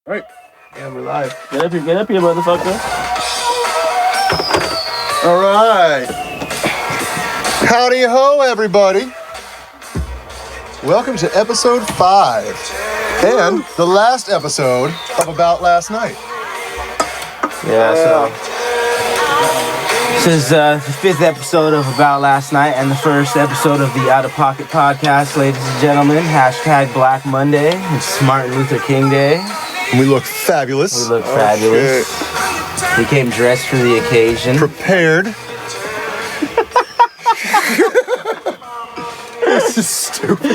Right. Yeah, we're live. Get up here, motherfucker. All right. Howdy ho, everybody. Welcome to episode 5 and the last episode of About Last Night. Yeah, so this is the 5th episode of About Last Night and the first episode of the Out of Pocket podcast, ladies and gentlemen. Hashtag Black Monday. It's Martin Luther King Day. We look fabulous. We look fabulous. Shit. We came dressed for the occasion. Prepared. This is stupid.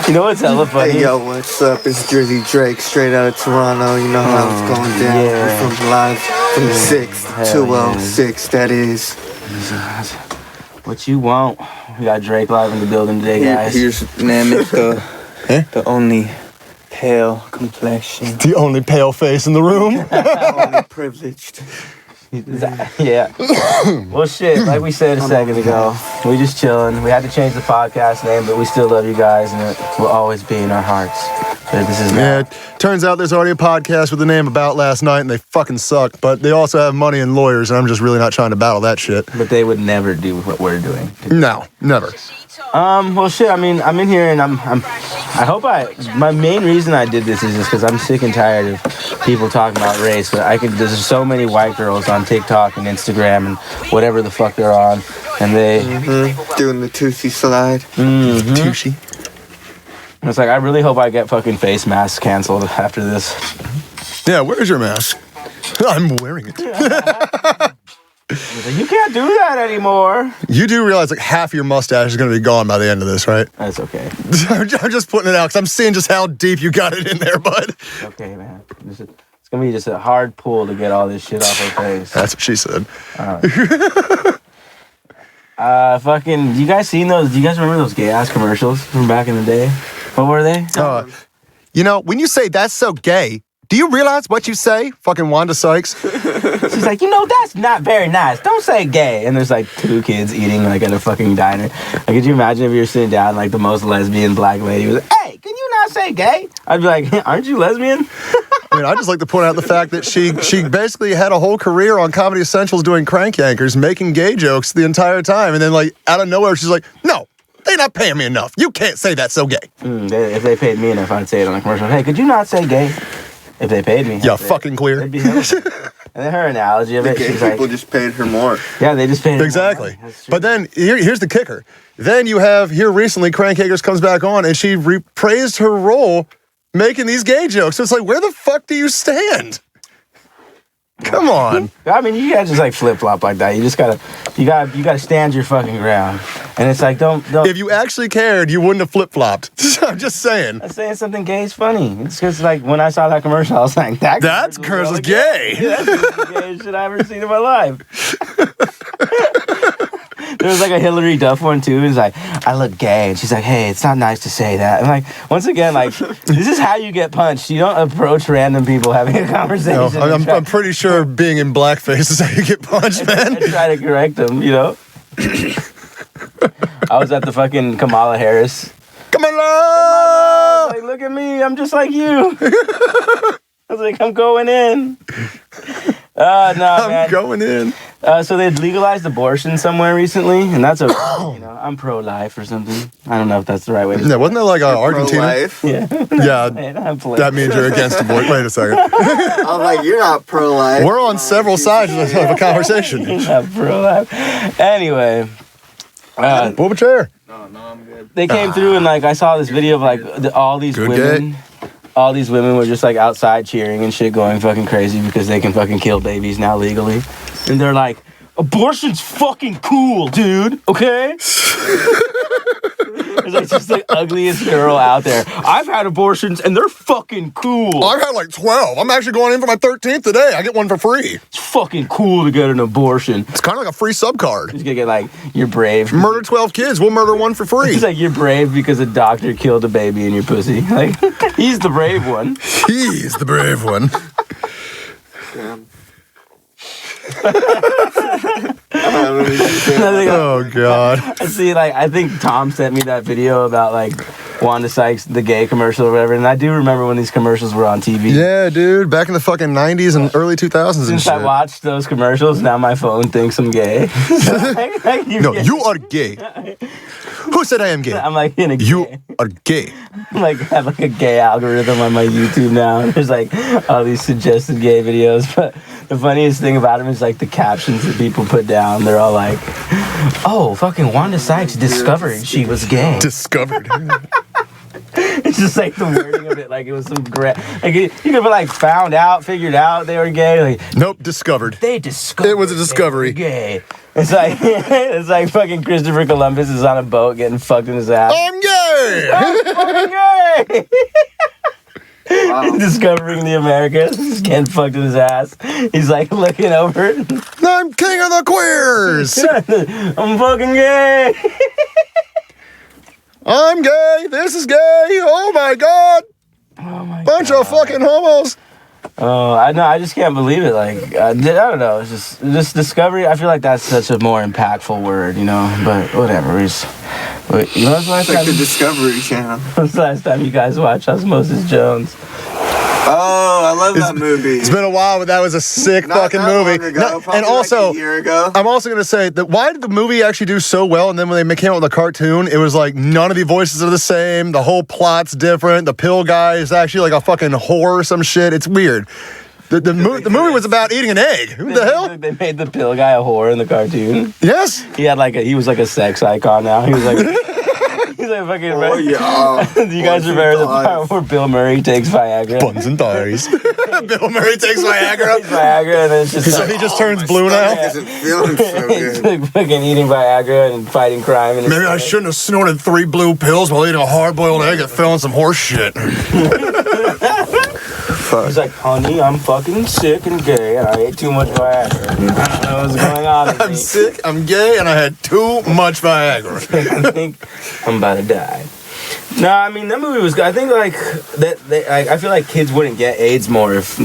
You know what's hella funny? Hey, yo, what's up? It's Drizzy Drake, straight out of Toronto. You know how it's going down. yeah. We're from live from the 6th, 206, that is. What you want? We got Drake live in the building today, guys. Here's Namek, the only pale complexion. The only pale face in the room. The only privileged. Yeah. Well, shit, like we said a second ago, we just chilling. We had to change the podcast name, but we still love you guys, and it will always be in our hearts. But this is Yeah, it turns out there's already a podcast with the name About Last Night, and they fucking suck. But they also have money and lawyers, and I'm just really not trying to battle that shit. But they would never do what we're doing. No, never. Well, shit. I mean, I'm in here, and my main reason I did this is just because I'm sick and tired of people talking about race. But there's so many white girls on TikTok and Instagram and whatever the fuck they're on, and they doing the Tootsie slide. Tushy. It's like, I really hope I get fucking face masks canceled after this. Yeah, where's your mask? I'm wearing it. You can't do that anymore. You do realize like half your mustache is going to be gone by the end of this, right? That's okay. I'm just putting it out because I'm seeing just how deep you got it in there, bud. Okay, man. It's going to be just a hard pull to get all this shit off her face. That's what she said. Fucking, you guys seen those? Do you guys remember those gay-ass commercials from back in the day? What were they? You know, when you say that's so gay, do you realize what you say? Fucking Wanda Sykes. She's like, that's not very nice. Don't say gay. And there's like 2 kids eating like at a fucking diner. Like, could you imagine if you were sitting down like the most lesbian black lady was like, hey, can you not say gay? I'd be like, aren't you lesbian? I mean, I'd just like to point out the fact that she basically had a whole career on Comedy Central's doing crank yankers, making gay jokes the entire time. And then like out of nowhere, she's like, no, they're not paying me enough. You can't say that's so gay. If they paid me enough, I'd say it on a commercial. Hey, could you not say gay? If they paid me. Yeah, fucking clear. It'd be and then her analogy of it, Gay she's people like, just paid her more. yeah, they just paid her Exactly. more. But then here's the kicker. Then you have here recently, Crank Yankers comes back on and she praised her role making these gay jokes. So it's like, where the fuck do you stand? Come on. I mean, you gotta just like flip flop like that. You just gotta stand your fucking ground. And it's like, don't. If you actually cared, you wouldn't have flip flopped. I'm just saying. Saying something gay is funny. It's because like when I saw that commercial, I was like, That's commercial's gay. Yeah, that's the gayest shit I've ever seen in my life. There was like a Hillary Duff one too. It's like, I look gay, and she's like, hey, it's not nice to say that. And like, once again, like, this is how you get punched. You don't approach random people having a conversation. No, I'm pretty sure being in blackface is how you get punched, man. And try to correct them, I was at the fucking Kamala Harris. Come on, Like, look at me, I'm just like you. I was like, I'm going in. No, man. I'm going in. So they legalized abortion somewhere recently, and that's I'm pro-life or something. I don't know if that's the right way to say Yeah, wasn't that like Argentina? Pro-life. Yeah. Yeah, Man, I'm that means you're against abortion. Wait a second. I was like, you're not pro-life. We're on several sides of a conversation. not pro-life. Anyway. Pull up a chair. No, I'm good. They came through and like I saw this video of like all these Good women. All these women were just like outside cheering and shit, going fucking crazy because they can fucking kill babies now legally. And they're like, abortion's fucking cool, dude. Okay? It's like just the ugliest girl out there. I've had abortions and they're fucking cool. I've had like 12. I'm actually going in for my 13th today. I get one for free. It's fucking cool to get an abortion. It's kind of like a free sub card. You're gonna get like, you're brave. Murder 12 kids, we'll murder one for free. It's like you're brave because a doctor killed a baby in your pussy. Like, he's the brave one. He's the brave one. Oh God. I see, like, I think Tom sent me that video about like Wanda Sykes, the gay commercial or whatever. And I do remember when these commercials were on TV. Yeah, dude. Back in the fucking 90s and early 2000s and Since shit. I watched those commercials, now my phone thinks I'm gay. No, you are gay. Who said I am gay? I'm like in a gay. You are gay. I have like a gay algorithm on my YouTube now. There's like all these suggested gay videos. But the funniest thing about them is like the captions that people put down. They're all like, "Oh, fucking Wanda Sykes discovered she was gay." Discovered. It's just like the wording of it, like it was some great. Like you could have like found out, figured out they were gay. Like Nope, discovered. they discovered. It was a discovery. They were gay. It's like fucking Christopher Columbus is on a boat getting fucked in his ass. I'm gay. Fucking gay. Wow. Discovering the Americas, just getting fucked in his ass. He's like looking over it. I'm king of the queers. I'm fucking gay. I'm gay. This is gay. Oh my god. Oh my Bunch God. of fucking homos. Oh, I know. I just can't believe it. Like, I don't know. It's just discovery. I feel like that's such a more impactful word, you know. But whatever. You know what's the last Like time? the Discovery Channel. When's the last time you guys watched Osmosis Jones? Oh, I love that movie. It's been a while, but that was a sick Not fucking that movie. long ago, No, probably and like also, a year ago. I'm also gonna say that why did the movie actually do so well? And then when they came out with the cartoon, it was like none of the voices are the same. The whole plot's different. The pill guy is actually like a fucking whore or some shit. It's weird. The movie was about eating an egg. Who the hell? They made the pill guy a whore in the cartoon. Yes. He was like a sex icon now. He was like he's like fucking. Oh, yeah. You guys remember the part where Bill Murray takes Viagra? Buns and thighs. Bill Murray takes Viagra. Takes Viagra and then it's just So he just turns blue Stomach now. isn't feeling so He's good. like fucking eating Viagra and fighting crime. And Maybe I shouldn't have snorted 3 blue pills while eating a hard-boiled egg that fell in some horse shit. He's like, honey, I'm fucking sick and gay and I ate too much Viagra. I don't know what's going on with I'm me. sick, I'm gay, and I had too much Viagra. I think I'm about to die. No, I mean that movie was good. I think like that. I feel like kids wouldn't get AIDS more if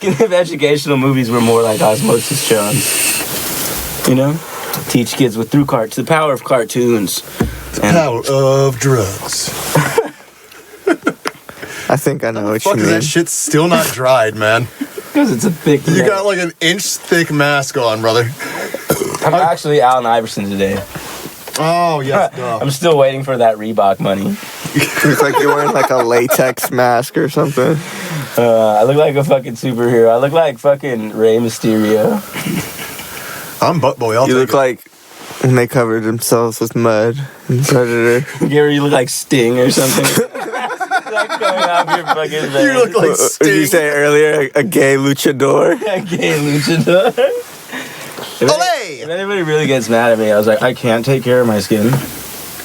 if educational movies were more like Osmosis Jones. You know, teach kids through the power of cartoons. Power of drugs. I think I know what you Fuck, is mean. that shit still not dried, man? Because it's a thick. You got like an inch thick mask on, brother. I'm actually Allen Iverson today. Oh, yes. I'm still waiting for that Reebok money. It's like you're wearing like a latex mask or something. I look like a fucking superhero. I look like fucking Rey Mysterio. I'm butt boy. I'll You take look like when they covered themselves with mud in Predator. You look like Sting or something. Like going off your fucking it. face. You look like What did Sting. you say earlier? A gay luchador? A gay luchador. Olay! If anybody really gets mad at me, I was like, I can't take care of my skin.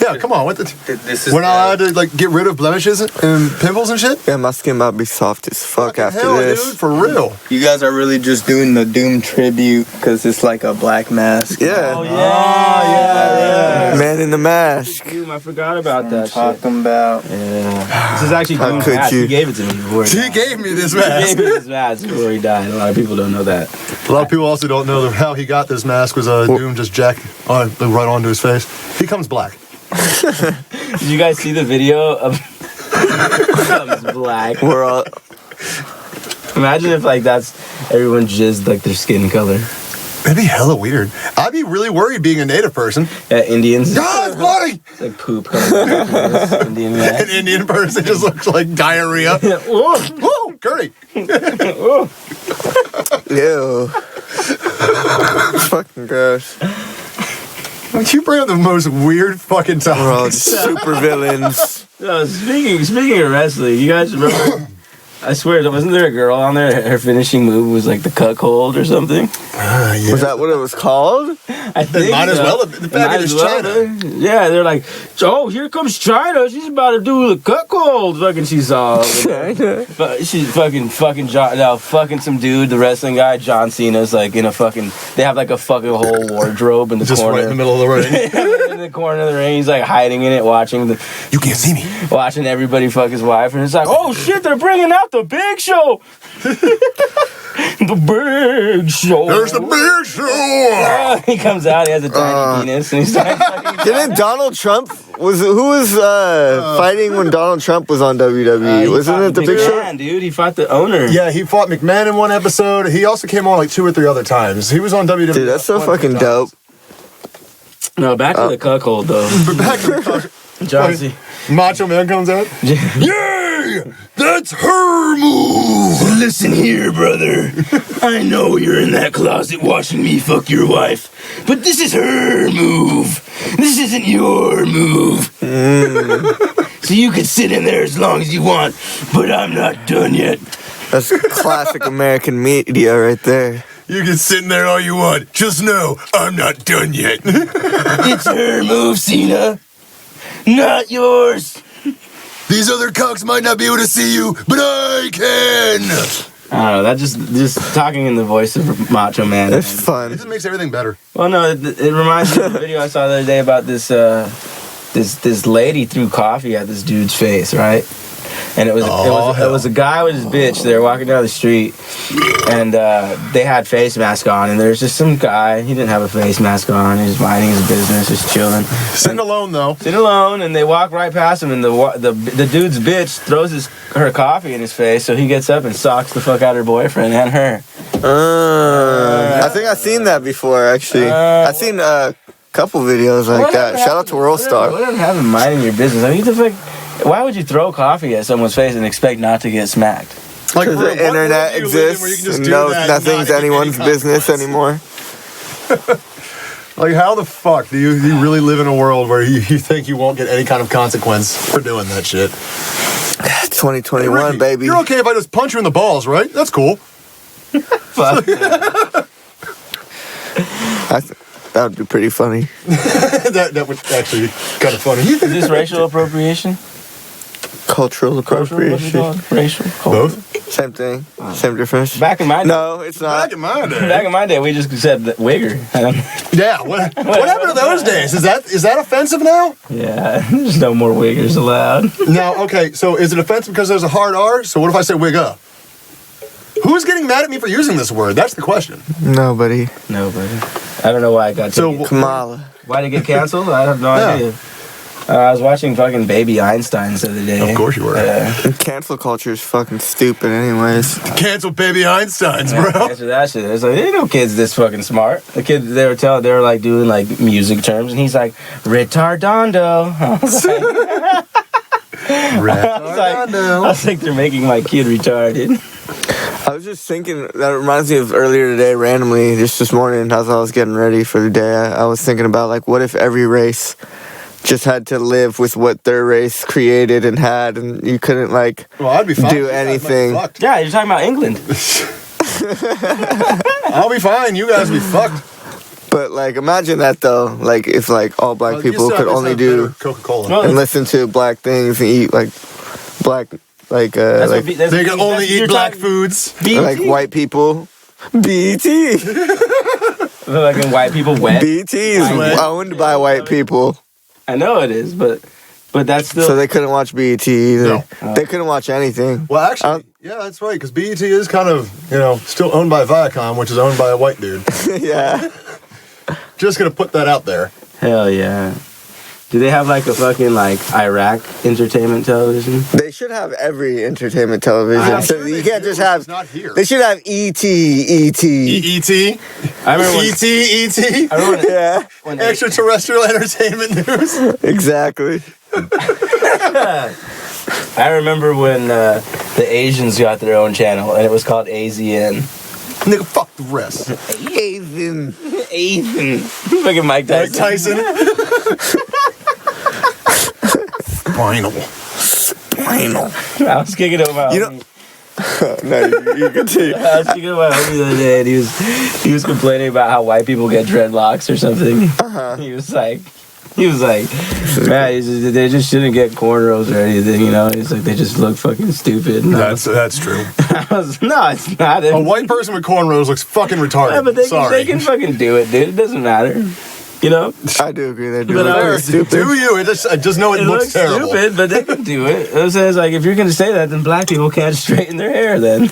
Yeah, come on. What the? This is We're not allowed to like get rid of blemishes and pimples and shit. Yeah, my skin about to be soft as fuck after Hell, this. dude, for real. You guys are really just doing the Doom tribute because it's like a black mask. Yeah. Oh, yeah. Man in the mask. Doom, I forgot about that shit. Talking about. Yeah. This is actually How Doom's could mask. you? He gave it to me before he He died. gave me this He gave mask. me this mask before he died. A lot of people don't know that. A lot of people also don't know how he got this mask was Doom just jacked right onto his face. He comes black. Did you guys see the video of becomes black? We're all. Imagine if like that's everyone jizzed like their skin color. That'd be hella weird. I'd be really worried being a native person. Yeah, Indians. God, it's bloody! It's like poop coming out of this Indian guy. An Indian person just looks like diarrhea. Whoa. Woo, Curry. Ew. Fucking gross. You bring up the most weird fucking We're all topics. just super villains. No, speaking of wrestling, you guys remember? I swear, wasn't there a girl on there? Her finishing move was like the cuckold or something. Yeah. Was that what it was called? I think might as so. well have been. The fact Might that it's as well China. have been. Yeah, they're like, oh, here comes China. She's about to do the cuckold. Fucking, she's all. She's fucking John. No, fucking some dude, the wrestling guy, John Cena's like in a fucking. They have like a fucking whole wardrobe in the Just corner. right in the middle of the ring. In the corner of the ring, he's like hiding in it, watching You can't see me. everybody fuck his wife, and it's like, oh shit, they're bringing out the big show. The big show. There's the big show. He comes out, he has a tiny penis, and he's like, Didn't Donald Trump who was fighting when Donald Trump was on WWE? Wasn't it the Big Show? McMahon, dude, he fought the owner. Yeah, he fought McMahon in one episode. He also came on like 2 or 3 other times. He was on WWE. Dude, that's so fucking dope. No, back to the cuckold though. But back to the John C. Macho Man comes out. Yay! That's her move! Listen here, brother. I know you're in that closet watching me fuck your wife, but this is her move. This isn't your move. So you can sit in there as long as you want, but I'm not done yet. That's classic American media right there. You can sit in there all you want. Just know, I'm not done yet. It's her move, Cena. Not yours. These other cocks might not be able to see you, but I can. I don't know. That just talking in the voice of Macho Man. It's fun. It just makes everything better. Well, no, it reminds me of the video I saw the other day about this lady threw coffee at this dude's face, right? And it was a guy with his bitch. They were walking down the street, and they had face masks on. And there's just some guy. He didn't have a face mask on. He was minding his business, just chilling. Sitting alone though. Sitting alone, and they walk right past him. And the dude's bitch throws her coffee in his face. So he gets up and socks the fuck out her boyfriend and her. I think I've seen that before. Actually, I've seen a couple videos like that. Shout out to Worldstar. Whatever happened minding your business? I mean, the fuck. Why would you throw coffee at someone's face and expect not to get smacked? Like Because the internet exists and nothing's anyone's business anymore. Like, how the fuck do you really live in a world where you think you won't get any kind of consequence for doing that shit? 2021, Hey, Ricky, baby. You're okay if I just punch you in the balls, right? That's cool. Fuck. That would be pretty funny. that would actually be kind of funny. Is this racial appropriation? Cultural appropriation. Racial? Both? Same thing. Same difference. Back in my day. No, it's not. Back in my day. Back in my day, we just said that wigger. Yeah, what happened to those days? Is that offensive now? Yeah, there's no more wiggers allowed. Now, okay, so is it offensive because there's a hard R? So what if I say wig up? Who's getting mad at me for using this word? That's the question. Nobody. Nobody. I don't know why I got Kamala. Why did it get canceled? I have no idea. I was watching fucking Baby Einstein the other day. Of course you were. Cancel culture is fucking stupid anyways. Cancel Baby Einsteins, bro. After that shit, it's like, ain't no kids this fucking smart. The kids, they were like doing like music terms, and he's like, retardando. I was like, they're making my kid retarded. I was just thinking, that reminds me of earlier today, randomly, just this morning, as I was getting ready for the day, I was thinking about, like, what if every race just had to live with what their race created and had, and you couldn't, like, I'd be fine. do anything. Yeah, you're talking about England. I'll be fine. You guys be fucked. But, like, imagine that, though. Like, if, like, all black people could only do Coca-Cola and listen to black things and eat, like, black... Like, they can only eat black foods. Like white people. BT. Like white people wet. BT is owned by white people. I know it is, but that's still. So they couldn't watch BET either. No. They couldn't watch anything. Well, actually, yeah, that's right, because BET is kind of, still owned by Viacom, which is owned by a white dude. Yeah. Just gonna put that out there. Hell yeah. Do they have like a fucking like Iraq entertainment television? They should have every entertainment television. So you can't just have. It's not here. They should have ET. E.T. I remember when, E.T. I remember Yeah. when Extraterrestrial entertainment news. Exactly. I remember when the Asians got their own channel and it was called AZN. Nigga, fuck the rest. Asian. Fucking Mike Tyson. Spinal. I was kicking it about. No, you continue. I was kicking about homie the other day, and he was complaining about how white people get dreadlocks or something. He was like, man, they just shouldn't get cornrows or anything, He's like, they just look fucking stupid. That's true. No, it's not. A white person with cornrows looks fucking retarded. Yeah, but they Sorry. can fucking do it, dude. It doesn't matter. You know? I do agree. They do But look I pretty was- stupid. Do you? I just know it looks terrible. stupid, but they can do it. It says, like, if you're going to say that, then black people can't straighten their hair then.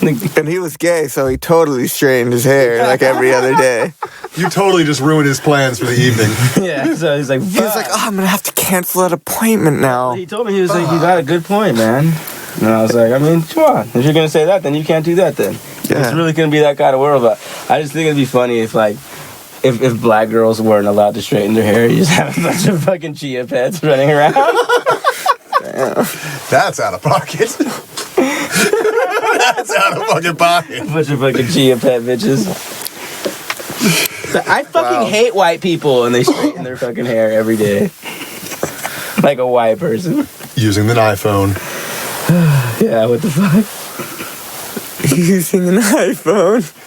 And he was gay, so he totally straightened his hair like every other day. You totally just ruined his plans for the evening. Yeah, so he's like, He was like, "Oh, I'm gonna have to cancel that appointment now." He told me, he was like, you got a good point, man. And I was like, I mean, come on. If you're going to say that, then you can't do that then. Yeah. It's really going to be that kind of world. But I just think it'd be funny if, like, if black girls weren't allowed to straighten their hair, you just have a bunch of fucking chia pets running around. That's out of pocket. That's out of fucking pocket. A bunch of fucking chia pet bitches. I fucking hate white people and they straighten their fucking hair every day. Like a white person. Using an iPhone. Yeah, what the fuck? Using an iPhone.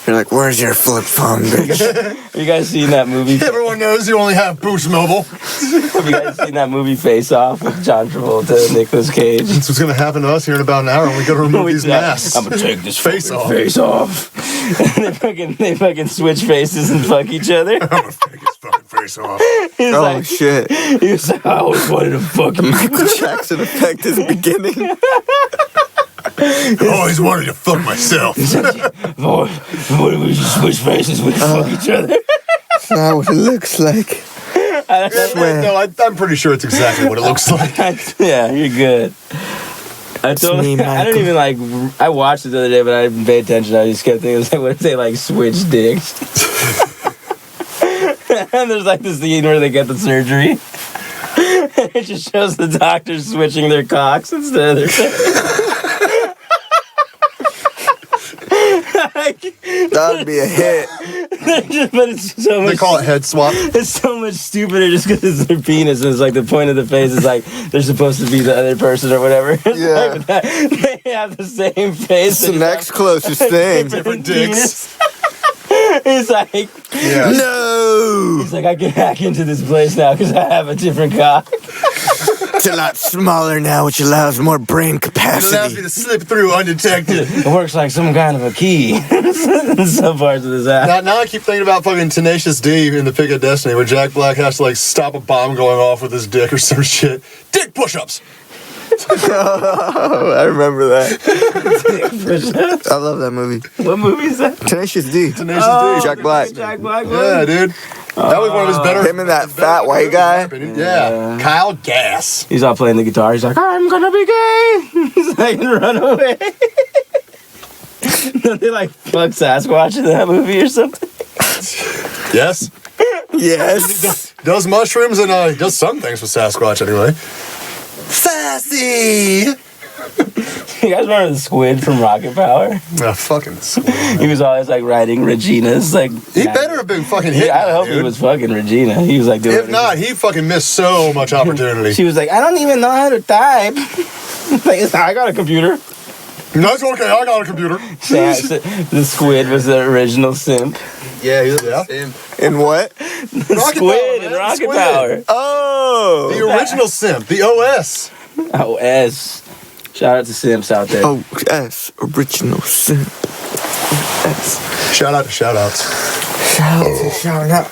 You're like, "Where's your flip phone, bitch?" Have you guys seen that movie? Everyone knows you only have Boost Mobile. Have you guys seen that movie Face Off with John Travolta and Nicolas Cage? That's what's gonna happen to us here in about an hour when we go to remove these masks. I'm gonna take this Face off. Face off. And they fucking switch faces and fuck each other. I'm gonna take his fucking face off. He's Oh like, shit! he was like, I always wanted to fuck you. Michael Jackson effect is beginning. I always wanted to fuck myself. Boy, what if we just switch faces? We can fuck each other. That's not what it looks like. No, I'm pretty sure it's exactly what it looks like. Yeah, you're good. I told me, I don't even like. I watched it the other day, but I didn't pay attention. I just kept thinking, it was like, what if they like switch dicks? And there's like this scene where they get the surgery. And it just shows the doctors switching their cocks instead of their. That'd be a hit. But it's so much. They call it head swap. It's so much stupider just because it's their penis. And it's like the point of the face is like they're supposed to be the other person or whatever. It's Yeah. like that. They have the same face. It's the next closest thing. Different dicks. He's like, Yeah. No! he's like, I can hack into this place now because I have a different cock. It's a lot smaller now, which allows more brain It allows me capacity. to slip through undetected. It works like some kind of a key. In some parts of this app. Now I keep thinking about fucking Tenacious D in The Pick of Destiny, where Jack Black has to like stop a bomb going off with his dick or some shit. Dick push-ups. Oh, I remember that. I love that movie. What movie is that? Tenacious D. Tenacious Oh, D. Jack Black. Jack Black. Yeah, dude. That was one of his better. Him and that fat white guy. Yeah. Kyle Gass. He's all playing the guitar. He's like, I'm gonna be gay. He's like, run away. Don't they like fuck Sasquatch in that movie or something? Yes. Yes. Does mushrooms and does some things with Sasquatch anyway. Sassy. You guys remember the squid from Rocket Power? Ah, fucking squid. He was always like writing Regina's like. He better have been fucking hit. I hope he was fucking Regina. He was like doing. If not, he fucking missed so much opportunity. She was like, I don't even know how to type. Like, I got a computer. That's okay. I got a computer. The squid was the original simp. Yeah, he was Yeah. In what? The Rocket squid Power, in man. Rocket Squid. Power. Oh. The original simp. The OS. Oh, S. Shout out to simps out there. Oh, S. Original sin. S. Shout out to shout outs. Shout out.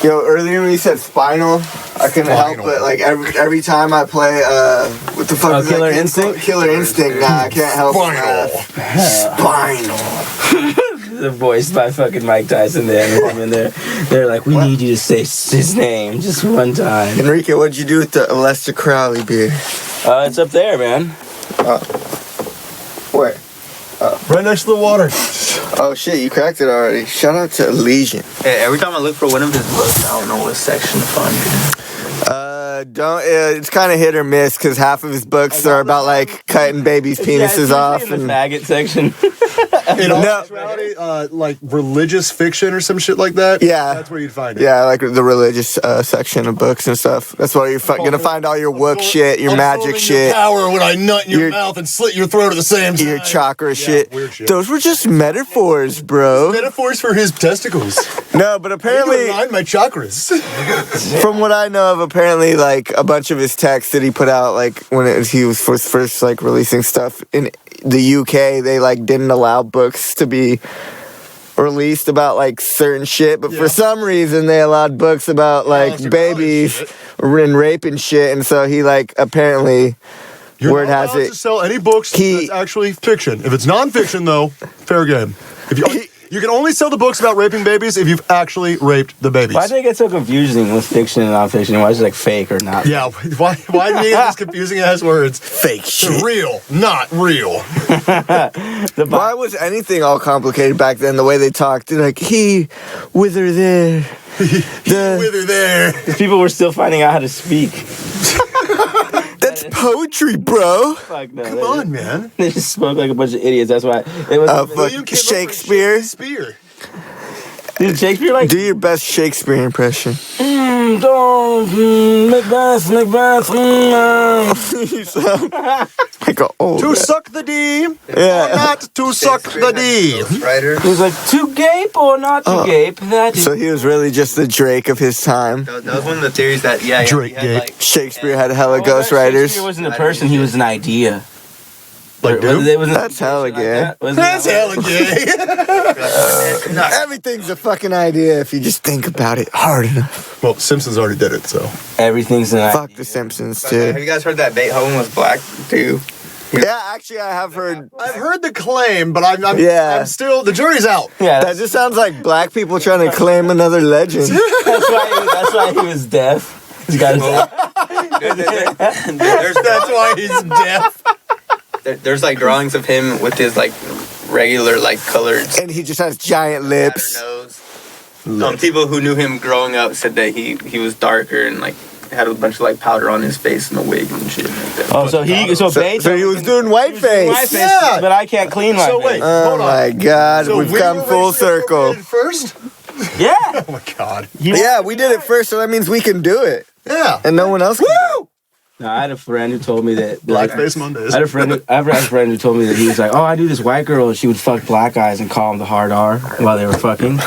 Yo, earlier when you said spinal, I couldn't help Spinal. but like every time I play what the fuck is Killer that? Instinct? Killer Instinct. Nah, I can't help but Spinal. Spinal. Voiced by fucking Mike Tyson there. And they're like, we need you to say his name just one time. Enrique, what'd you do with the Lester Crowley beer? It's up there, man. Where? Right next to the water. Oh shit, you cracked it already. Shout out to Elysian. Hey, every time I look for one of his books, I don't know what section to find it. It's kind of hit or miss because half of his books are about like cutting babies' penises off in the and faggot section. In No. all actuality, like religious fiction or some shit like that. Yeah. That's where you'd find it. yeah, like the religious section of books and stuff. That's where you're gonna find all your wook shit, your magic Unfolding shit. Your power when I nut in your Your- mouth and slit your throat at the same time. Your chakra shit. weird shit. Those were just metaphors, bro. Metaphors for his testicles. No, but I apparently, line my chakras. from what I know of, apparently, like a bunch of his texts that he put out, like when he was first like releasing stuff in the UK, they like didn't allow books to be released about like certain shit, but for some reason they allowed books about like babies and rape and shit, and so he like apparently word not has allowed it to sell any books that's actually fiction. If it's nonfiction, though, fair game. If you can only sell the books about raping babies if you've actually raped the babies. Why do they get so confusing with fiction and nonfiction? Why is it like fake or not? Yeah, why do they get these confusing ass words? fake shit. Real, not real. Why was anything all complicated back then? The way they talked, they're like he wither there, Wither there. People were still finding out how to speak. That's poetry, bro. Fuck no. Come on, man. They just spoke like a bunch of idiots. That's why it was. William came up with Shakespeare. Did Shakespeare like? Do your best Shakespeare impression. Macbeth. You sound like an old. To suck the D, or Yeah. not to suck the D. Writer. He was like, to gape or not to gape. That is. So he was really just the Drake of his time. That was one of the theories that Drake he had, gay. like, Shakespeare had hella Oh, ghostwriters. Shakespeare wasn't a person. He was an idea. Like, dude? That's hella gay. That's hella gay. Everything's a fucking idea if you just think about it hard enough. Well, Simpsons already did it, so. Everything's an idea. Fuck the Simpsons Have too. you guys heard that Beethoven was black too? Yeah, actually, I have heard. I've heard the claim, but I'm still, the jury's out. Yeah, That just sounds like black people trying to claim another legend. that's why he was deaf. He's got his That's why he's deaf. There's like drawings of him with his like regular like colored And he just has giant lips. nose. People who knew him growing up said that he was darker and like had a bunch of like powder on his face and a wig and shit like that. Oh, so Beethoven. So he was doing whiteface. Whiteface, Yeah. but I can't clean my So face. wait. Oh Hold on. my god, So we've we come were full racially circle. appropriated first? Yeah. Oh my god. Yeah, we did it first, so that means we can do it. Yeah. And no one else can. Woo! No, I had a friend who told me that. Blackface Mondays. I had a friend who told me that he was like, oh, I knew this white girl and she would fuck black guys and call them the hard R while they were fucking.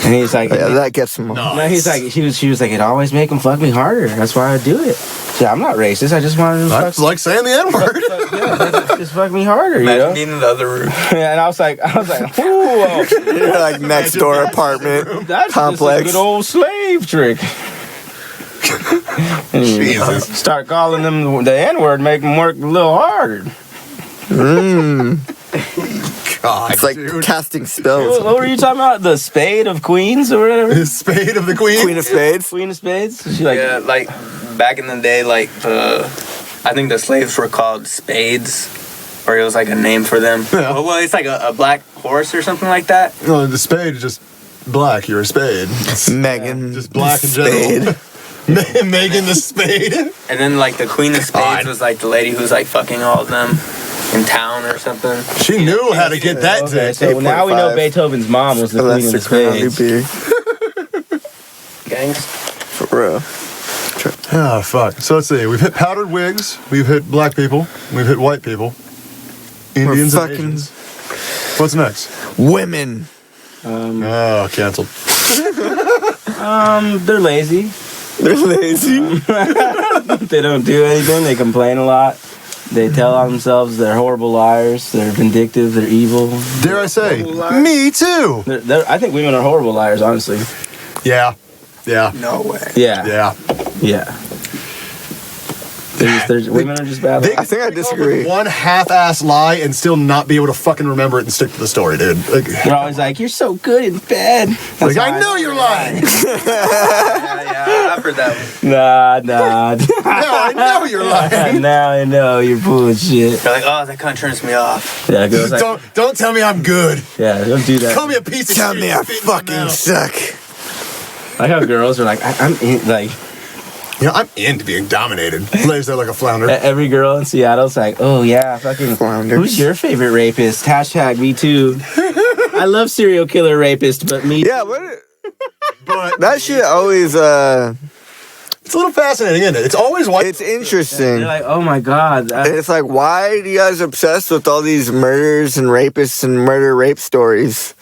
And he's like, Yeah, that gets him. no, he's like, she was like, it always make them fuck me harder. That's why I do it. Yeah, I'm not racist. I just wanted to That's like saying the N-word. just fuck me harder, you know? Imagine being in the other room. Yeah, and I was like, whoa, You're like next door apartment that's complex. just a good old slave trick. Jesus. Start calling them the N-word, make them work a little harder. God, It's like dude. casting spells. What were you talking about? The Spade of Queens or whatever? The spade of the queen. Queen of Spades. Queen of Spades? She like, Yeah, like back in the day, like I think the slaves were called spades, or it was like a name for them. Yeah. Well, it's like a black horse or something like that. No, the spade is just black. You're a spade. It's Megan. just black in Spade. general. Megan the spade. And then like the queen of spades was like the lady who's like fucking all of them in town or something. She knew how to get that okay, dick. so now we know 8.5. Beethoven's mom was the Queen of the Spades. beer. Gangs. For real. Oh, fuck. So let's see. We've hit powdered wigs. We've hit black people. We've hit white people. Indians and fucking- Asians. What's next? Women. Oh, canceled. They're lazy. They're lazy. They don't do anything. They complain a lot. They tell on themselves they're horrible liars. They're vindictive. They're evil. Dare I say, me too. I think women are horrible liars, honestly. Yeah. Yeah. No way. Yeah. Yeah. Women are just bad. They I think I disagree. One half-ass lie and still not be able to fucking remember it and stick to the story, dude. Like, They're always like, you're so good in bed. like I know you're lying. Yeah, I've heard that one. Nah. No, I know you're lying. Now I know you're bullshit. They're like, oh, that kind of turns me off. Yeah, girls like, Don't tell me I'm good. yeah, don't do that. Call me a piece of Tell shit. me I Spit in my fucking mouth. suck. Like how girls are like, I'm in, like, You know, I'm into being dominated. Lays there like a flounder. every girl in Seattle's like, oh yeah, fucking, Flounder. who's your favorite rapist? Hashtag me too. I love serial killer rapist, but me Yeah, too. But that shit always, it's a little fascinating, isn't it? It's always white. it's interesting. They're like, oh my god. It's like, why do you guys obsessed with all these murders and rapists and rape stories?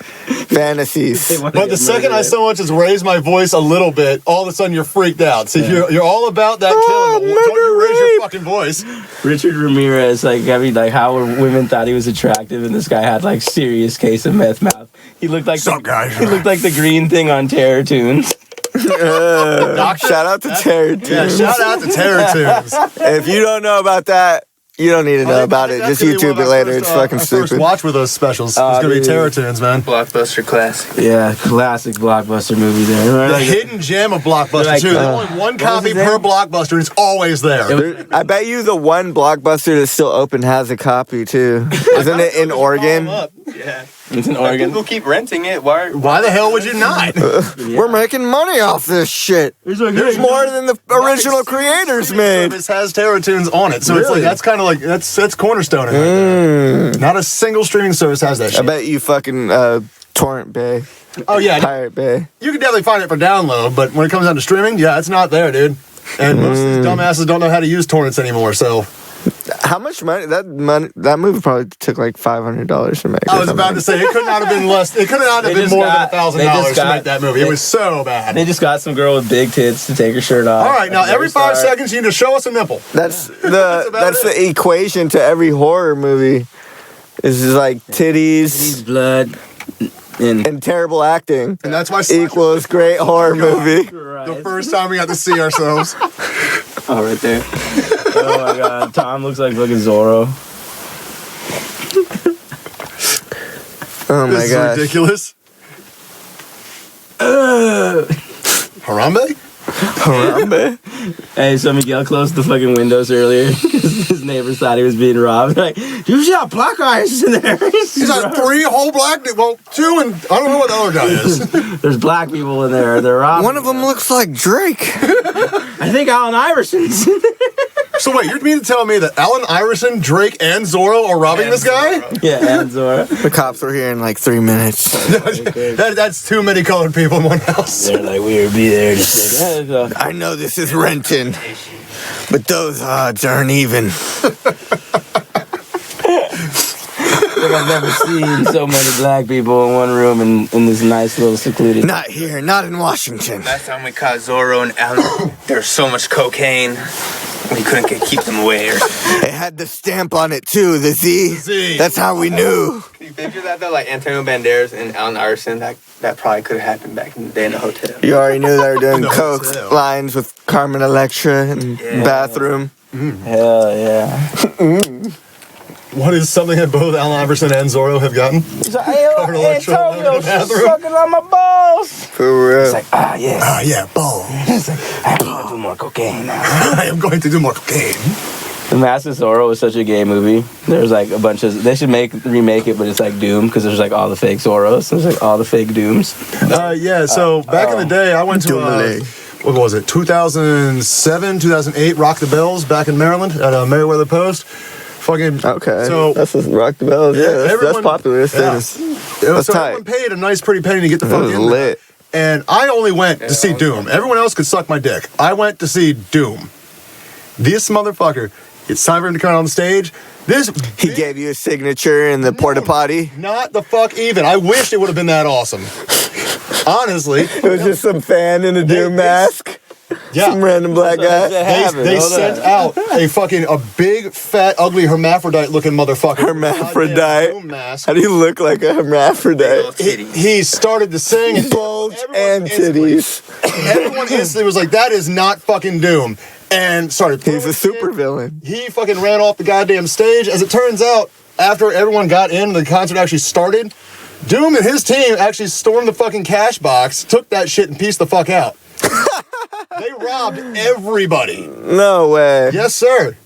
Fantasies. But the second I so much as raise my voice a little bit, all of a sudden you're freaked out. So you're all about that killing. But don't you raise your fucking voice? Richard Ramirez, like, I mean, like, how women thought he was attractive, and this guy had, like, serious case of meth mouth. He looked like Sup, guys? He looked like the green thing on Terror Tunes. Shout out to Terror Tunes. Yeah, shout out to Terror Tunes. If you don't know about that, you don't need to know about it. Just YouTube it later. It's fucking First stupid. watch with us specials. It's gonna be dude. Terror Tunes, man. Blockbuster classic. Yeah, classic blockbuster movie there. The hidden gem of Blockbuster Like, too. There's only one copy his name? per Blockbuster, and it's always there. I bet you the one Blockbuster that's still open has a copy too. Isn't it in Oregon? Yeah. It's in Like, Oregon. people keep renting it. Why the hell would you not? We're making money off this shit. There's more than the original creators made. This has Terror Tunes on it, so it's like that's kind of like that's cornerstone. Not a single streaming service has that shit. I bet you fucking Torrent Bay, Oh yeah, Pirate Bay. you can definitely find it for download, but when it comes down to streaming, yeah, it's not there, dude. And most of these dumbasses don't know how to use torrents anymore. So How much money? That movie probably took like $500 to make. I was about to say it could not have been less. It could not have They been just more got- than $1,000 they just to got- make that movie. It was so bad. They just got some girl with big tits to take her shirt off. All right, now every 5 Start. seconds you need to show us a nipple. That's about the equation to every horror movie. Is just like titties He's blood and and terrible acting And that's why equals great horror movie. the first time we got to see ourselves. oh, right there. Oh my god, Tom looks like fucking Zorro. Oh This my is gosh. ridiculous. Harambe? Harambe? Hey, so Miguel closed the fucking windows earlier because his neighbors thought he was being robbed. Like, you got black eyes in there. He's got 3 whole black, well, 2 and I don't know what the other guy is. There's black people in there. They're robbing. One of them looks like Drake. I think Allen Iverson's in there. So wait, you're mean to tell me that Allen Iverson, Drake, and Zorro are robbing this guy? Yeah, and Zora. The cops were here in like 3 minutes. That's too many colored people in one house. They're like, we would be there to say, I know this is renting, but those odds aren't even. I've never seen so many black people in one room in this nice little secluded. Not here, not in Washington. Last time we caught Zorro and Alan, there was so much cocaine, we couldn't keep them away. It had the stamp on it too, the Z. Z. That's how we knew. Can you picture that though? Like Antonio Banderas and Allen Iverson, that probably could have happened back in the day in the hotel. You already knew they were doing No, coke still. lines with Carmen Electra in bathroom. Hell yeah. What is something that both Allen Iverson and Zorro have gotten? He's like, hey, Covered electro in the bathroom. sucking on my balls. For real. It's like, yes. Ah, yeah, balls. I'm gonna do more cocaine now. I am going to do more cocaine. The Mask of Zorro was such a gay movie. There's like a bunch of, they should remake it, but it's like Doom because there's like all the fake Zorros. There's like all the fake Dooms. Yeah, so back in the day, I went to, what was it, 2007, 2008, Rock the Bells back in Maryland at Meriwether Post. Fucking, Okay. So, that's just Rock the Bells. Yeah, that's everyone- popular. That's so tight. everyone paid a nice pretty penny to get the That fuck was in lit. there. And I only went to see Doom. Everyone else could suck my dick. I went to see Doom. This motherfucker, it's time for him to come on the stage. He gave you a signature in the porta potty. Not the fuck even. I wish it would have been that awesome. Honestly. It was just some fan in a Doom mask. Yeah. Some random black guy. They sent out a big, fat, ugly hermaphrodite looking motherfucker. Hermaphrodite? Doom mask. How do you look like a hermaphrodite? He started to sing. And Bulge everyone and instantly- titties. Everyone instantly was like, that is not fucking Doom. And started He's a throwing shit. supervillain. He fucking ran off the goddamn stage. As it turns out, after everyone got in, the concert actually started, Doom and his team actually stormed the fucking cash box, took that shit and pieced the fuck out. They robbed everybody. No way. Yes, sir.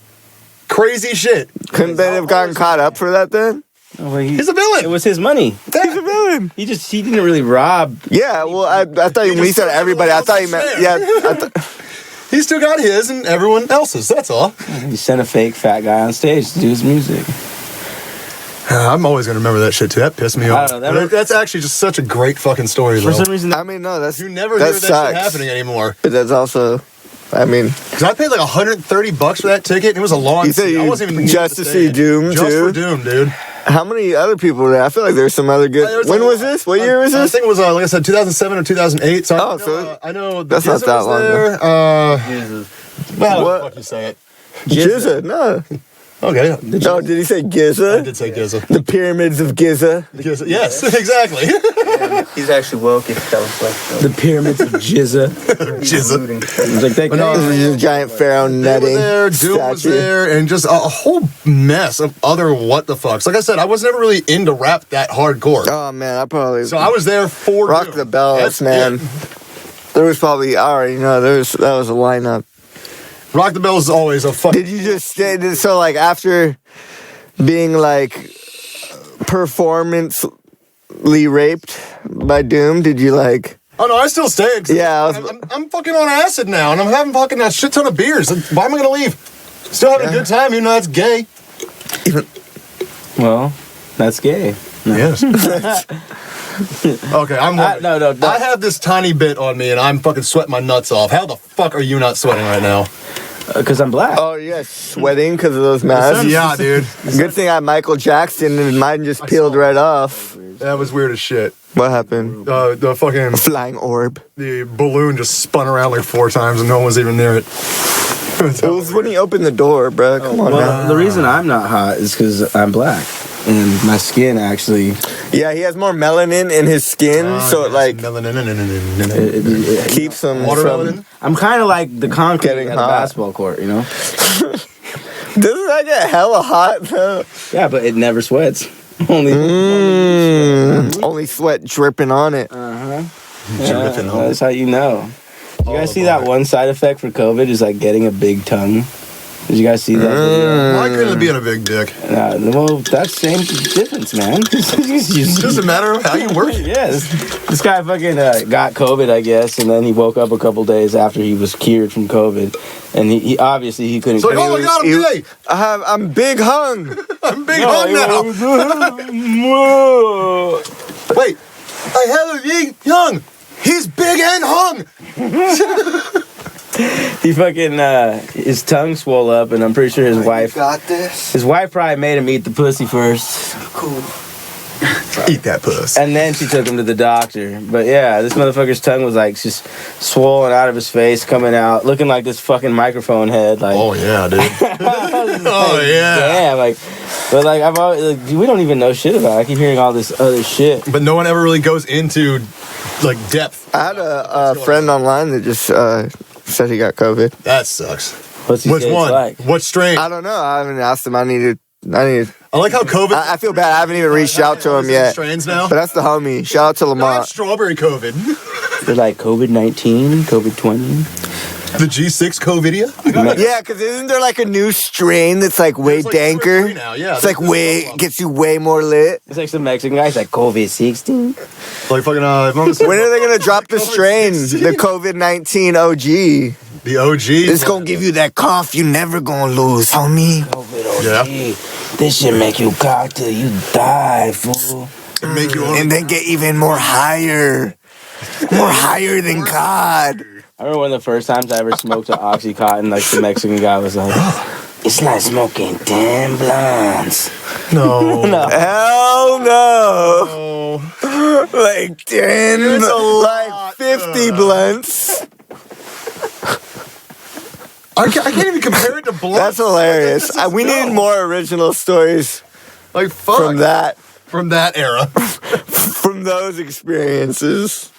Crazy shit. Couldn't they have gotten caught up for that then? He's a villain. It was his money. He's a villain. He didn't really rob. Yeah, well, I thought when he said everybody, I thought he meant, yeah. He still got his and everyone else's. That's all. He sent a fake fat guy on stage to do his music. I'm always going to remember that shit, too. That pissed me off. don't know, That's actually just such a great fucking story, though. For some reason, I mean, no, that's, You never that hear that sucks. shit happening anymore. But that's also, I mean, Because I paid like $130 for that ticket, and it was a long You said seat. I you- wasn't even just to see Doom, Just too? for Doom, dude. how many other people were there? I feel like there's some other good. When was this? What year was I this? think it was, like I said, 2007 or 2008. So Oh, I know, so I know that's the not that long there. Well, What? what the fuck you say it? Jizza, no. Okay. No, did he say Giza? I did say Giza. The pyramids of Giza. Giza. Yes, exactly. He's actually woke if that was like The pyramids of Jizza. Giza. It's like that no, guy. This is a giant pharaoh They were netting there, Doom was statue. there, and just a whole mess of other what the fucks. Like I said, I was never really into rap that hardcore. Oh man, I probably So I was there for rock Doom. the bells, That's man. it. There was probably I already know that was a lineup. Rock the Bells is always a fucking. Did you just stay? So like after being like performancely raped by Doom, did you like? Oh no, I still stay. Yeah, I'm fucking on acid now, and I'm having fucking a shit ton of beers. Like, why am I gonna leave? Still having a good time, even though that's gay. Well, that's gay. Yes. Okay, I'm. No. I have this tiny bit on me, and I'm fucking sweating my nuts off. How the fuck are you not sweating right now? Because I'm black. Oh yeah, sweating because of those masks. Yeah, dude. Good thing I had Michael Jackson and mine just peeled right off. That was weird as shit. What happened? The fucking Flying orb. the balloon just spun around like 4 times, and no one was even near it. It was when he opened the door, bro. Come on Well, now. the reason I'm not hot is because I'm black. And my skin actually... Yeah, he has more melanin in his skin, so it like it keeps him Watermelon? from. I'm kind of like the concrete Getting at hot. a basketball court, you know? Doesn't that get hella hot though? Yeah, but it never sweats. Only Only sweat dripping on it. Dripping on that's how you know. You guys see that one side effect for COVID is like getting a big tongue? Did you guys see that video? Why couldn't it be in a big dick? Well, that's same difference, man. It doesn't matter how you work it. Yeah, this guy fucking got COVID, I guess, and then he woke up a couple days after he was cured from COVID, and he obviously he couldn't. It's like, oh my god, I'm gay. I'm big hung. I'm big hung now. Wait, I have a big hung. He's big and hung. He fucking his tongue swole up, and I'm pretty sure his wife. Got this. His wife probably made him eat the pussy first, Cool. Eat that puss. and then she took him to the doctor. But yeah, this motherfucker's tongue was like just swollen out of his face, coming out, looking like this fucking microphone head. Like, Oh yeah, dude. Oh yeah. damn, like, but like I've always, like, we don't even know shit about it. I keep hearing all this other shit. But no one ever really goes into like depth. I had a friend online that just said he got COVID. That sucks. What's he Which say it's one? like? What strain? I don't know. I haven't asked him. I need. I like how COVID. I feel bad. I haven't even reached out to him yet. Strains now. But that's the homie. Shout out to No, I have Lamont. strawberry COVID. They're like COVID-19, COVID-20. The G6 COVIDia. Yeah, because isn't there like a new strain that's like way There's like 2 or 3 danker? now, yeah. It's like way gets you way more lit. It's like some Mexican guy. He's like COVID-16. Like fucking. When are they gonna drop the strain? The COVID-19 OG. The OG. It's gonna give you that cough you never gonna lose, homie. Yeah. This shit make you cock till you die, fool. Make you. And then get even more higher. More higher than God. I remember one of the first times I ever smoked an Oxycontin, like the Mexican guy was like, it's like smoking 10 blunts. No. Hell no. Oh. Like 10, It's a like lot. 50 blunts. I can't even compare it to blunts. That's hilarious. This is We need dumb. more original stories Like fuck. from that, From that era. from those experiences.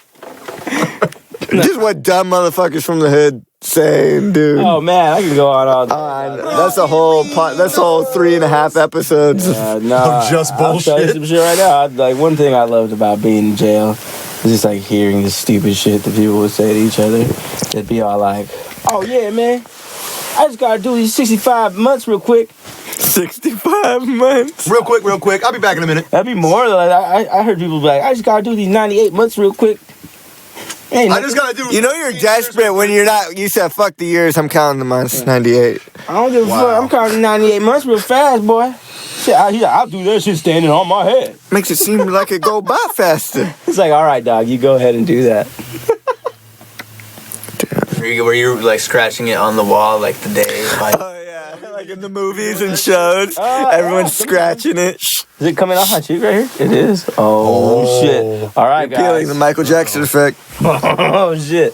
Just what dumb motherfuckers from the hood saying, dude. Oh man, I can go on all day. That's a whole 3.5 episodes. No, Of just I'll tell you bullshit. some shit right now. Like one thing I loved about being in jail is just like hearing the stupid shit that people would say to each other. They'd be all like, "Oh yeah, man, I just gotta do these 65 months real quick." 65 months. Real quick. I'll be back in a minute. That'd be more. Like I heard people be like, "I just gotta do these 98 months real quick." Ain't I just gotta do. You know you're desperate when you're not. You said fuck the years. I'm counting the months. 98. I don't give a fuck. I'm counting 98 months real fast, boy. Shit, I'll do that shit standing on my head. Makes it seem like it go by faster. It's like, all right, dog, you go ahead and do that. Were you like scratching it on the wall like the day? Like, Oh yeah, like in the movies and shows, everyone's scratching it. Is it coming off my cheek right here? It is. Oh, shit. All right, Feeling guys. the Michael Jackson effect. Oh shit.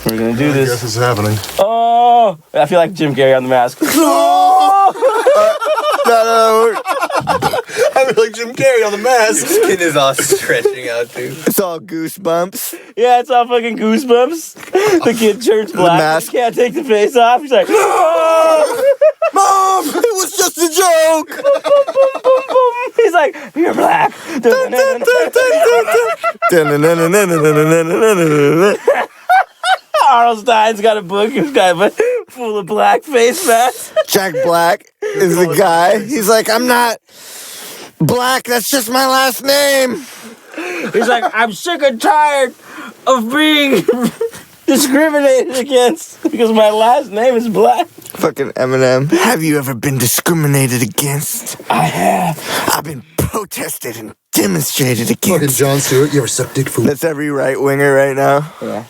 We're gonna do I guess this. this is happening. Oh, I feel like Jim Carrey on The Mask. No. I mean, like Jim Carrey on The Mask. His skin is all stretching out, too. It's all goosebumps. Yeah, it's all fucking goosebumps. The kid turns black. mask. He can't take the face off. He's like, oh! Mom, it was just a joke. Boom, boom. He's like, you're black. Arnold Stein's got a book. He's got a full of black face masks. Jack Black is the guy. He's like, I'm not black. That's just my last name. He's like, I'm sick and tired of being discriminated against because my last name is black. Fucking Eminem. Have you ever been discriminated against? I have. I've been protested and demonstrated Fucking against. Jon Stewart, you ever suck dick food? That's every right winger right now. Yeah.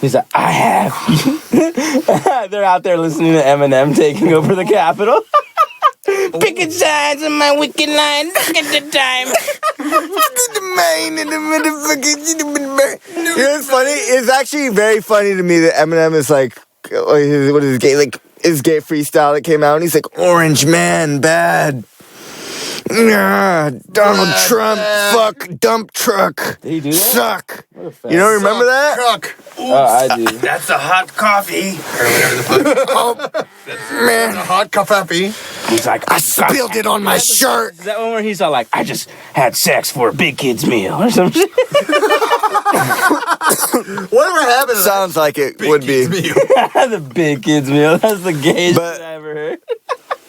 He's like, I have. They're out there listening to Eminem taking over the Capitol. Picking sides on my wicked line. Look at the time. You know what's funny? It's actually very funny to me that Eminem is like, what is his gay, like, his gay freestyle that came out, and he's like, Orange Man, bad. Donald Trump, fuck, dump truck. Did he do that? Suck. What a fan. You don't remember that? Cuck. Oh, I do. That's a hot coffee. Or whatever the fuck. Man, A hot coffee. He's like, I spilled it on my shirt. Is that one where he's all like, I just had sex for a big kid's meal or some shit? Whatever happened to that? Sounds like it would be. The big kid's meal. That's the gayest But- shit I ever heard.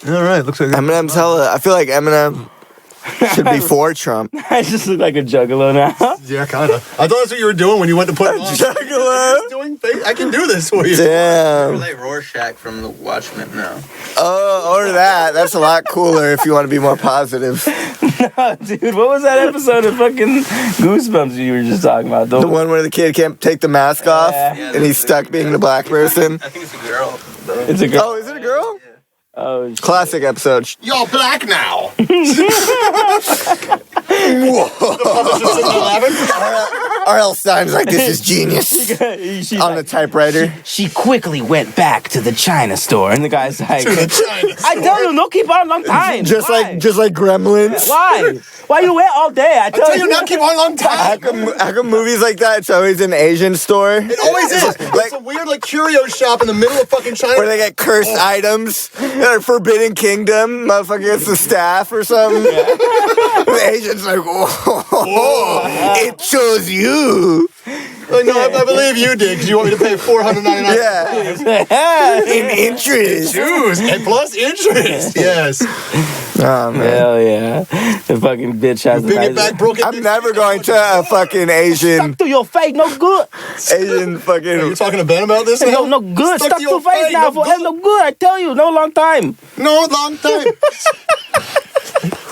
All right, looks like Eminem's hella. I feel like Eminem should be for Trump. I just look like a juggalo now. Yeah, kind of. I thought that's what you were doing when you went to put it on. Juggalo. Doing things. I can do this for you. You're Damn. like Rorschach from The Watchmen now. Oh, or that. That's a lot cooler if you want to be more positive. Dude, what was that episode of fucking Goosebumps you were just talking about? The one where the kid can't take the mask off Yeah. and he's stuck being the black person. I think it's a girl. Though. It's a girl. Oh, is it a girl? Oh, shit. Classic episode. You're black now. R.L. Stein's like, this is genius. She's On the like, typewriter. she quickly went back to the China store, and the guy's like, I tell you, no keep on long time. Just Why? like Gremlins. Why? Why you wait all day? I Tell you not keep on a long time. How come movies like that, it's always an Asian store? It always is. It's a weird like curio shop in the middle of fucking China. Where they get cursed items. Forbidden Kingdom. Motherfucker gets the staff or something. The Asian's like, oh, it chose you. Like, no, I believe you did because you want me to pay $499. Yeah. In interest. Dues and plus interest. Yes. Oh, man. Hell yeah. The fucking bitch has Bring it back, broken. I'm never going to a fucking Asian Stuck to your face, no good. fucking. You're talking to Ben about this now? No good. Stuck to your face now no forever. No good. I tell you, no long time. No long time.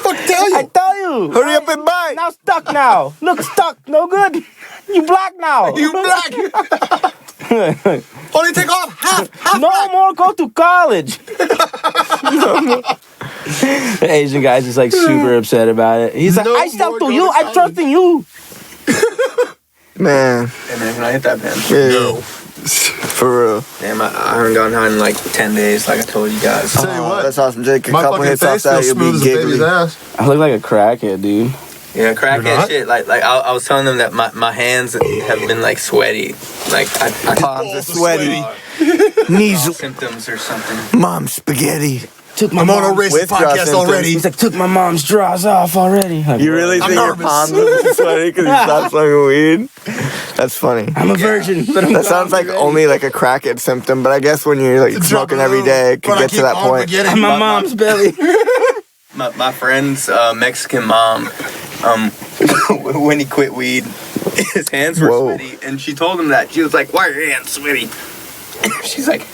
Fuck tell you. I tell you. Hurry up and buy. Now stuck now. Look, stuck. No good. You black now. You black. Only take off half. No more go to college. The Asian guy's just like super upset about it. He's like, No I stuck more to go you. to I trust in you. Man. And then when I hit that pen. Yeah. For real. Damn, I haven't gotten high in like 10 days, like I told you guys. Tell you what. That's awesome. Take a My couple fucking hits off face that, feels you'll smooth be as a baby's giggly. ass. I look like a crackhead, dude. Yeah, You're crackhead not? shit. Like I was telling them that my hands have been like sweaty. Like I Palms are are sweaty. Knees, symptoms or something. mom spaghetti. Took my I'm on a mom's. racist withdrawal podcast symptoms. already. He's like, took my mom's drawers off already. Like, You really I'm think your nervous. palms are sweaty because you stopped smoking weed? That's funny. I'm a virgin, but I'm That sounds like already. only like a crackhead symptom, but I guess when you're like smoking every day, it could get to that point. I'm my mom's belly. My friend's Mexican mom, when he quit weed, his hands were Whoa. sweaty, and she told him that. She was like, "Why are your hands sweaty?" She's like,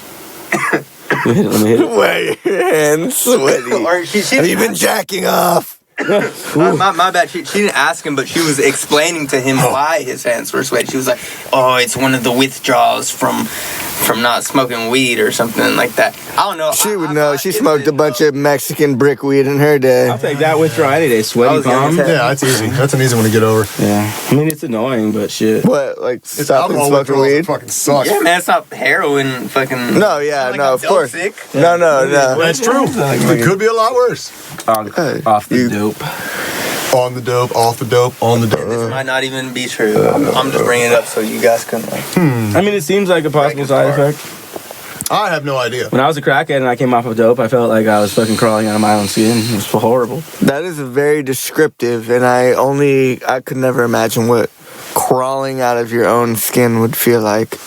Let me hit it. Why your hands sweaty? or she Have you been jacking off? my bad. She didn't ask him, but she was explaining to him why his hands were sweaty. She was like, "Oh, it's one of the withdrawals from from not smoking weed or something like that. I don't know. She would know. She smoked a bunch of Mexican brick weed in her day. I'll take that withdrawal any day. Sweaty palms. Yeah, that's easy. That's an easy one to get over. Yeah. I mean, it's annoying, but shit. What, like It's stopping alcohol smoking withdrawals that weed? fucking suck. Yeah, man, it's not heroin fucking. No, yeah, like no, I'm of course. sick. No. That's true. It could be a lot worse. Off the dope. On the dope, off the dope, on the dope. This might not even be true. I'm just bringing it up so you guys can like. I mean, it seems like a possible side effect. I have no idea. When I was a crackhead and I came off of dope, I felt like I was fucking crawling out of my own skin. It was horrible. That is very descriptive, and I could never imagine what crawling out of your own skin would feel like.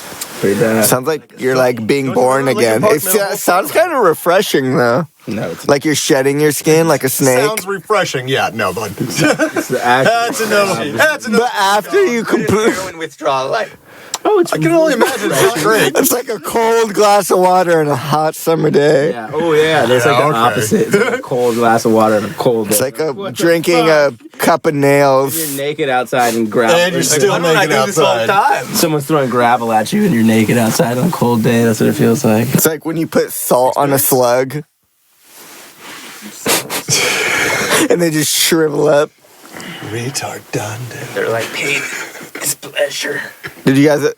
Pretty bad. Sounds like you're like being born like a again. It sounds kind of refreshing though. No, it's Like you're shedding your skin like a snake. Sounds refreshing. Yeah, no, bud. it's the act. That's a no. That's a no. But after you complete, Heroin withdrawal, like. Oh, it's I can only imagine it's not great. it's like a cold glass of water on a hot summer day. Yeah. Oh, yeah. There's like the okay. opposite. It's like a cold glass of water and a cold. It's like drinking a cup of nails. You're naked outside and gravel. And you're still Why don't I naked do this all the outside. time? Someone's throwing gravel at you and you're naked outside on a cold day. That's what it feels like. It's like when you put salt on a slug and they just shrivel up. Retard done. They're like pain is pleasure. Did you guys?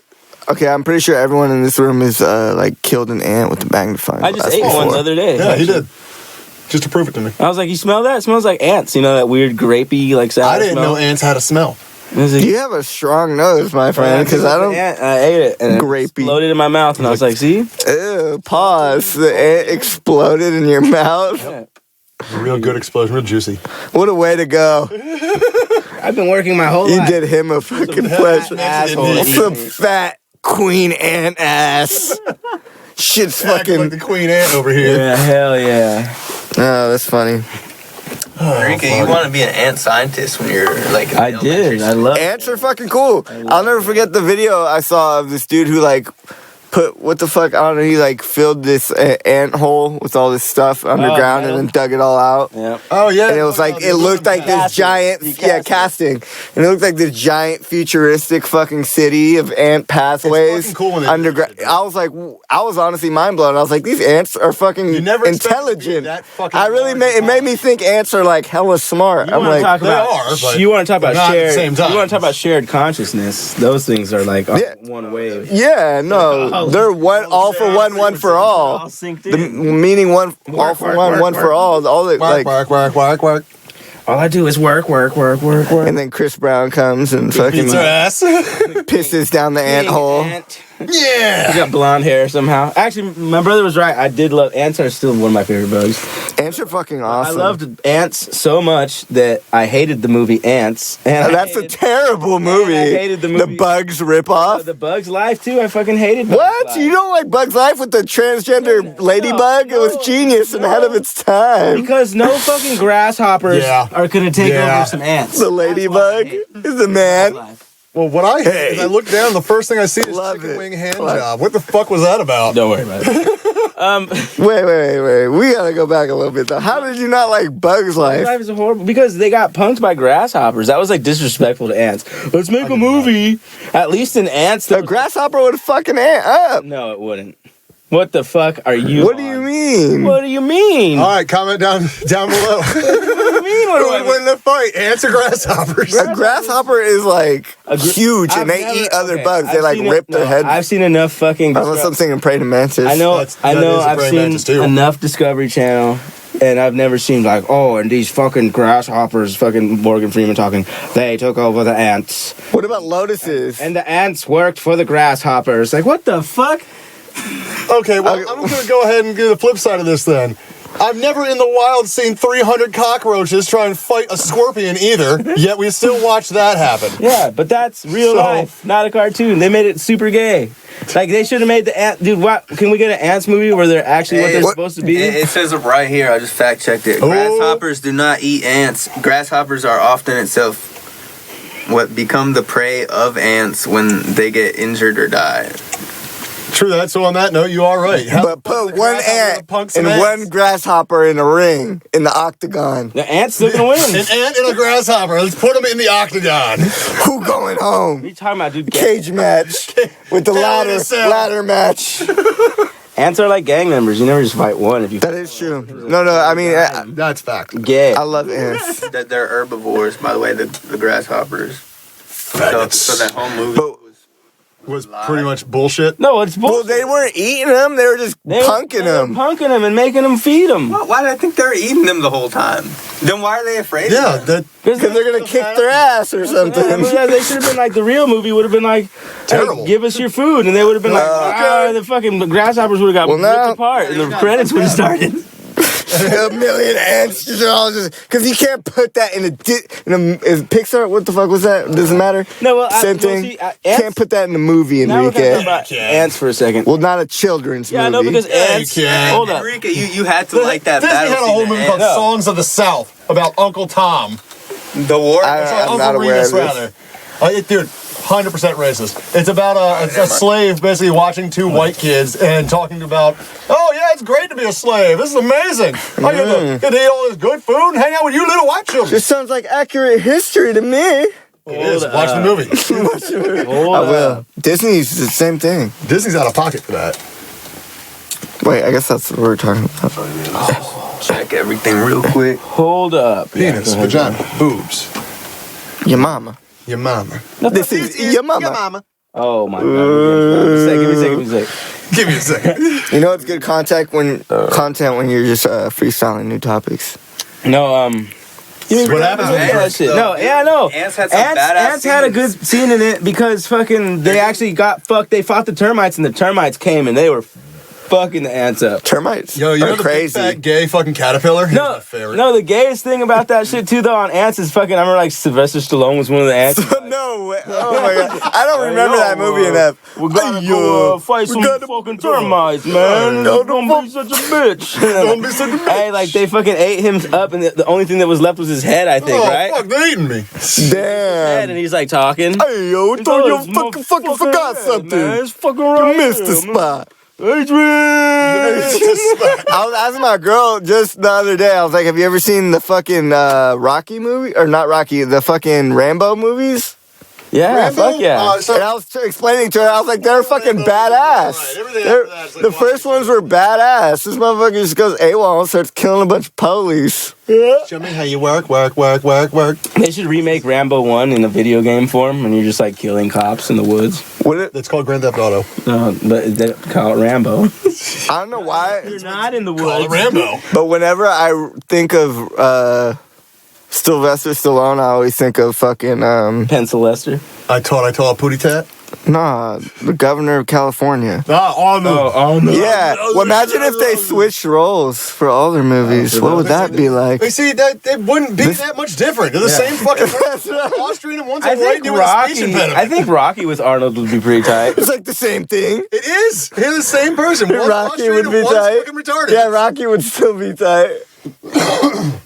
Okay, I'm pretty sure everyone in this room is like killed an ant with a magnifying I glass. just ate one the other day. Yeah, he did. Just to prove it to me. I was like, you smell that? It smells like ants. You know that weird grapey like sour I didn't smell? know ants had a smell. It was like, You have a strong nose, my friend, because I don't. Ant, and I ate it and Grapey. it exploded in my mouth, and I was like, see? Ew, pause. The ant exploded in your mouth. Yeah. Real good explosion, real juicy. What a way to go. I've been working my whole You life. did him a fucking pleasure. Asshole. Some fat queen ant ass. Shit's Acting like fucking. the queen ant over here. Yeah, hell yeah. Oh, that's funny. Enrique, you want to be an ant scientist when you're like. In I elementary did. I school. love Ants are fucking cool. I'll never forget the video I saw of this dude who like put what the fuck, I don't know, he like filled this ant hole with all this stuff underground and metal. then dug it all out. Yeah. Oh, yeah. And it was like, it looked like this giant, casting. And it looked like this giant futuristic fucking city of ant pathways fucking cool when they do underground. that shit, I was like, I was honestly mind blown. I was like, these ants are fucking You never expect it to be intelligent. that fucking I really large it made me think ants are like hella smart. You I'm want to like, talk they about? are, but You want to talk about not at the shared? same time. You want to talk about shared consciousness? Those things are like on Yeah. one wave. yeah, no, they're all for one for all. All synced The in. meaning all for one for all. All the, Bark, like, bark. All I do is work. and then Chris Brown comes and fucking Pizza ass. pisses down the ant hole. Ant. Yeah. He got blonde hair somehow. Actually, my brother was right. I did love ants. Are still one of my favorite bugs. Ants are fucking awesome. I loved ants so much that I hated the movie Ants. And That's a terrible movie. I hated the movie. Bugs ripoff. The Bugs Life too. I fucking hated Bugs What? Life. You don't like Bugs Life with the transgender ladybug? It was genius and ahead of its time. Because no fucking grasshoppers Yeah. are gonna take Yeah. over some ants. The ladybug is the man. Well, what I hate is I look down, the first thing I see is Love chicken it. wing hand Love it. job. What the fuck was that about? Don't worry about it. Wait. We gotta go back a little bit though. How did you not like Bugs Life? Life is horrible because they got punked by grasshoppers. That was like disrespectful to ants. Let's make a movie. At least in ants. A grasshopper would fucking ant up. No, it wouldn't. What the fuck are you? What do you mean? What do you mean? All right, comment down below. What do you mean? What Who do I would win the fight? Ants or grasshoppers? A grasshopper is like huge and I've they never- eat other okay, bugs. They I've like seen rip their head. I've seen enough fucking. Unless I'm thinking praying mantis. I know. That is a I've praying seen mantis too. enough Discovery Channel, and I've never seen like, oh, and these fucking grasshoppers, fucking Morgan Freeman talking. They took over the ants, What about lotuses? and the ants worked for the grasshoppers. Like, what the fuck? Okay, well, I'm going to go ahead and do the flip side of this then. I've never in the wild seen 300 cockroaches try and fight a scorpion either, yet we still watch that happen. Yeah, but that's real So- life, not a cartoon. They made it super gay. Like, they should have made the ant. Dude, what? Can we get an ants movie where they're actually what they're supposed to be? It says it right here. I just fact checked it. Oh. Grasshoppers do not eat ants. Grasshoppers are often itself what become the prey of ants when they get injured or die. True that. So on that note, you are right. But put one ant and one grasshopper in a ring in the octagon. The ant's still gonna win. An ant and a grasshopper. Let's put them in the octagon. Who going home? What are you talking about, dude? Cage match with the ladder match. Ants are like gang members. You never just fight one. If you That is true. No, I mean, That's fact. gay. I love ants. That they're herbivores, by the way, the grasshoppers. So that whole movie But- Was pretty much bullshit. No, it's Well, bullshit. they weren't eating them. They were just punking them. Punking them and making them feed them. Why did I think they were eating them the whole time? Then why are they afraid? Yeah, of them? Because they're going to kick their ass or something. Yeah, they should have been like the real movie would have been like, Terrible. hey, give us your food, and they would have been like, the fucking grasshoppers would have got ripped apart, and the credits would have started. A million ants just all just because you can't put that in a is Pixar. What the fuck was that? Doesn't matter. No, well, Same thing. See, Can't put that in a movie, Now we're talking Enrique. about ants for a second. Well, not a children's Yeah, I movie. know because ants. you can. Hold up. Enrique, you had to like that Disney battle had a whole scene. movie at called ants. Songs of the South about Uncle Tom. The war. I'm not aware of this. Dude, 100% racist. It's about a slave basically watching two white kids and talking about, oh yeah, it's great to be a slave. This is amazing. I get to eat all this good food and hang out with you little white children. This sounds like accurate history to me. It is. Watch the movie. I will. Disney's the same thing. Disney's out of pocket for that. Wait, I guess that's what we're talking about. Check everything real quick. Hold up. Penis, Yeah, go ahead. vagina, boobs, Your mama. your mama. This is your mama. Oh my god. Give me a second. Give me a second. You know it's good content when you're just freestyling new topics. No, What happens when you that shit. No, yeah, I know. Ants had some badass Ants had a scenes. good scene in it because fucking they actually got fucked. They fought the termites and the termites came and they were fucking the ants up. Termites. Yo, you are know the crazy. big fat gay fucking caterpillar? He's No, my favorite. no, the gayest thing about that shit too though on ants is fucking. I remember like Sylvester Stallone was one of the ants. No way. Oh my god. I don't remember that movie enough. We gotta go fight some fucking termites, man. Don't be such a bitch. Don't be such a bitch. Hey, like they fucking ate him up, and the only thing that was left was his head. I think, Oh, right? fuck, they're eating me. Head, Damn. and he's like talking. Hey yo, I thought you fucking forgot something. Man, it's fucking You right missed the here, spot. Adrian! I was asking my girl just the other day. I was like, "Have you ever seen the fucking Rocky movie or not Rocky? The fucking Rambo movies?" Yeah, Rambo? fuck yeah. And I was explaining to her, I was like, "They're fucking badass." The first ones were badass. This motherfucker just goes AWOL and starts killing a bunch of police. Show me how you work. They should remake Rambo 1 in a video game form, and you're just like killing cops in the woods. It's called Grand Theft Auto. But they call it Rambo. I don't know why, You're not in the Call it woods. Rambo. but whenever I think of Sylvester Stallone, I always think of fucking Pencil Lester. I taught a pootie tat. the governor of California. Oh no. Yeah, well, imagine if they switched roles for all their movies. What would that be like? You see, that it wouldn't be that much different. They're the same fucking Austrian and one's a white dude with a speech impediment. I think Rocky with Arnold would be pretty tight. It's like the same thing. It is. They're the same person. One's Rocky Austrian would and be one's tight. fucking retarded. Yeah, Rocky would still be tight.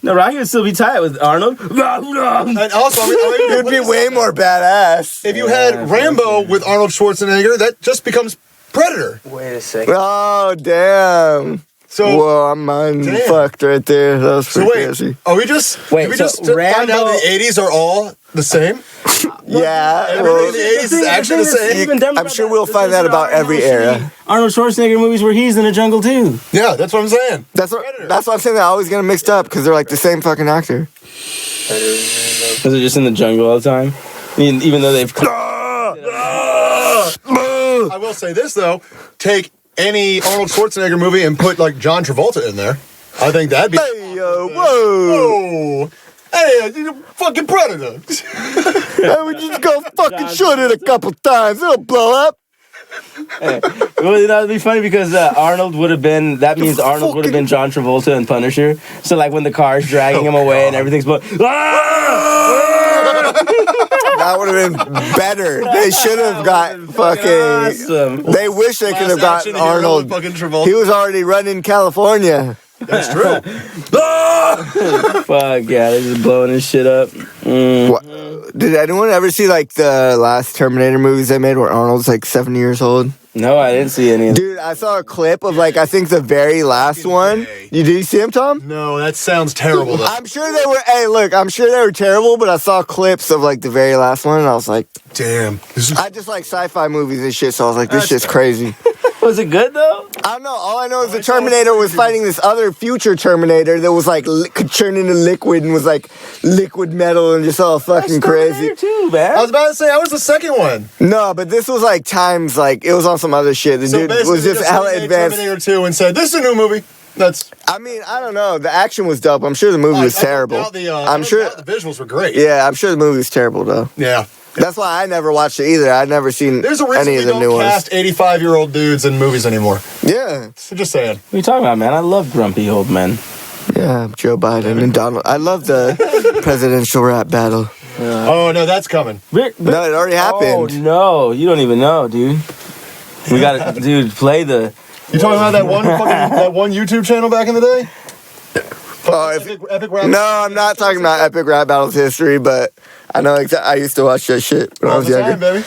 No, Rocky would still be tight with Arnold. And also, I mean, It'd be way more badass. if you had Rambo with Arnold Schwarzenegger, that just becomes Predator. Wait a second. Oh, damn. So, Whoa, I'm mind Damn. fucked right there. That was so pretty wait, crazy. are we just Wait, did we so just find out Rambo- the 80s are all the same? Yeah, Everything well, in the 80s is actually the same. I'm sure we'll find that about every era. Arnold Schwarzenegger movies where he's in the jungle too. Yeah, that's what I'm saying. That's what I'm saying. They always get them mixed up because they're like the same fucking actor. Because they're just in the jungle all the time. Even though they've. I will say this though: take any Arnold Schwarzenegger movie and put like John Travolta in there. I think that'd be. Hey, whoa. Oh, hey, you fucking Predator. Hey, we just go fucking shoot it a couple times. It'll blow up. Well, that'd be funny because Arnold would have been. That means Arnold would have been John Travolta and Punisher. So like when the car's dragging him away and everything's blowing. That would have been better. They should have got fucking. Awesome. They wish they could have Last action gotten hero Arnold. with fucking Travolta. He was already running California. That's true. Fuck yeah, they're just blowing his shit up. Did anyone ever see like the last Terminator movies they made where Arnold's like 7 years old? No, I didn't see any of them. Dude, I saw a clip of like I think the very last one. Did you see him, Tom? No, that sounds terrible. Though. I'm sure they were. Hey, look, I'm sure they were terrible, but I saw clips of like the very last one, and I was like, damn. I just like sci-fi movies and shit, so I was like, this shit's crazy. Was it good though? I don't know. All I know is the Terminator was fighting this other future Terminator that was like could turn into liquid and was like liquid metal and just all fucking crazy. Too, man. I was about to say, I was the second one. No, but this was like times like it was on some other shit. The So dude basically, was just they hella made advanced. Terminator 2 and said, this is a new movie. That's. I mean, I don't know. The action was dope. I'm sure the movie was terrible. I'm sure the visuals were great. Yeah, I'm sure the movie was terrible though. Yeah. That's why I never watched it either. I'd never seen There's a reason any we of the don't new ones. cast 85-year-old dudes in movies anymore. Yeah. So just saying. What are you talking about, man? I love grumpy old men. Yeah, Joe Biden and Donald. I love the presidential rap battle. Oh, no, that's coming. No, it already happened. Oh, no. You don't even know, dude. We got to, dude, play the... You talking about that one YouTube channel back in the day? Epic rap. No, I'm not talking about epic rap battles history, but I know I used to watch that shit when I was younger. Baby.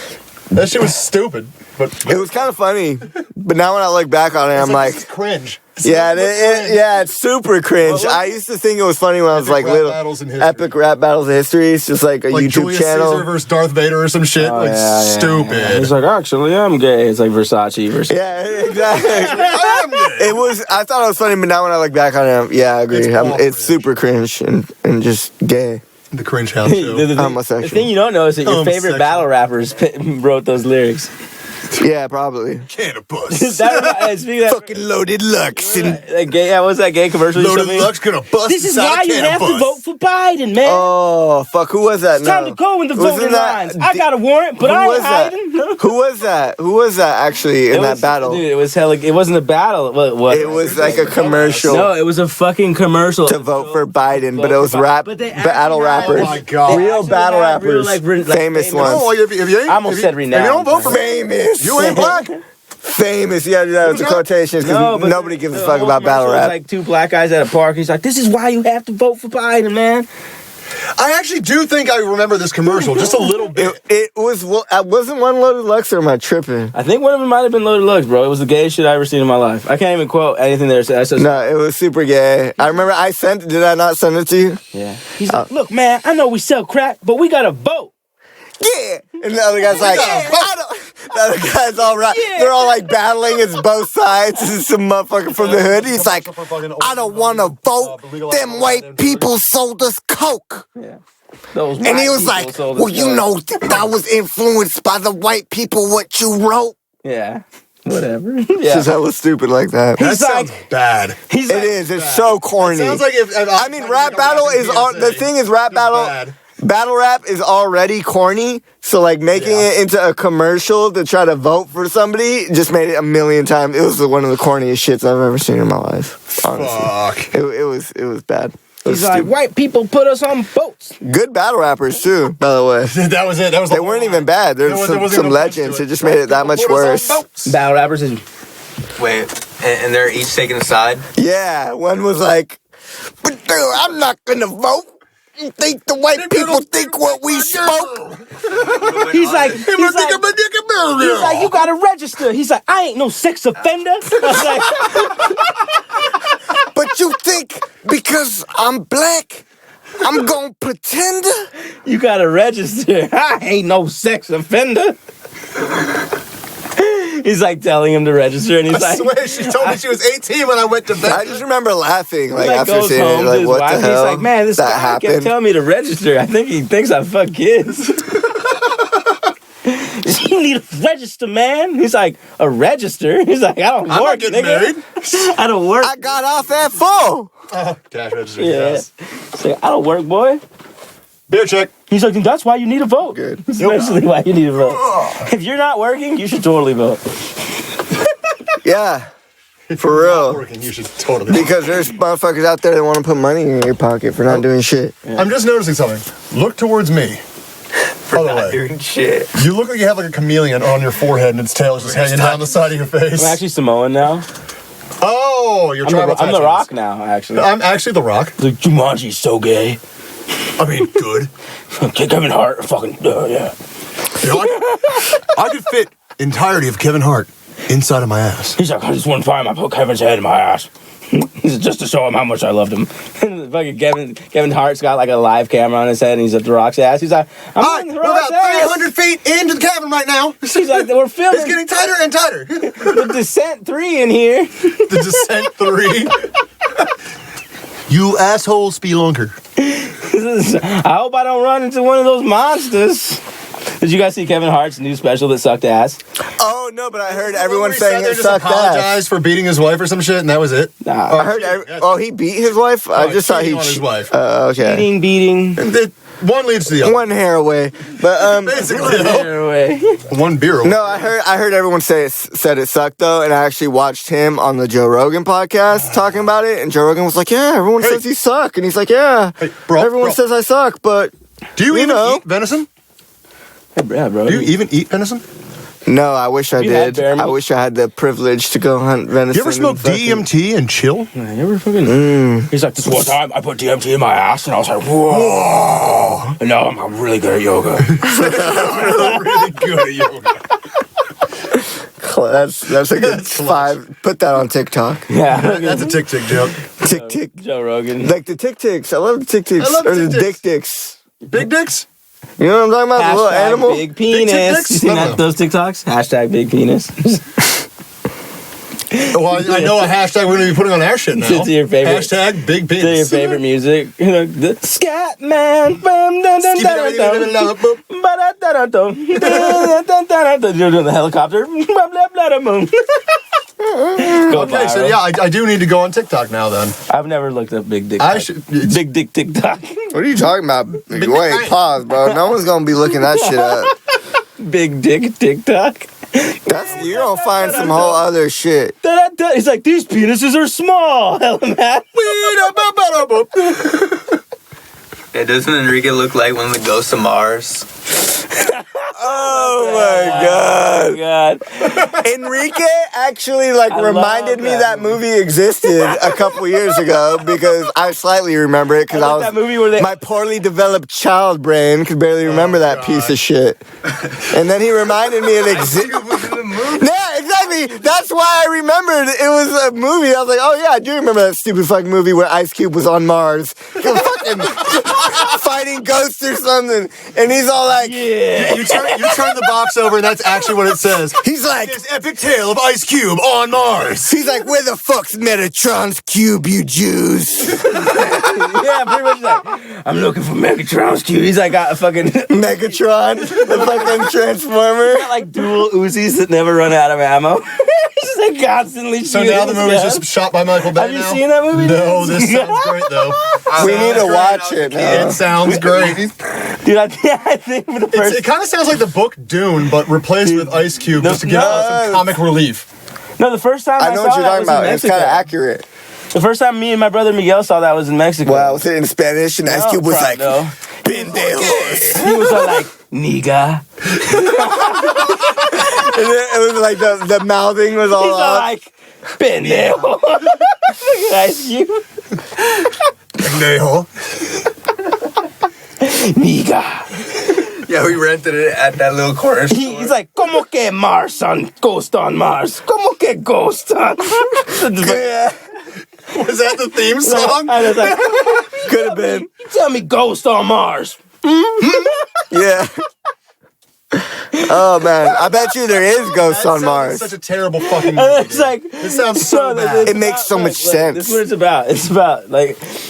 That shit was stupid, but it was kind of funny. But now when I look back on it, I'm like, this is cringe. Yeah, it's super cringe. I used to think it was funny when I was like little. Epic rap battles in history. It's just like a YouTube Julius channel. Caesar versus Darth Vader or some shit. Stupid. Yeah. He's like, actually, I'm gay. It's like Versace versus. Yeah, exactly. I'm gay. It was. I thought it was funny, but now when I look back on it, yeah, I agree. It's super cringe and just gay. The cringe house show. Homosexual. The thing you don't know is that your favorite battle rappers wrote those lyrics. Yeah, probably. Cannabis. Fucking Loaded Lux. That gay, what's that gay commercial? Loaded Lux gonna bust. This is why you have to vote for Biden, man. Oh, fuck. Who was that? It's time to go in the voting lines. I got a warrant, but I ain't hiding. Who was that? Who was that actually in that battle? Dude, it was hella. It wasn't a battle. What? It was like a commercial. No, it was a fucking commercial. To vote for Biden, but it was battle rappers. Oh my God. Real battle rappers. Famous ones. Oh, I almost said renowned. If you don't vote for famous. You ain't black. Famous, yeah, that was the quotations because nobody gives a fuck about battle rap. Like two black guys at a park. He's like, "This is why you have to vote for Biden, man." I actually do think I remember this commercial just a little bit. It was. Wasn't one Loaded Lux or am I tripping? I think one of them might have been Loaded Lux, bro. It was the gayest shit I ever seen in my life. I can't even quote anything there. No, it was super gay. I remember I sent. Did I not send it to you? Yeah. He's like, "Look, man, I know we sell crack, but we gotta vote." Yeah. And the other guy's like, the other guy's all right. Yeah. They're all like battling. It's both sides. This is some motherfucker from the hood. He's like, I don't want to vote. Them white people sold us coke. Yeah. And he was like, well, you know, that was influenced by the white people, what you wrote. Yeah. Whatever. Yeah. That was stupid like that. That sounds bad. It is. It's so corny. It sounds like I mean, rap battle is the thing is rap battle. Battle rap is already corny, so like making it into a commercial to try to vote for somebody just made it a million times. It was one of the corniest shits I've ever seen in my life. Honestly. Fuck. It was bad. He's like, white people put us on boats. Good battle rappers too, by the way. That was it. That was. They weren't even bad. There's some legends. It just made it that much worse. Battle rappers is. Wait, and they're each taking a side? Yeah, one was like, but dude, I'm not gonna vote. You think the white people think what we spoke? He's like, you gotta register. He's like, I ain't no sex offender. But you think because I'm black, I'm gonna pretend? You gotta register. I ain't no sex offender. He's like telling him to register, and he's I swear she told me she was 18 when I went to bed. I just remember laughing like after goes seeing home it. Like, to what wife, the hell? He's like, man, this guy happened? kept telling me to register. I think he thinks I fuck kids. You need to register, man. He's like, a register? He's like, I don't work, not getting married. I don't work. I got off at 4. Cash register. Yeah. Yes. He's like, I don't work, boy. Beer check. He's like, that's why you need a vote. Good. That's essentially why you need a vote. If you're not working, you should totally vote. Yeah. For real. Working, you should totally. Because there's motherfuckers out there that want to put money in your pocket for not doing shit. Yeah. I'm just noticing something. Look towards me. For not doing shit. You look like you have like a chameleon on your forehead and its tail is just hanging down the side of your face. I'm actually Samoan now. Oh, you're I'm the Rock now, actually. I'm actually the Rock. Like, Jumanji's so gay. I mean, good. Kevin Hart, fucking, yeah. You know, I could fit entirety of Kevin Hart Inside of my ass. He's like, I just one time I put Kevin's head in my ass. Just to show him how much I loved him. And fucking Kevin Hart's got like a live camera on his head and he's at The Rock's ass. He's like, All right, we're about 300 feet into the cavern right now. He's like, we're filming. It's getting tighter and tighter. The Descent 3 in here. The Descent 3. You asshole spelunker. I hope I don't run into one of those monsters. Did you guys see Kevin Hart's new special that sucked ass? Oh no, but I heard everyone saying it just sucked apologized ass. for beating his wife or some shit, and that was it. Nah. I heard. He beat his wife. I just thought he on his wife. Okay. Beating. One leads to the other. One hair away, but Basically, Away. one beer away. No, I heard everyone said it sucked though, and I actually watched him on the Joe Rogan podcast talking about it, and Joe Rogan was like, "Yeah, everyone says you suck," and he's like, "Yeah, everyone says I suck, but do you even eat venison? Yeah, bro. Do you even eat venison? No, I wish I You had did. bear meat? I wish I had the privilege to go hunt venison. You ever smoke DMT and chill? Yeah, you ever fucking... He's like, this one time I put DMT in my ass and I was like, whoa. And now I'm really good at yoga. Really good at yoga. That's a good 5. Put that on TikTok. Yeah. That's a tick joke. Tick. Joe Rogan. Like the ticks. I love the ticks. I love Or the tic-tics. dicks. Big dicks? You know what I'm talking about? The little animal. Big penis. tic-tics? You seen No. those TikToks? Hashtag big penis. Well, I know a hashtag we're going to be putting on our shit now. It's your favorite. Hashtag big Is that penis. your favorite music? You know, the Scat Man. Bum, dun, dun, dun, dun, dun. Ba-da-da-da-dum. You're doing the helicopter. Blah, blah, blah, da, boom. Go Okay, so viral. yeah, I do need to go on TikTok now then. I've never looked up Big Dick. I should. Big Dick TikTok. What are you talking about? Wait, pause, bro. No one's gonna be looking that shit up. Big Dick TikTok. You're gonna find some whole other shit. Da-da-da. He's like, these penises are small. Hell, Matt. Yeah, doesn't Enrique look like one of the ghosts of Mars? Oh my god. God. Enrique actually reminded me love that movie existed a couple years ago because I slightly remember it because I was that movie where they... my poorly developed child brain could barely remember that piece of shit. And then he reminded me it existed. Yeah, exactly. That's why I remembered it was a movie. I was like, oh yeah, I do remember that stupid fucking movie where Ice Cube was on Mars, fucking fighting ghosts or something, and he's all like, Yeah. You turn the box over and that's actually what it says. he's like, This epic tale of Ice Cube on Mars. he's like, where the fuck's Metatron's cube, you Jews? Yeah, pretty much like, I'm looking for Megatron's cube. He's like, got a fucking... Megatron, the fucking Transformer. got like dual Uzis that never run out of ammo. He's just like constantly So shooting. now the movie's just shot by Michael Bay. Have you now? seen that movie? No, this sounds great though. We need to watch it now. It sounds great. Dude, I think for the first... It kind of sounds like the book Dune, but replaced with Ice Cube just to give us some comic relief. No, the first time I I know saw what you're that talking was in about. It's Mexico. kind of accurate. The first time me and my brother Miguel saw that was in Mexico. Wow, was it in Spanish? And Ice Cube was like, no. pendejos. He was all like, niga. And then it was like the mouthing was all He's all off. like, pendejo. Look at Ice Cube. Pendejo. Niga. Yeah, we rented it at that little corner store. He's like, como que Mars on Ghost on Mars? Como que Ghost on? Yeah, Was that the theme song? I was like, could have been. tell me Ghost on Mars. Yeah. Oh man, I bet you there is ghosts That on sounds Mars. Such a terrible fucking And movie. it's like, It sounds so bad. It makes so much sense. This is what it's about. It's about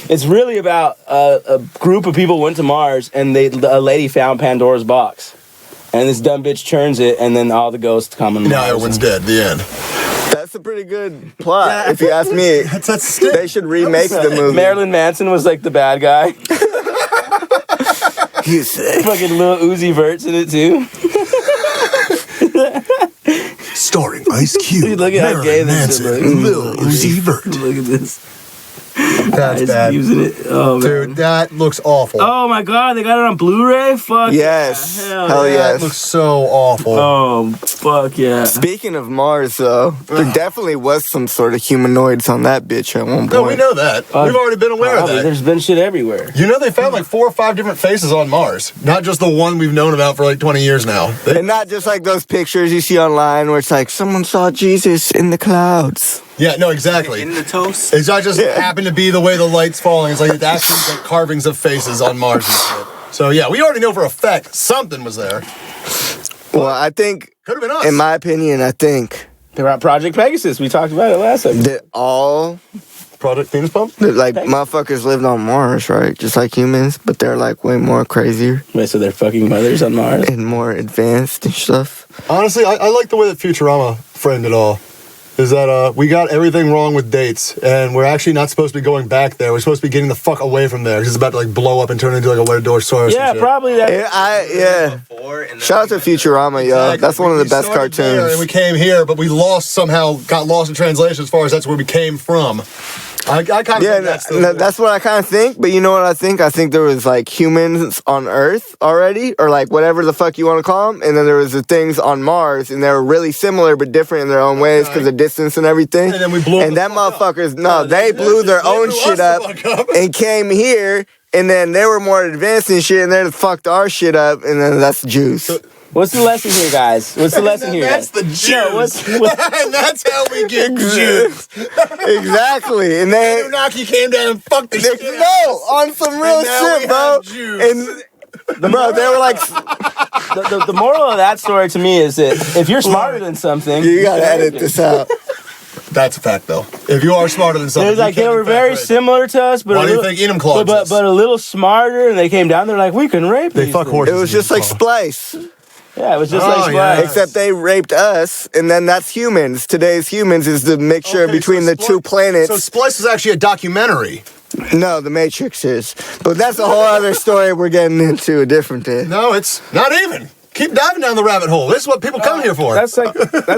it's really about a group of people went to Mars and a lady found Pandora's box, and this dumb bitch churns it, and then all the ghosts come and Now everyone's dead. The end. That's a pretty good plot, if you ask me. That's They should remake the movie. Marilyn Manson was like the bad guy. You say. Fucking Lil Uzi Vert's in it too. starring Ice Cube. Dude, look at how gay this shit Manson, looks. Lil Uzi Vert. Look at this. That's He's bad. using it. Oh, man. Dude, that looks awful. Oh my God, they got it on Blu-ray. Fuck Yes. yeah. Hell That yes. looks so awful. Oh fuck yeah. Speaking of Mars, though, there definitely was some sort of humanoids on that bitch at one point. No, we know that. We've already been aware of Probably. that. There's been shit everywhere. You know they found like 4 or 5 different faces on Mars. Not just the one we've known about for like 20 years now. And not just like those pictures you see online where it's like, someone saw Jesus in the clouds. Yeah, no, exactly. In the toast. It's not just happened to be the way the light's falling. It's like it's actually like carvings of faces on Mars and shit. So yeah, we already know for a fact something was there. Well, I think, Could have been us. in my opinion, I think They're at Project Pegasus. We talked about it last time. that all, Project Venus Pump? that, like, motherfuckers lived on Mars, right? Just like humans, but they're, like, way more crazier Wait, so they're fucking mothers on Mars? and more advanced and stuff. Honestly, I like the way that Futurama framed it all. Is that we got everything wrong with dates, and we're actually not supposed to be going back there. We're supposed to be getting the fuck away from there because it's about to like blow up and turn into like a Wet Door Store. Yeah, probably that. Yeah. Shout out to Futurama, yo. Exactly. That's one of the We best started there cartoons. and we came here, but we got lost in translation as far as that's where we came from. I kind of Yeah, think that's what I kind of think. But you know what I think? I think there was like humans on Earth already, or like whatever the fuck you want to call them, and then there was the things on Mars, and they were really similar but different in their own ways because of distance and everything. And then we blew And them them the fuck up. motherfuckers, no, they blew their own blew shit us the up fuck up. and came here, and then they were more advanced and shit, and they fucked our shit up, and then that's juice. What's the lesson here, guys? What's the lesson here, That's guys? the juice. No, what's And that's how we get juice. Exactly, and they. Anunnaki came down and fucked the shit No, out of us. on some real And now shit, we bro. have juice. And bro, they were like, the moral of that story to me is that if you're smarter than something, you gotta can edit it. this out. That's a fact, though. If you are smarter than something, There's like they were very similar to us, but Why a do you little, think Enum but a little smarter, and they came down. They're like, we can rape. They these fuck things. horses. It was just like Splice, Yeah, it was just Oh, like yeah. Splice. except they raped us, and then that's humans. Today's humans is the mixture Okay, between so the two planets. So Splice is actually a documentary. No, the Matrix is, but that's a whole other story we're getting into a different day. No, it's not even. Keep diving down the rabbit hole. This is what people come here for. That's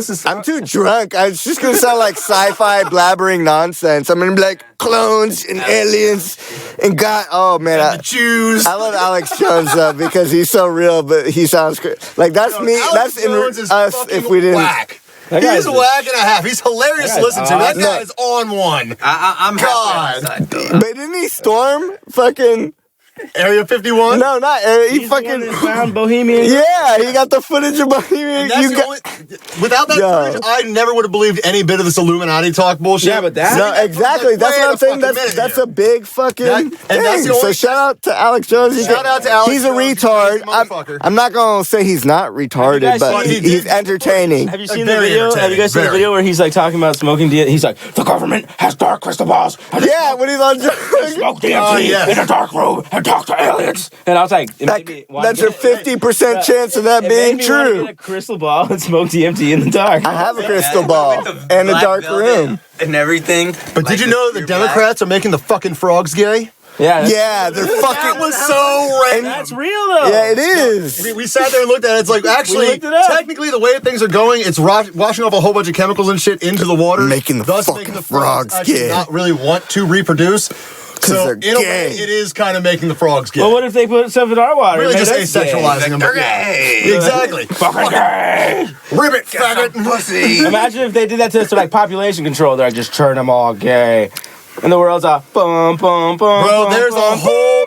just, I'm too drunk. It's just gonna sound like sci-fi blabbering nonsense. I'm gonna be like clones and aliens and God. Oh man, the Jews. I love Alex Jones though because he's so real, but he sounds like that's me. Alex That's in Jones is us fucking if we didn't. Whack. That He's guy's a a- whack and a half. He's hilarious to listen to. That guy no. is on one. I'm God. halfway on the side, though. But didn't he storm fucking? Area 51? No, not he he's the one fucking. that found Bohemian. Yeah, he got the footage of Bohemian. That's You the got. only, without that Yo. footage, I never would have believed any bit of this Illuminati talk bullshit. Yeah, but that- No, exactly. That's what I'm saying. That's a big fucking And that's thing. the So only- shout out to Alex Jones. Shout out to Alex He's a Jones. He's a retard. motherfucker. I'm not gonna say he's not retarded, guys but seen- he's entertaining. Have you seen Very the video? Have you guys seen the entertaining, video where he's like talking about smoking DMT? He's like, the government has dark crystal balls. Yeah, when he's on drugs. Smoke DMT Oh, yes. in a dark room and talk to aliens. And I was like, it made me wanna That's your get- 50% chance of that it being made me wanna true. Get a crystal ball and smoke DMT in the dark. I have a crystal Yeah, ball with the and a black dark velvet room. and everything. But Like did you know that the pure black. Democrats are making the fucking frogs gay? Yeah, Yeah, they're That fucking. was so random. that's real though. Yeah, it is. We sat there and looked at it. It's like, actually, looked it up. technically, the way things are going, it's washing off a whole bunch of chemicals and shit into the water. Making the thus fucking making the frogs actually gay. not really want to reproduce. So, they're in a way, gay. it is kind of making the frogs gay. Well, what if they put stuff in our water? Really and just made us gay? asexualizing them. They're but yeah. gay. Exactly. Fucking gay. Ribbit, Get some faggot. pussy. Imagine if they did that to like population control. They're like, just turn them all gay. And the world's all bum, bum, bum. Bro, bum, there's a bum, whole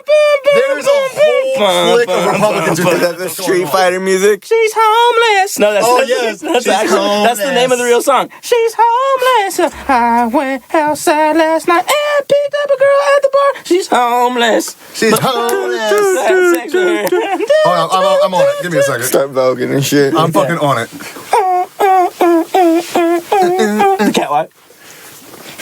flick of Republicans who Is that the Street Fighter music? She's homeless. No, that's Oh, yes. that's She's actually that's the homeless. name of the real song. She's homeless. I went outside last night and picked up a girl at the bar. She's homeless. She's homeless. That's sexual. Hold on, I'm on it. Give me a second. Start voguing and shit. I'm fucking on it. The cat wipe.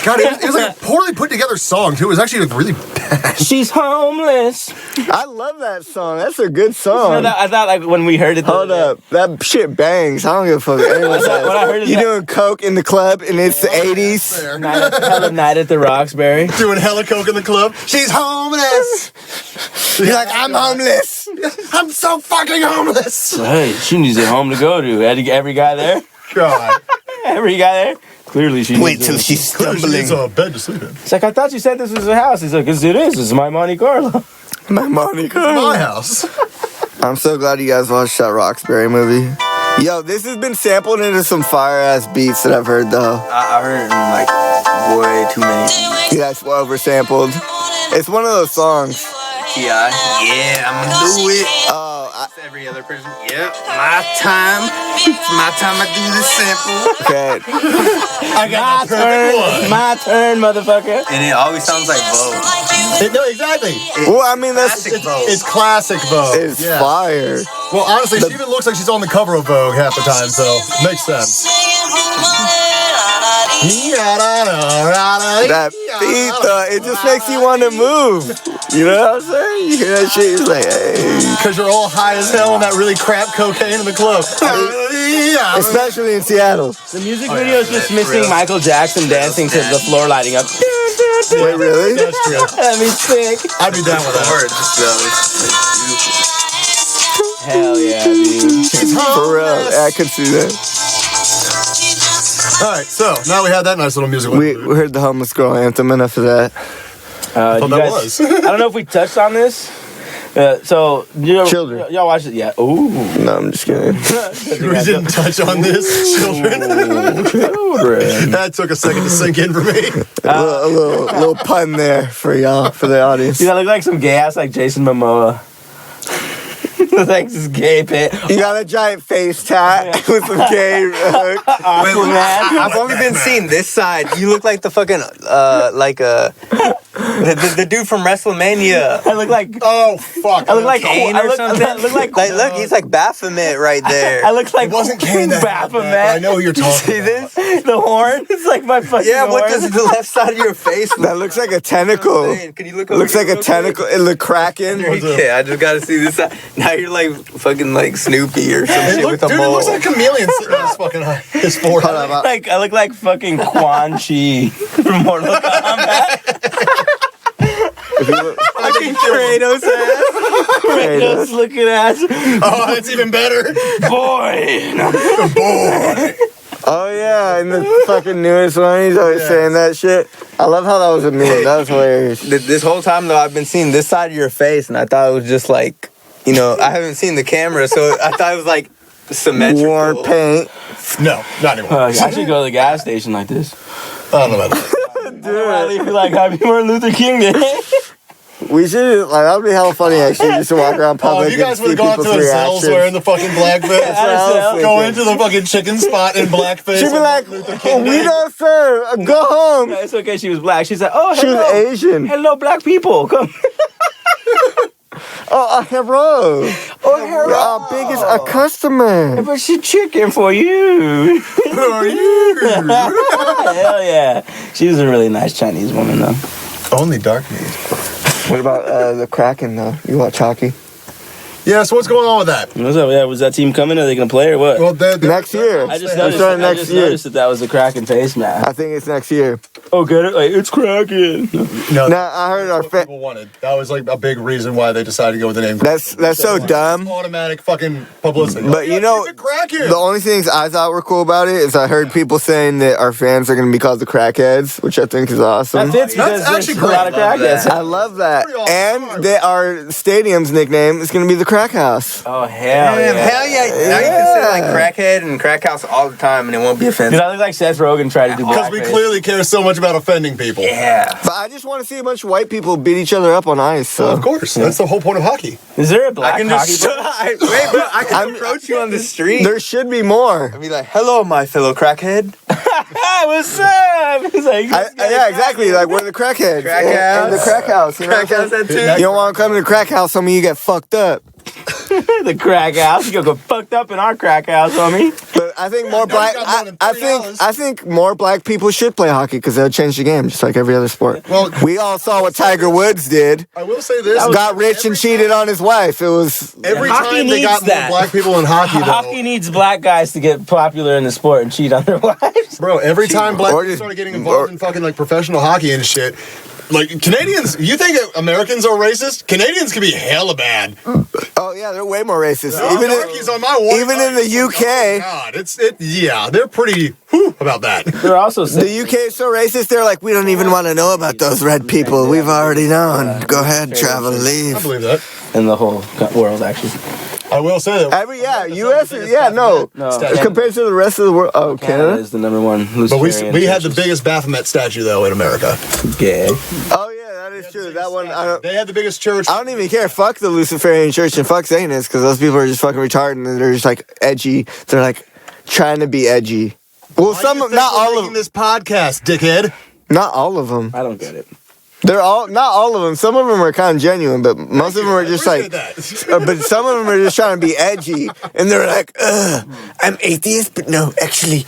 God, it was like a poorly put together song, too. It was actually like really bad. She's homeless. I love that song. That's a good You song. know, I thought like when we heard it. the Hold other day, up. That shit bangs. I don't give a fuck what anyone When I heard says. it, You doing coke in the club and it's the 80s? There. Night at the Roxbury. Doing hella coke in the club. She's homeless. You're like, I'm homeless. I'm so fucking homeless. Hey, she needs a home to go to. Every guy there. God. Every guy there. Clearly she Wait needs till a- she's stumbling. It's a bed to sleep in. It's like, I thought you said this was a house. He's like, yes, it is. It's my Monte Carlo. My Monica. My house. I'm so glad you guys watched that Roxbury movie. Yo, this has been sampled into some fire-ass beats that I've heard, though. I heard like way too many. Yeah, it's over-sampled. It's one of those songs. Yeah, I'ma do it. Oh, Every other person. Yep, my time. It's my time. I do this sample. okay. I got the perfect one. My turn, motherfucker. And it always sounds like Vogue. No, exactly. Well, I mean, that's... Classic Vogue. It's classic Vogue. It's Yeah. fire. Well, honestly, she even looks like she's on the cover of Vogue half the time, so makes sense. That beat, though, it just makes you want to move. You know what I'm saying? You hear that shit, it's like, hey. Because you're all high as hell on that really crap cocaine in the club. Especially in Seattle. The music video is just missing Michael Jackson dancing to the floor lighting up. Wait, really? That's true. That'd be sick. I'd be down with that. Words, though. It's Hell yeah, dude. For real, I could see that. All right, so now we had that nice little music. We heard the homeless girl anthem, enough of that. I thought you that guys- was. I don't know if we touched on this. So, you know, Children. y'all watched it? Yeah. Ooh. No, I'm just kidding. We didn't touch on this, children. Children. That took a second to sink in for me. A little pun there for y'all, for the audience. You gotta look like some gay ass like Jason Momoa. Like this gay pit. You got a giant face tat with some gay hook. Aquaman. I've only been seeing this side. You look like the fucking the dude from WrestleMania. I look like. Oh, fuck. I look like Kane I or look, something? I look like. Like, look, he's like Baphomet right there. I look like. It wasn't Kane that had that, but I know who you're talking See about. this? The horn. It's like my fucking. Yeah, what horn. does the left side of your face look That looks like a tentacle. like? Can you look over Looks like here a real tentacle. It look cracking. quick? Yeah, I just gotta see this side. Now you're like fucking like Snoopy or some shit with a Dude, it mole. looks like a chameleon sitting on his fucking his forehead. Hold up, Like I look like fucking Quan Chi from Mortal Kombat. if you look- Fucking Kratos ass. Kratos looking ass. Oh, that's even better. Boy. Oh yeah, and the fucking newest one, he's always saying that shit. I love how that was a meme. That was hilarious. This whole time though, I've been seeing this side of your face, and I thought it was just like, you know, I haven't seen the camera, so I thought it was like symmetrical. War paint. No, not anymore. I should go to the gas station like this. I don't know about that. Riley be like, Happy Martin Luther King Day. We should, like, that would be hella funny actually, just to walk around Oh, public you guys and see would have gone people's to a Zell's reactions. wearing the fucking blackface. That's what I was Go thinking. into the fucking chicken spot in blackface. She'd be like, we don't serve, go home. It's okay, she was black. She's like, oh, She hello. was Asian. Hello, black people. Come. Oh, a hero. Oh, hello. Our biggest a customer. But she chicken for you. Who are you? Hell yeah. She was a really nice Chinese woman, though. Only dark meat. What about the Kraken though? You watch hockey? Yeah, so what's going on with that? What's up? Yeah, was that team coming? Are they going to play or what? Well, Next year. I just We're noticed, starting I next just year. noticed that was the Kraken face mask. I think it's next year. Oh, get it? Like, it's Kraken. No, Now I heard our what people wanted. That was like a big reason why they decided to go with the name. that's so dumb. Automatic fucking publicity. But you know, keep it cracking. the only things I thought were cool about it is I heard people saying that our fans are going to be called the Crackheads, which I think is awesome. That fits because That's there's actually a lot of great. Love crackheads. that. I love that. Pretty awesome. And that our stadium's nickname is going to be the Crack House. Oh, hell Damn, yeah. hell yeah. Now you can say like crackhead and crack house all the time, and it won't be Dude, offensive. I look like Seth Rogen tried to do Because we blackface. clearly care so much about offending people. Yeah. But I just want to see a bunch of white people beat each other up on ice. So. Well, of course. That's the whole point of hockey. Is there a black I can hockey just player? wait, bro. I can approach you on the street. There should be more. I'd be like, "Hello, my fellow crackhead." Hey, what's up? He's like, Yeah, exactly. Like we're the crackheads. Crack And the house. crack house. You know Crack what I'm house saying? that too. You don't want to come to the crack house, some of you get fucked up. the crack house. You gonna go fucked up in our crack house, homie. But I think more black. got more than $3. I think more black people should play hockey because they'll change the game, just like every other sport. Well, We all saw what Tiger Woods did. I will say this. Got rich and cheated on his wife. It was Every Hockey time they got needs that. more black people in hockey, though. Hockey needs black guys to get popular in the sport and cheat on their wives. Bro, every time black Or people just- started getting involved in fucking like professional hockey and shit, like Canadians, you think Americans are racist? Canadians can be hella bad. Oh yeah, they're way more racist. Even in the UK. God, they're pretty about that. They're also the UK is so racist. They're like, we don't even want to know about those red people. We've already known. Go ahead, travel, leave. I believe that. In the whole world, actually. I will say that. US is compared to the rest of the world. Oh, Canada is the number one. But we had the biggest Baphomet statue though in America. Gay. Oh yeah, that is true. That one. They had the biggest church. I don't even care. Fuck the Luciferian Church and fuck Satanists because those people are just fucking retarded and they're just like edgy. They're like trying to be edgy. Well, not all of them. This podcast, dickhead. Not all of them. I don't get it. They're not all of them. Some of them are kind of genuine, but most of them are just like. But some of them are just trying to be edgy, and they're like, I'm atheist, but no, actually,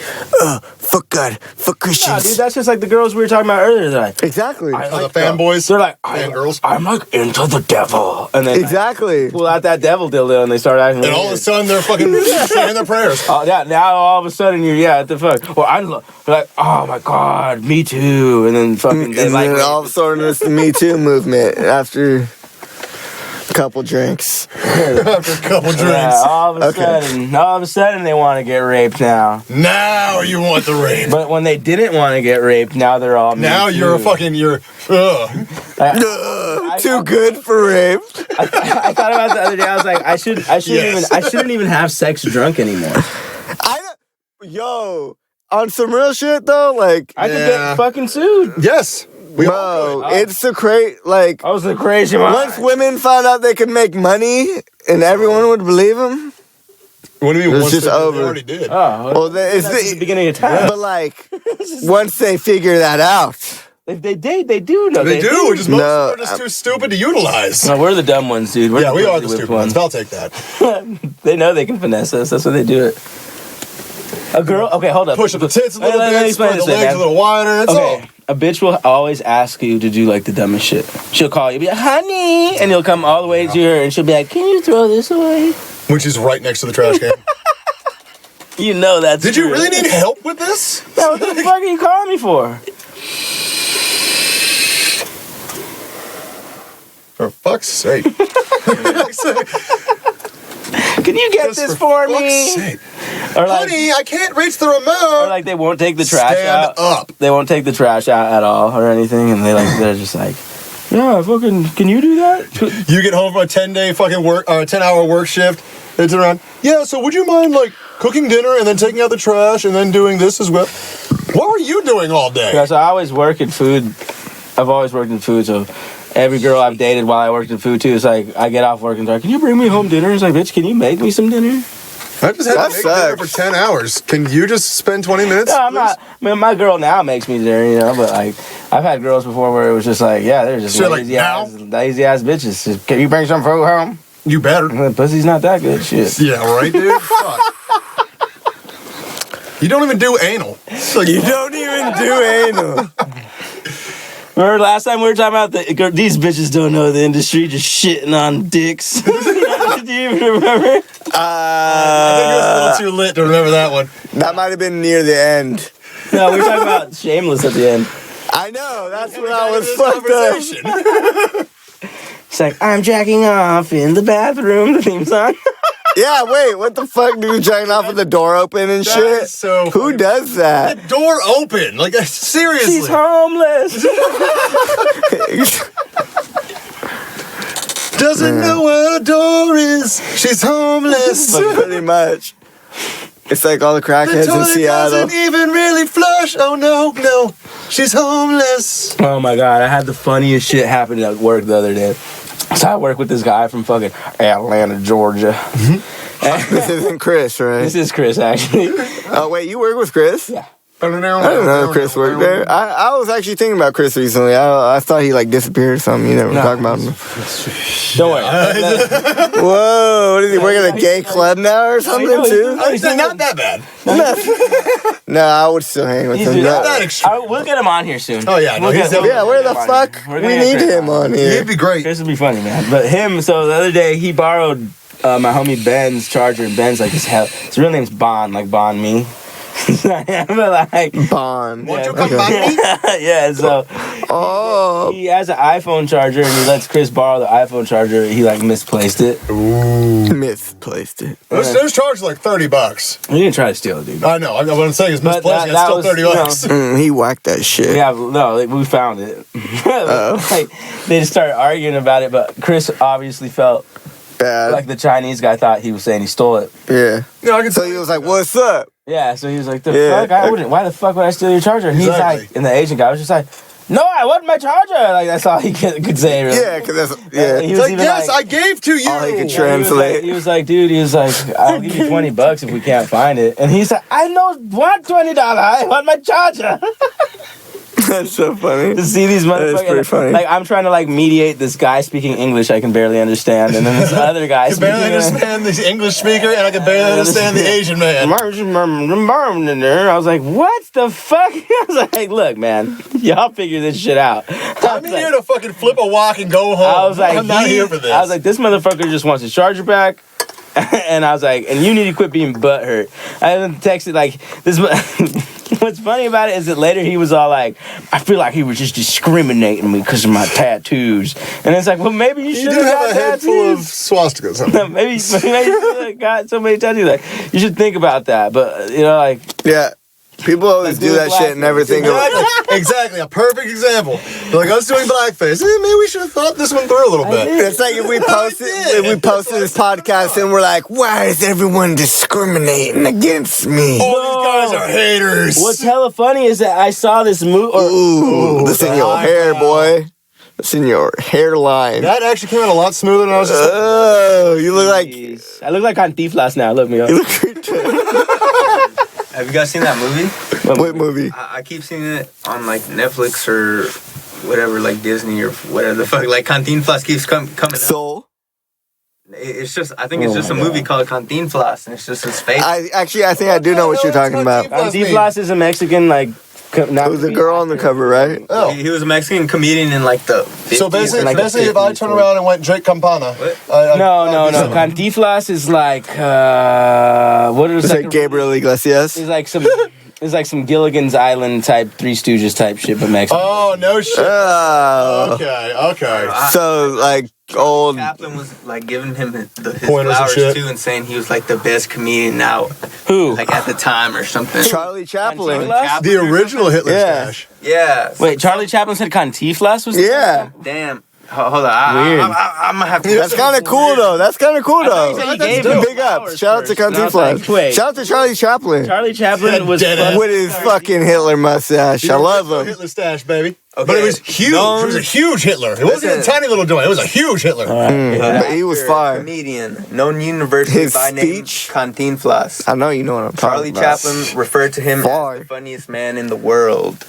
fuck God, fuck Christians. Nah, dude, that's just like the girls we were talking about earlier. Like, exactly. The fanboys. They're like, fangirls. I'm like into the devil, and then exactly pull out that devil dildo, and they start acting. And all of a sudden, they're fucking saying their prayers. Oh yeah! Now all of a sudden what the fuck? Well, I'm like, oh my God, me too, and then fucking. And then all of a sudden, it's the Me Too movement after a couple drinks. Yeah, all of a sudden they want to get raped now. Now you want the rape. But when they didn't want to get raped, now they're all. Now you're too good for rape. I thought about it the other day. I was like, I shouldn't even have sex drunk anymore. On some real shit though, like I could get fucking sued. Yes. It's a like. I was the crazy one. Once women found out they could make money, and everyone would believe them. What do you mean? It's just over. They already did. Oh, well, it's the beginning of time. But like, once they figure that out, if they do know. They do. Just most of them are just too stupid to utilize. No, we're the dumb ones, dude. We are the stupid ones. I'll take that. They know they can finesse us. That's why they do it. A girl. Okay, hold up. Push up the tits a little bit. Spread the legs a little wider. That's all. A bitch will always ask you to do like the dumbest shit. She'll call you, be like, honey, and you'll come all the way to her, and she'll be like, can you throw this away? Which is right next to the trash can. You know that's Did you really need help with this? No, what the fuck are you calling me for? For fuck's sake. Can you get this for me? Sake. Or like, honey, I can't reach the remote. Or like they won't take the trash Stand out. up. They won't take the trash out at all or anything, and they're just like, yeah, fucking, can you do that? You get home from a 10-day fucking work or a 10-hour work shift. It's around. Yeah, so would you mind like cooking dinner and then taking out the trash and then doing this as well? What were you doing all day? Yeah, so I always work in food. I've always worked in food, so every girl I've dated while I worked in food too, it's like I get off work and they're like, can you bring me home dinner? It's like, bitch, can you make me some dinner? I just had to make dinner for 10 hours. Can you just spend 20 minutes? No, I'm not. I mean, my girl now makes me dinner, you know, but like I've had girls before where it was just like, yeah, they're just lazy ass bitches. Just, can you bring some food home? You better. Pussy's not that good. Shit. Yeah, right, dude? Fuck. You don't even do anal. Like, you don't even do anal. Remember last time we were talking about these bitches don't know the industry, just shitting on dicks. Do you even remember? I think it was a little too lit to remember that one. That might have been near the end. No, we were talking about Shameless at the end. I know, that's when I was fucked up. It's like, I'm jacking off in the bathroom, the theme song. Yeah, wait, what the fuck, dude? Jacking off with the door open and shit? So who does that? The door open. Like, seriously. She's homeless. Doesn't know where the door is. She's homeless. Pretty much. It's like all the crackheads in Seattle. Doesn't even really flush. Oh, no. She's homeless. Oh, my God. I had the funniest shit happen at work the other day. So I work with this guy from fucking Atlanta, Georgia. Mm-hmm. This isn't Chris, right? This is Chris, actually. Oh, wait, you work with Chris? Yeah. I didn't know Chris worked there. I was actually thinking about Chris recently. I thought he like disappeared or something. You never talk about him. Don't worry. Whoa, what is he working at a gay club now or something too? He's not that bad. No, I would still hang with him. Not that extreme. We'll get him on here soon. Oh yeah, no, where the fuck? We need him on here. He'd be great. Chris would be funny, man. But him, so the other day he borrowed my homie Ben's charger, and Ben's like his real name's Bon, like Bon Me. But like, Bond. Won't you come back? yeah. So Oh. he has an iPhone charger, and he lets Chris borrow the iPhone charger. He like misplaced it. Ooh. Misplaced it. Those charges like $30. He didn't try to steal it, dude. I know. What I'm saying is But misplaced. It's that still was, $30. He whacked that shit. Yeah, no, like, we found it. Like, they just started arguing about it, but Chris obviously felt Bad. like the Chinese guy thought he was saying he stole it. Yeah. No, I can So he was like, "What's up?" Yeah, so he was like, Yeah. why the fuck would I steal your charger? And he's Exactly. like, and the Asian guy was just like, no, I want my charger. Like, that's all he could say, really. Yeah, because that's yeah. He It's was like, even yes, I gave to you. All he could Yeah, translate. He was like, dude, I'll give you $20 if we can't find it. And he's like, I don't want $20. I want my charger. That's so funny. To see these That is motherfuckers. pretty funny. Like, I'm trying to like mediate this guy speaking English I can barely understand, and then this other guy I can barely understand the English speaker, and I can barely understand the Asian man. I was like, what the fuck? I was like, look, man, y'all figure this shit out. I'm here to fucking flip a walk and go home. I was like, I'm not here for this. I was like, this motherfucker just wants his charger back. And I was like, and you need to quit being butthurt. I even texted like this. What's funny about it is that later he was all like, I feel like he was just discriminating me because of my tattoos. And it's like, well, maybe you you should do have have a head full of swastikas. Huh? maybe you should have got so many tattoos. Like, you should think about that. But you know, like, Yeah. People always do that shit and never think of it. Exactly, a perfect example. Like us doing blackface. Maybe we should have thought this one through a little bit. It's like if we posted this podcast and we're like, why is everyone discriminating against me? All these guys are haters. what's hella funny is that I saw this movie. Ooh, this in your hair, boy. This in your hairline. That actually came out a lot smoother than I was just. Oh, you look like I look like Cantinflas now. Look me up. you look great. Have you guys seen that movie? What movie? I keep seeing it on like Netflix or whatever, like Disney or whatever the fuck. Like Cantinflas keeps coming up. Soul. It's just, I think it's just a movie called Cantinflas, and it's just his face. I think I do know what you're talking about. Cantinflas is a Mexican, like, It was a girl on the cover, right? Oh. He was a Mexican comedian in like the 50s. So basically, like if I turn around and went Drake Campana. No. Cantinflas is like, what is It's like? like Gabriel Iglesias. It's like some Gilligan's Island type, Three Stooges type shit, but Mexican. Oh, no shit. Oh. Okay. So, like, old. Chaplin was like giving him his Pointers and flowers shit. too, and saying he was like the best comedian now, Who? like at the time or something. Charlie Chaplin. Cantinflas? The original Hitler Yeah. stash. Yeah. Wait, Charlie Chaplin said Cantinflas was? Yeah. Damn. Hold on. Weird. I'm gonna have to. That's kind of cool, though. I thought you gave him Big up. flowers Shout out to first, and I was like, Cantinflas. wait. Shout out to Charlie Chaplin. Charlie Chaplin was Dead ass. With his fucking Hitler mustache. I love him. Hitler stash, baby. Okay. But it was huge. Known- It was a huge Hitler. It wasn't a Listen. tiny little joint. It was a huge Hitler. But he was Actor, fire. Comedian, known university His by name speech? Cantinflas. I know you know what I'm Charlie talking about. Chaplin referred to him Far. as the funniest man in the world.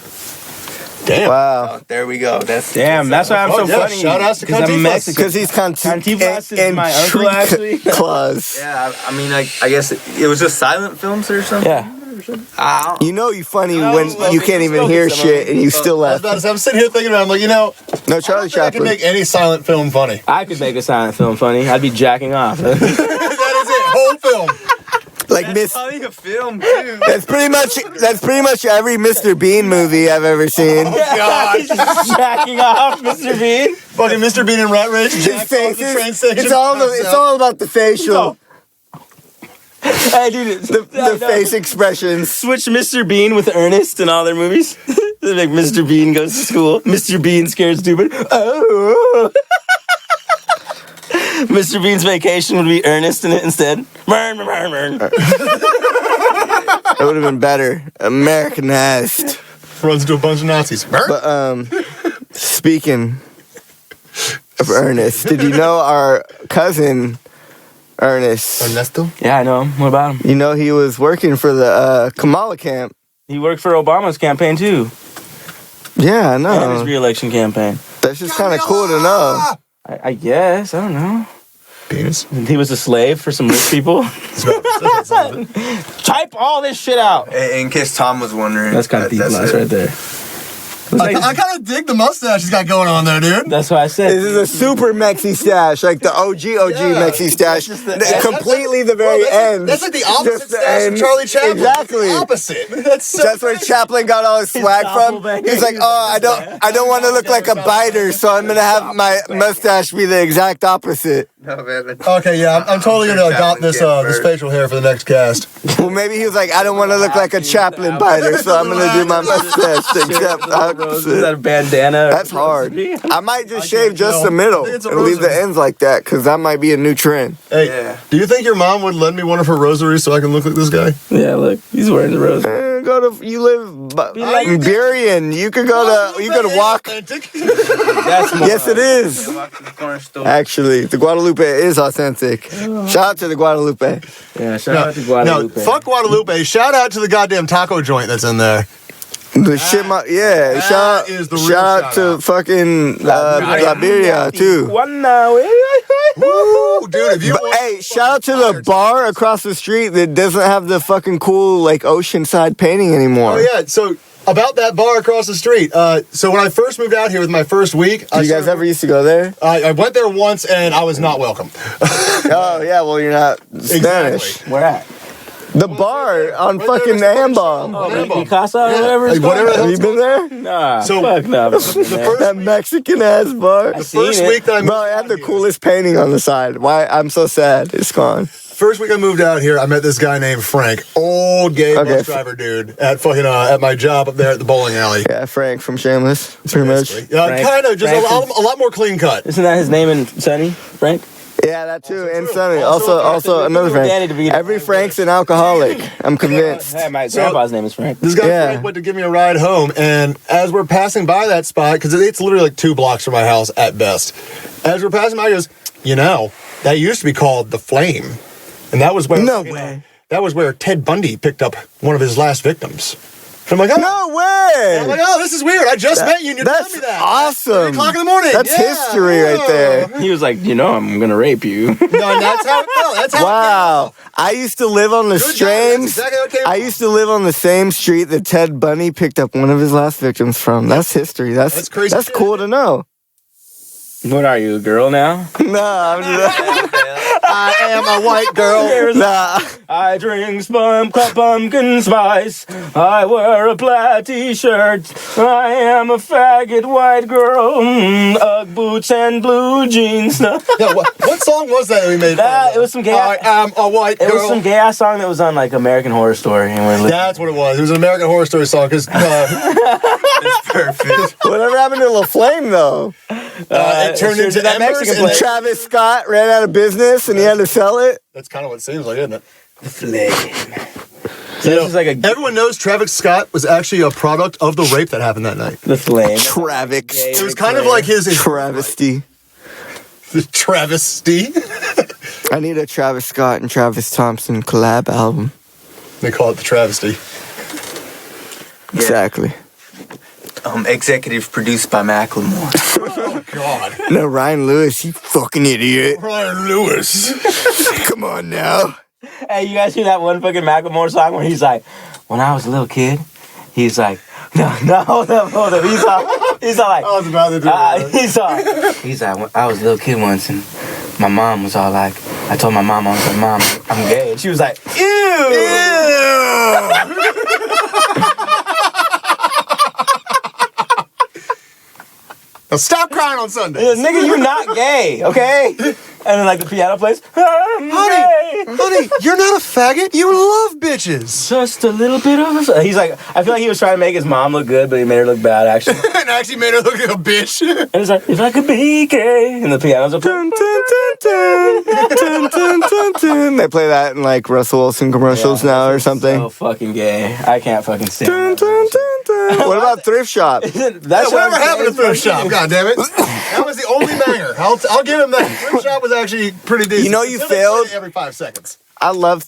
Damn. Wow. Oh, there we go. That's that's why I'm so Oh, yeah, funny. shout outs to 'cause I'm Cantinflas. Mexican. Because he's Cantinflas is my uncle, actually. Claus. Yeah, I mean, I guess it was just silent films or something. Yeah. I don't- You know you funny No, when smoke you it, can't even smoke hear it, shit and you still I was laugh. about to say, I'm sitting here thinking about it. I'm like, No, I Charlie don't think I can Chaplin. make any silent film funny. I could make a silent film funny. I'd be jacking off. That is it. Whole film. Like Miss. Probably a film too. That's pretty much every Mr. Bean movie I've ever seen. God. He's just jacking off, Mr. Bean. Fucking Mr. Bean and Rat Race. His Jack off the train faces. station. It's all about the facial, Hey, dude, the face expressions. Switch Mr. Bean with Ernest in all their movies. Like Mr. Bean goes to school. Mr. Bean scared stupid. Oh. Mr. Bean's vacation would be Ernest in it instead. Burn. That would have been better. Americanized. Runs into a bunch of Nazis. But speaking of Ernest, did you know our cousin Ernest? Ernesto? Yeah, I know him. What about him? You know he was working for the Kamala camp. He worked for Obama's campaign too. Yeah, I And his know. re-election campaign. That's just kind of cool to know. I guess. I don't know. Penis. He was a slave for some rich people. Type all this shit out. In case Tom was wondering. That's kind of deep that's lies it. right there. I kind of dig the mustache he's got going on there, dude. That's what I said. This is a super Mexi stash, like the OG Mexi stash. Completely the very end. That's like the opposite stash of Charlie Chaplin. Exactly. The opposite. That's where Chaplin got all his swag from. He's like, I don't want to look like a biter, so I'm gonna have my mustache be the exact opposite. No, man. Okay, yeah, I'm totally gonna adopt this facial hair for the next cast. Well, maybe he was like, I don't want to look like a Chaplin biter, so I'm gonna do my mustache exact opposite. Is that a bandana? That's hard. I might just shave just the middle and leave the ends like that, because that might be a new trend. Hey, do you think your mom would lend me one of her rosaries so I can look like this guy? Yeah, look, he's wearing the rosary. You live in Burien. You could go to, you could walk. Yes, it is. Actually, the Guadalupe is authentic. Shout out to the Guadalupe. Yeah, shout out to Guadalupe. No, fuck Guadalupe. Shout out to the goddamn taco joint that's in there. The shit, shout out to fucking Liberia too. Woo, dude, if you hey, shout out to the bar across the street that doesn't have the fucking cool like oceanside painting anymore. Oh yeah, so about that bar across the street. So when I first moved out here with my first week, you guys ever used to go there? I went there once and I was not welcome. Oh yeah, well you're not Spanish. Exactly. Where at? The bar on fucking Ambom. Oh, Casa or whatever it's Whatever called? the Have you been there? Nah, So, fuck no. That Mexican ass bar. The first week that I moved Bro, I had the out here- coolest painting on the side. Why? I'm so sad. It's gone. First week I moved out here, I met this guy named Frank, old gay bus driver dude, at fucking at my job up there at the bowling alley. Yeah, Frank from Shameless. Pretty much. Kind of, just a lot more clean cut. Isn't that his name in Sunny? Frank? Yeah, that too. And Sonny. Also another Frank. Every Frank's an alcoholic. I'm convinced. Hey, my grandpa's name is Frank. This guy Frank went to give me a ride home, and as we're passing by that spot, because it's literally like 2 blocks from my house at best, as we're passing by, he goes, that used to be called the Flame. And that was where that was where Ted Bundy picked up one of his last victims. And I'm like, no way! I'm like, this is weird. I just met you and you're telling me that. Awesome. 3 o'clock in the morning. That's history right there. He was like, I'm gonna rape you. No, that's how it felt. That's how Wow. it felt. I used to live on the I used to live on the same street that Ted Bundy picked up one of his last victims from. That's history. That's crazy. That's cool to know. What are you, a girl now? No, I'm just... I am a white girl. Nah. I drink pumpkin spice. I wear a plaid t-shirt. I am a faggot white girl. Ugg boots and blue jeans. Yeah, what song was that we made? It was some gay. I am a white girl. It was some gay ass song that was on like American Horror Story. That's what it was. It was an American Horror Story song. Because It's perfect. Whatever happened to La Flame though? it turned into that Mexican And Travis Scott ran out of business and he had to sell it. That's kind of what it seems like, isn't it? The Flame. Everyone knows Travis Scott was actually a product of the rape that happened that night. The Flame. Travis. It was kind of like his travesty. The travesty. I need a Travis Scott and Travis Thompson collab album. They call it the travesty. Exactly. Executive produced by Macklemore. Oh, God. No, Ryan Lewis, you fucking idiot. Ryan Lewis. Come on now. Hey, you guys hear that one fucking Macklemore song where he's like, when I was a little kid, he's like, no, hold up. He's all like, I was about to do that. He's like, when I was a little kid once and my mom was all like, I told my mom, I was like, Mom, I'm gay. And she was like, ew. Now stop crying on Sunday. Nigga, you're not gay, okay? And then like the piano plays, Honey, you're not a faggot. You love bitches. just a little bit of a... He's like, I feel like he was trying to make his mom look good, but he made her look bad, actually. And actually made her look like a bitch. And he's like, if I could be gay. And the pianos are playing. They play that in like Russell Wilson commercials now or something. So fucking gay. I can't fucking stand What about Thrift Shop? Whatever happened to Thrift Shop? God damn it. That was the only banger. I'll give him that. Thrift Shop was actually pretty decent. You know you failed? Every 5 seconds. I love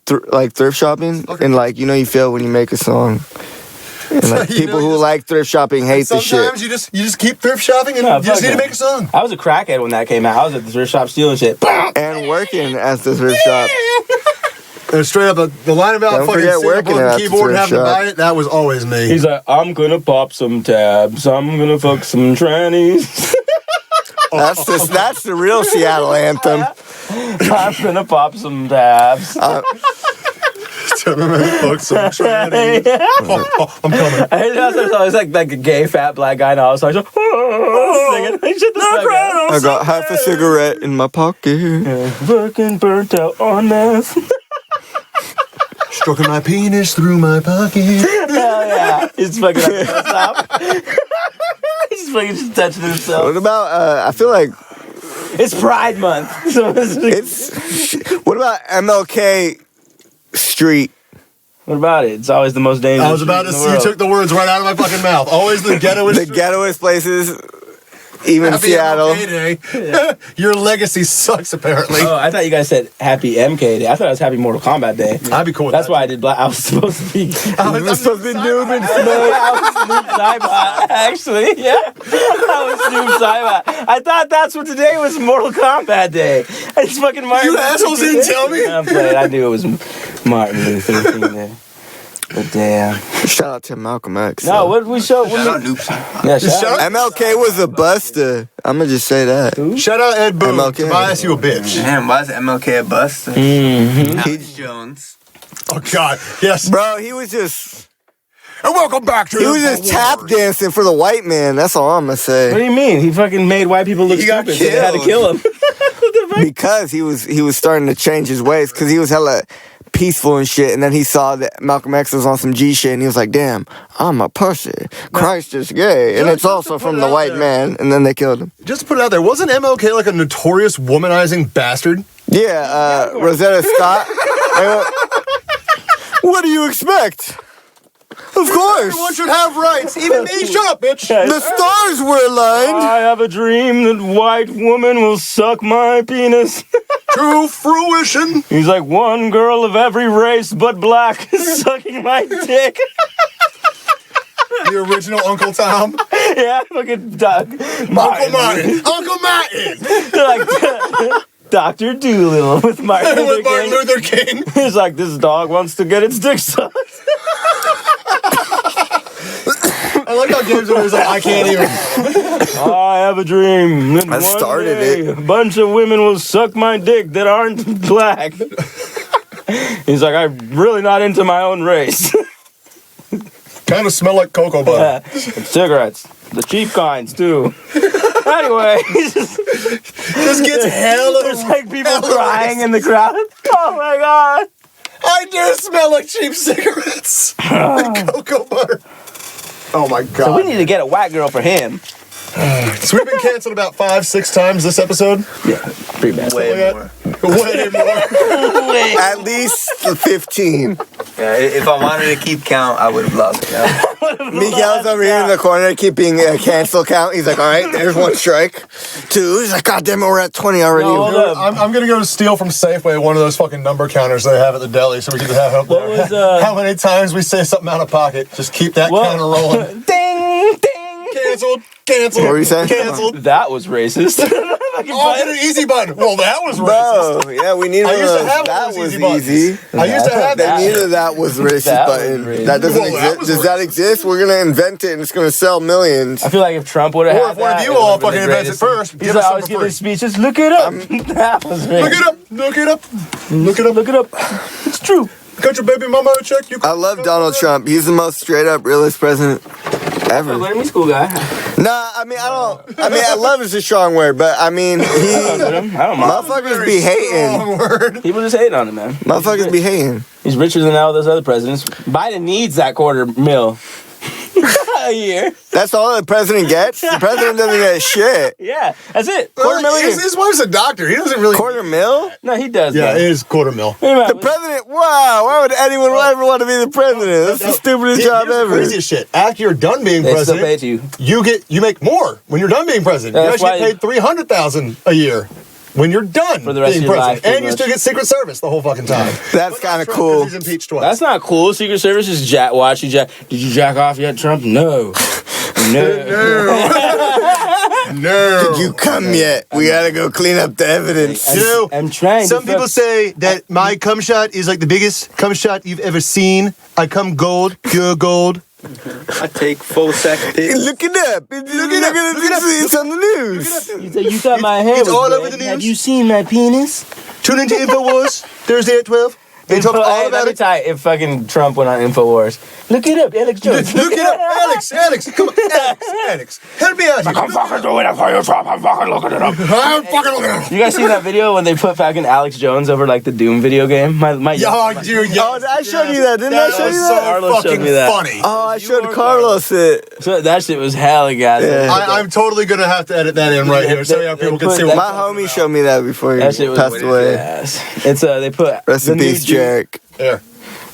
thrift shopping, and like you fail when you make a song. And like people who like thrift shopping hate the shit. Sometimes you just keep thrift shopping and you just need to make a song. I was a crackhead when that came out. I was at the thrift shop stealing shit. And working at the thrift shop. Straight up, the line about Don't fucking forget sitting up working on at the the keyboard and thrift having to shop. buy it, that was always me. He's like, I'm gonna pop some tabs. I'm gonna fuck some trannies. That's the real Seattle anthem. I'm gonna pop some tabs. I'm coming. There's always like a gay fat black guy, and I was like, singing. Shut the fuck up. I got half a cigarette in my pocket. Fucking burnt out on meth. Stroking my penis through my pocket. Hell yeah. He's fucking stop. He's fucking just touching himself. What about, I feel like, It's Pride Month. what about MLK Street? What about it? It's always the most dangerous. I was about to say, you took the words right out of my fucking mouth. Always the ghettoest. The ghettoest places, even Happy Seattle. MLK Day. Your legacy sucks, apparently. Oh, I thought you guys said Happy MK Day. I thought it was Happy Mortal Kombat Day. I'd be cool with That's that. why I did black. I was supposed to be. I was supposed to be noob and I was Snoop Saibot, actually. Yeah. I was Snoop Saibot. I thought that's what today was, Mortal Kombat Day. It's fucking Martin. You assholes didn't tell me. I'm playing. I knew it was Martin Luther King Day. But damn. Shout out to Malcolm X. No, what did we show? Shout out Noob Saibot. Yeah, shout out. MLK was a buster. I'm gonna just say that. Shout out Ed Boon. MLK. Tobias, you a bitch. Damn, why is MLK a bust? Mm-hmm. Alex Jones. Oh, God. Yes. Bro, he was just And welcome back to he was just tap dancing for the white man. That's all I'm gonna What say. do you mean? He fucking made white people look He got stupid. So they had to killed. kill him. Because he was starting to change his ways. Because he was hella peaceful and shit. And then he saw that Malcolm X was on some G shit, and he was like, "Damn, I'm a pussy. Christ is gay, and Just it's to also put from it the out white there. man." And then they killed him. Just to put it out there, wasn't MLK like a notorious womanizing bastard? Yeah, Rosetta Scott. What do you expect? Of course. Everyone should have rights. Even me. Shut up, bitch. The stars were aligned. I have a dream that white woman will suck my penis. To fruition. He's like, one girl of every race but black is sucking my dick. The original Uncle Tom. Yeah, fucking Doug. Uncle Martin. Uncle Martin. Like Dr. Doolittle with Martin With Martin Luther Luther King. King. He's like, this dog wants to get its dick sucked. I like how James was like, I can't even. I have a dream that I one started day it. a bunch of women will suck my dick that aren't black. He's like, I'm really not into my own race. Kind of smell like cocoa butter. Cigarettes, the cheap kinds too. Anyway, Just gets hella. there's like people crying in the crowd. Oh my god! I do smell like cheap cigarettes. And cocoa butter. Oh my God. So we need to get a white girl for him. So we've been canceled about 5-6 times this episode. Yeah, pretty bad. Way more. Way more. At least 15. Yeah, if I wanted to keep count, I would have loved it. Miguel's over here in the corner keeping a cancel count. He's like, all right, there's one strike. 2. He's like, God damn it, we're at 20 already. No, hold up. I'm gonna go steal from Safeway one of those fucking number counters they have at the deli so we can just have it up there. What was, How many times we say something out of pocket? Just keep that What? counter rolling. Ding, ding. Canceled. Canceled. What were you saying? Canceled. That was racist. Oh, get an easy button. Well, that was racist. Bro, yeah, we needed I used to those. have That those was easy buttons. easy. I used to have They that. needed that was racist That was button. racist. That doesn't Well, that exist. was Does that racist. exist? We're gonna invent it and it's gonna sell millions. I feel like if Trump would have Or had if one of that, you it all would've been fucking the invents it greatest. first, He's give like, us always some giving for free. speeches. Look it up. That was Look racist. it up. Look it up. Look it up. Look it up. It's true. Got your baby mama a check. You I love Donald Trump. He's the most straight up realist president ever. Let me school guy. Nah, I mean I love is a strong word, but I mean I don't mind. motherfuckers be hating. Wrong word. People just hate on him, man. Motherfuckers be hating. He's richer than all those other presidents. Biden needs that $250,000 a year. That's all the president gets? The president doesn't get shit. Yeah, that's it. Well, $250,000. his wife's a doctor. He doesn't really. $250,000? No, he does. Yeah, though. it is $250,000. The president? Wow, why would anyone ever want to be the president? That's the stupidest job Here's the ever. craziest shit. After you're done being They still president, pay you. you make more when you're done being president. Yeah, You that's actually why- get paid $300,000 a year when you're done For the rest being of your life, president, pretty and you much. still get Secret Service the whole fucking time. That's But kind of Trump, 'cause cool. He's impeached twice. That's not cool. Secret Service is watch you jack. Did you jack off yet, Trump? No. No. Did you come yet? We gotta go clean up the evidence. I'm trying. Some people say that my cum shot is like the biggest cum shot you've ever seen. I come gold, pure gold. I take full sack pics. Look it up. Look it up. It's on the news. You thought my hair It's was all big. over the news. Have you seen my penis? Tune into InfoWars Thursday at 12. They talk all about it. Tight if fucking Trump went on InfoWars. Look it up, Alex Jones. Look it up, Alex. Come on, Alex. Help me out here. I'm fucking doing it for you, Trump. I'm fucking looking it up. I'm fucking looking at You guys seen that video when they put fucking Alex Jones over like the Doom video game? Yo, dude, I showed you that, didn't I show you that? Carlos showed me that. Funny. Oh, I showed Carlos it. So that shit was hella gas. Yeah. I'm totally gonna have to edit that in right here so yeah, people can see what My homie showed me that before he That shit was passed away. gas. It's they put Rest in peace, Jarek. Yeah.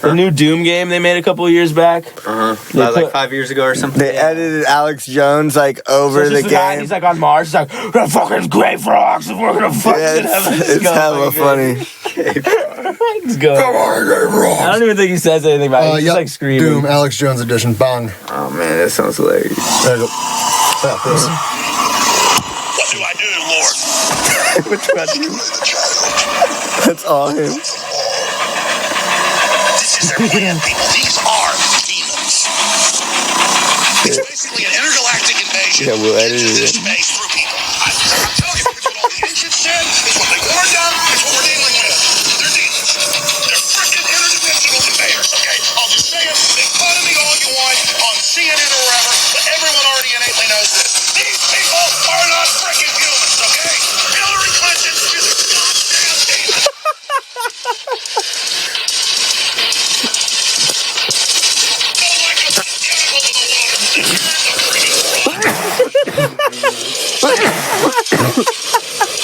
The new Doom game they made a couple of years back. Like 5 years ago or something. They edited Alex Jones like over the game. He's like on Mars. He's like, that fucking great frogs. We're gonna fucking It's hella funny. Let's go. Come on, bro. I don't even think he says anything about it. He's just like screaming. Doom, Alex Jones edition, bang. Oh man, that sounds hilarious. There you go. Stop this. What do I do, Lord? What do I do? That's all him. This is their plan, people. These are demons. It's basically an intergalactic invasion. Yeah, we'll edit into it. space through people. I'm telling you, it's what all the ancients said. It's what they warned them. It's what we're dealing with. They're demons. They're freaking interdimensional invaders, okay? I'll just say it. Make fun of me all you want on CNN or wherever, but everyone already innately knows this. These people are not freaking humans, okay? Hillary Clinton is a goddamn demon.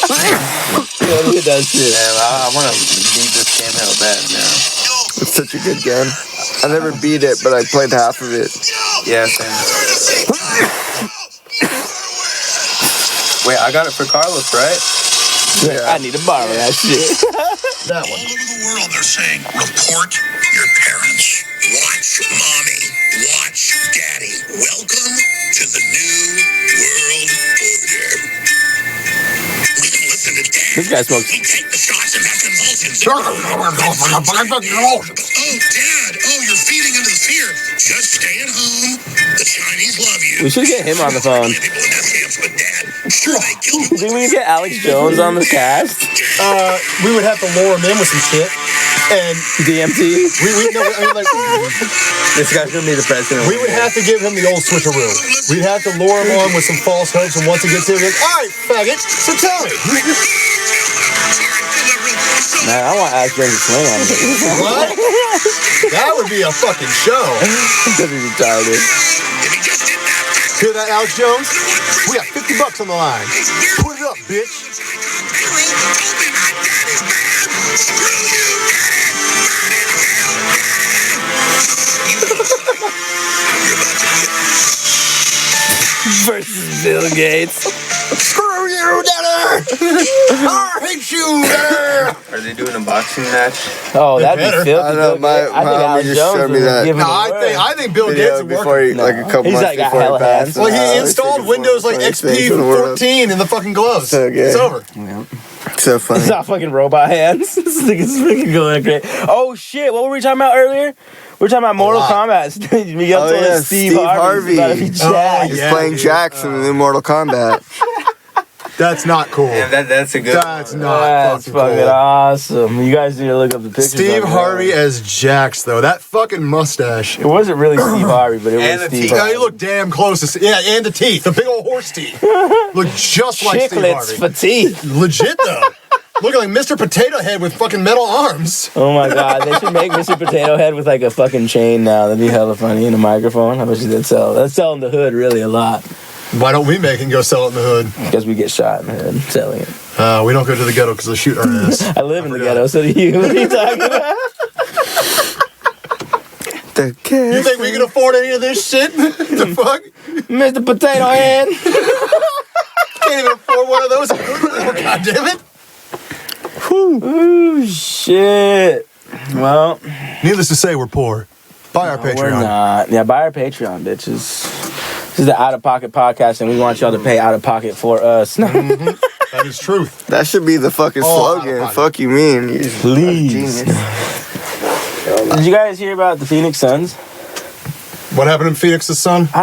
Look at that shit. Damn, I want to beat this game hell bad now. It's such a good game. I never beat it, but I played half of it. Yeah, same. Wait, I got it for Carlos, right? Yeah. I need to borrow that shit. That All one. over the world, they're saying, report your parents. Watch mommy. Watch daddy. Welcome to the new world order. We can listen to dad. This guy smokes. He take the shots and have convulsions. Oh, dad. Oh, you're feeding into the fear. Just stay at home. The Chinese love you. We should get him on the phone. People in death camps, but dad, sure they killed You think we could get Alex Jones on the cast? We would have to lure him in with some shit. And DMT? This guy's gonna be the president. we would have to give him the old switcheroo. We'd have to lure him on with some false hopes, and once he gets here, we're like, all right, faggot, so tell me. Man, I want Alex Jones to swing on me. What? That would be a fucking show. That'd be retarded. Hear that, Alex Jones? We got $50 on the line. Put it up, bitch. Versus Bill Gates. Screw you, Daddy! I hate you, Daddy! Are they doing a boxing match? Oh, that'd better. be filthy. I know, my homie just showed me that. No, I think Bill Gates Video is before working. he, like a couple He's months like got before hella he passed. hands. Well, he He's installed like Windows like 26 in the world. XP14 in the fucking gloves. So gay. It's over. So funny. It's not fucking robot hands. This nigga's freaking going great. Oh shit, what were we talking about earlier? We were talking about Mortal Kombat. Miguel Oh, told yeah, us Steve Steve Harvey's about to be Harvey. jacked. He's Yeah, playing dude. Jax in the new Mortal Kombat. That's not cool. Yeah, that's a good That's one. not That's fucking fucking cool. awesome. You guys need to look up the pictures. Steve of it. Harvey as Jax, though. That fucking mustache. It wasn't really Steve Harvey, but it And was the Steve teeth. Yeah, Harvey. he looked damn close to. Yeah, and the teeth. The big old horse teeth. Look just like Steve Chiclets Harvey. for teeth. Legit, though. Looking like Mr. Potato Head with fucking metal arms. Oh my god, they should make Mr. Potato Head with like a fucking chain now. That'd be hella funny in a microphone. I bet you that'd sell. That's selling the hood really a lot Why don't we make it and go sell it in the hood? because we get shot in the hood selling it. We don't go to the ghetto because they'll shoot our ass. I live in the forgot. ghetto, so do you. What are you talking about? The kid. You think we can afford any of this shit? The fuck? Mr. Potato Head. Can't even afford one of those. Oh, God damn it. Ooh, shit. Well, Needless to say, we're poor. Buy our we're Patreon. not. Yeah, buy our Patreon, bitches. This is the Out of Pocket podcast, and we want y'all to pay out of pocket for us. That is truth. That should be the fucking slogan. Fuck you mean. You're Please. Did you guys hear about the Phoenix Suns? What happened in Phoenix's son? So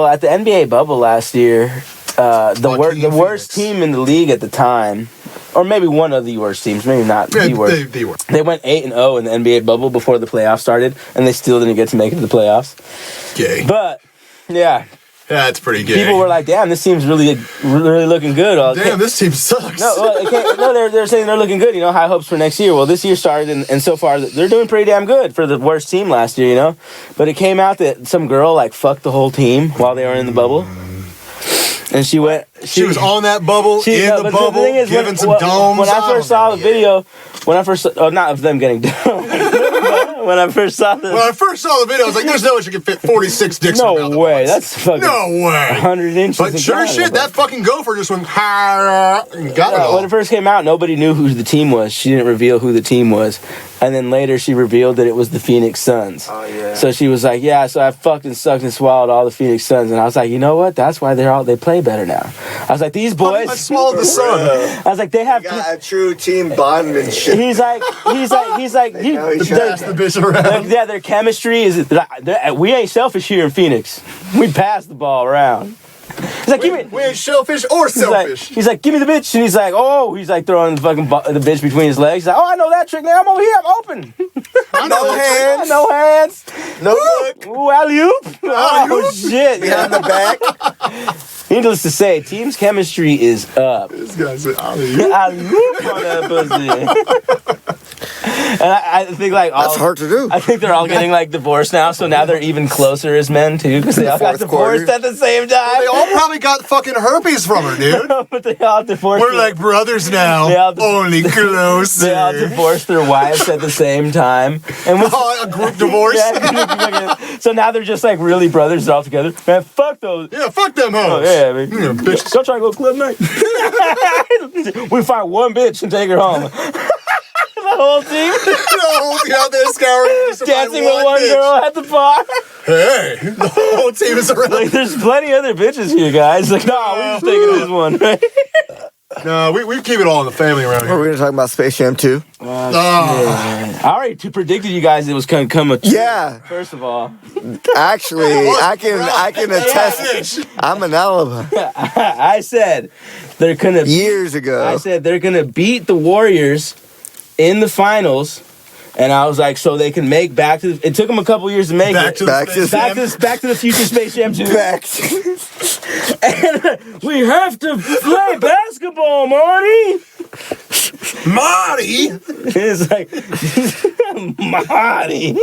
at the NBA bubble last year, the worst team in the league at the time, or maybe one of the worst teams, maybe not the worst. They went 8-0 in the NBA bubble before the playoffs started, and they still didn't get to make it to the playoffs. Gay. But yeah, that's pretty gay. people were like, "Damn, this team's really looking good." Damn, this team sucks. They're saying they're looking good. High hopes for next year. Well, this year started, and so far they're doing pretty damn good for the worst team last year. But it came out that some girl fucked the whole team while they were in the bubble. And she went. She was on that bubble, the bubble, the thing is, giving some domes. When I first saw the video, not of them getting domed. When I first saw the video, I was like, "There's no way she could fit 46 dicks." No way. That's fucking. No way. 100 inches. But sure as shit, that fucking gopher just went and got it all. When it first came out, nobody knew who the team was. She didn't reveal who the team was. And then later she revealed that it was the Phoenix Suns. Oh, yeah. So she was like, yeah, so I fucking sucked and swallowed all the Phoenix Suns. And I was like, you know what? That's why they play better now. I was like, these boys. I swallowed the sun. I was like, they have. Got a true team bond and shit. He's like. Pass the bitch around. Yeah, their chemistry is. We ain't selfish here in Phoenix. We pass the ball around. He's like, we ain't shellfish or selfish. He's like, give me the bitch. And he's like, throwing the fucking the bitch between his legs. He's like, I know that trick, man. I'm over here. I'm open. No hands. No hands. No look. Ooh, alley-oop. Oh, shit. Behind the back. Needless to say, team's chemistry is up. This guy said alley-oop. Alley-oop on that pussy. And I think that's hard to do. I think they're all getting divorced now, so now they're even closer as men too, because they all got divorced at the same time. They all probably got fucking herpes from her, dude. But they all divorced. We're like brothers now. Only closer. They all divorced their wives at the same time, and a group divorce. So now they're just really brothers. They're all together. Man, fuck those. Yeah, fuck them hoes. Oh, yeah, man. Bitches. Go try to go club night. We find one bitch and take her home. The whole team. The whole team out there scouring. Dancing with one girl at the bar. Hey, the whole team is around. There's plenty other bitches here, guys. We're just taking this one, right? No, we keep it all in the family around here. Are we going to talk about Space Jam 2? I already predicted you guys it was going to come a Yeah. First of all. Actually, I can attest. I'm an alibi. I said they're going to... Years ago. I said they're going to beat the Warriors in the finals, and I was like, so they can make Back to the... It took them a couple years to make Back to the future Space Jam 2. And we have to play basketball, Marty. Marty? It's like, Marty.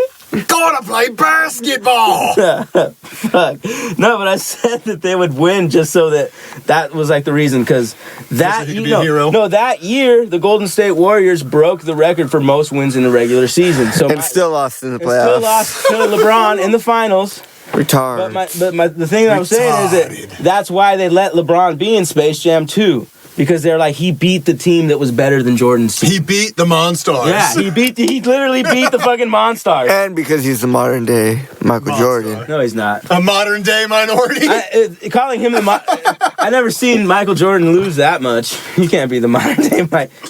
Gonna play basketball. Fuck. No, but I said that they would win just so that was the reason, because that that year the Golden State Warriors broke the record for most wins in the regular season. So still lost in the playoffs. Still lost to LeBron in the finals. Retard. But the thing that I'm saying is that's why they let LeBron be in Space Jam 2. Because they're like, he beat the team that was better than Jordan's team. He beat the Monstars. Yeah, he literally beat the fucking Monstars. And because he's the modern day Michael Jordan. No, he's not. A modern day minority. Calling him I never seen Michael Jordan lose that much. He can't be the modern day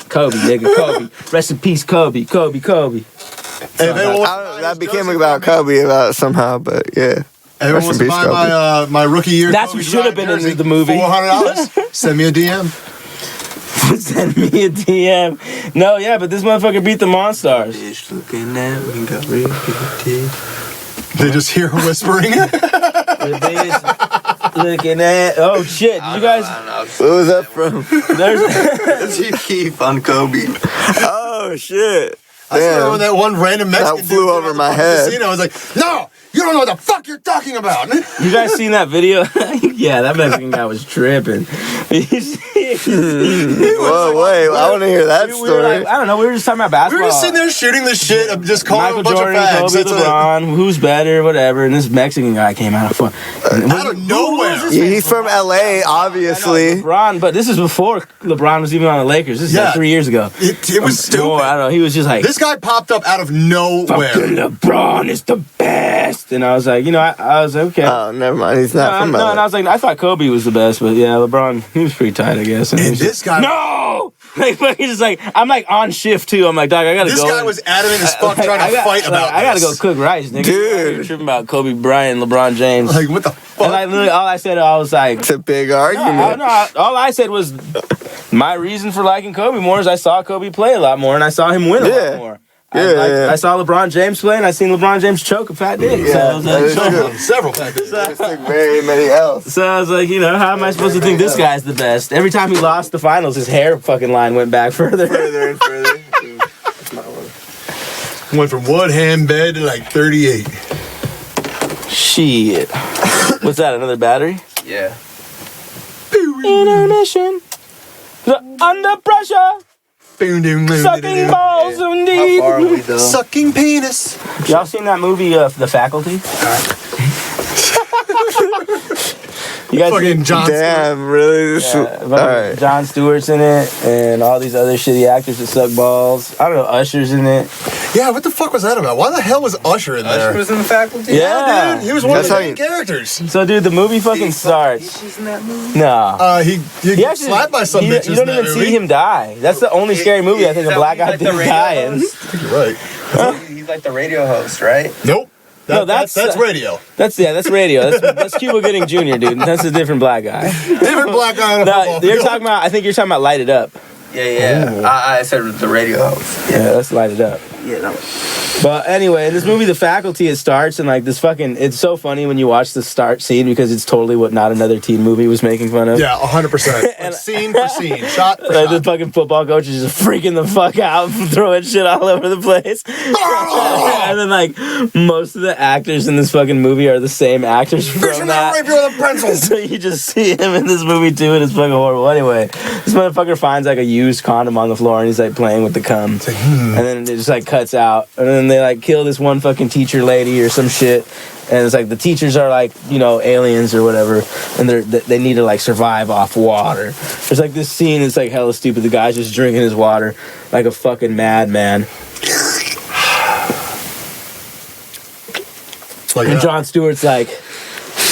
Kobe, nigga, Kobe. Rest in peace, Kobe. Hey, that became about Kobe somehow, but yeah. Everyone wants to buy my rookie year. That's what should have been in the movie. $400. Send me a DM. Send me a DM. No, yeah, but this motherfucker beat the Monstars. They just hear whispering. Looking at. Oh shit! Did you guys? What was that from? There's Keith on Kobe. Oh shit! I remember when that one random Mexican that flew over my head. Casino, I was like, no, you don't know what the fuck you're talking about. You guys seen that video? Yeah, that Mexican guy was tripping. Whoa, wait, I want to hear that story. I don't know, we were just talking about basketball. We were just sitting there shooting the shit of just calling Michael a bunch Jordan, of fags. Kobe, LeBron, who's better, whatever, and this Mexican guy came out of fun. Out of nowhere. He's from LA, obviously. LeBron, but this is before LeBron was even on the Lakers. This is 3 years ago. It was stupid. I don't know, he was just like... This guy popped up out of nowhere. Fucking LeBron is the best. best. And I was like, I was like, okay. Oh, never mind. He's not from No, LA. and I was like, I thought Kobe was the best, but yeah, LeBron, he was pretty tight, I guess. And And this guy, no! Like, he's just like, I'm like on shift too. I'm like, dog, I gotta go. this guy was adamant as fuck trying to fight about I gotta go this. cook rice, nigga. Dude. You're tripping about Kobe Bryant, LeBron James. Like, what the fuck? And like, literally, all I said, I was like, It's a big argument. all I said was my reason for liking Kobe more is I saw Kobe play a lot more and I saw him win a lot more. I saw LeBron James play and I seen LeBron James choke a fat dick. So I was like, Several factors. Just like very many else. So I was like, how am I supposed to think this guy's the best? Every time he lost the finals, his hair fucking line went back further. Further and further. Went from one hand bed to like 38. Shit. What's that, another battery? Yeah. Intermission. Under pressure. Sucking balls indeed. How far are we though? Sucking penis. Y'all seen that movie, The Faculty? You guys Fucking John Stewart. Damn, really? Alright. Jon Stewart's in it, and all these other shitty actors that suck balls. I don't know, Usher's in it. Yeah, what the fuck was that about? Why the hell was Usher in there? Usher was in the faculty? Yeah. Dude, he was one That's of the how main you- characters. So, dude, the movie fucking starts. He's in that movie? No. He gets slapped by some bitches You don't in that even movie. see him die. That's the only scary movie I think a black guy didn't die in. I think you're right. He's like the radio host, right? Nope. No, That's radio. That's radio. That's Cuba Gooding Jr., dude. That's a different black guy. Different black guy on a No, football you're field. talking about. I think you're talking about Light It Up. Yeah. I said the radio host. Yeah, that's Light It Up. Yeah, no. But anyway, in this movie, The Faculty, it starts and like this fucking. It's so funny when you watch the start scene because it's totally what Not Another Teen Movie was making fun of. Yeah, 100%. Like, scene for scene, shot for The shot. fucking football coach is just freaking the fuck out, throwing shit all over the place. And then like most of the actors in this fucking movie are the same actors Fishing from that that. rapier with a pencil. So you just see him in this movie too, and it's fucking horrible. Anyway, this motherfucker finds like a used condom on the floor, and he's like playing with the cum, and then it just like cuts out, and then they like kill this one fucking teacher lady or some shit, and it's like the teachers are like aliens or whatever, and they need to like survive off water. There's like this scene that's like hella stupid. The guy's just drinking his water like a fucking madman. Like And that. Jon Stewart's like,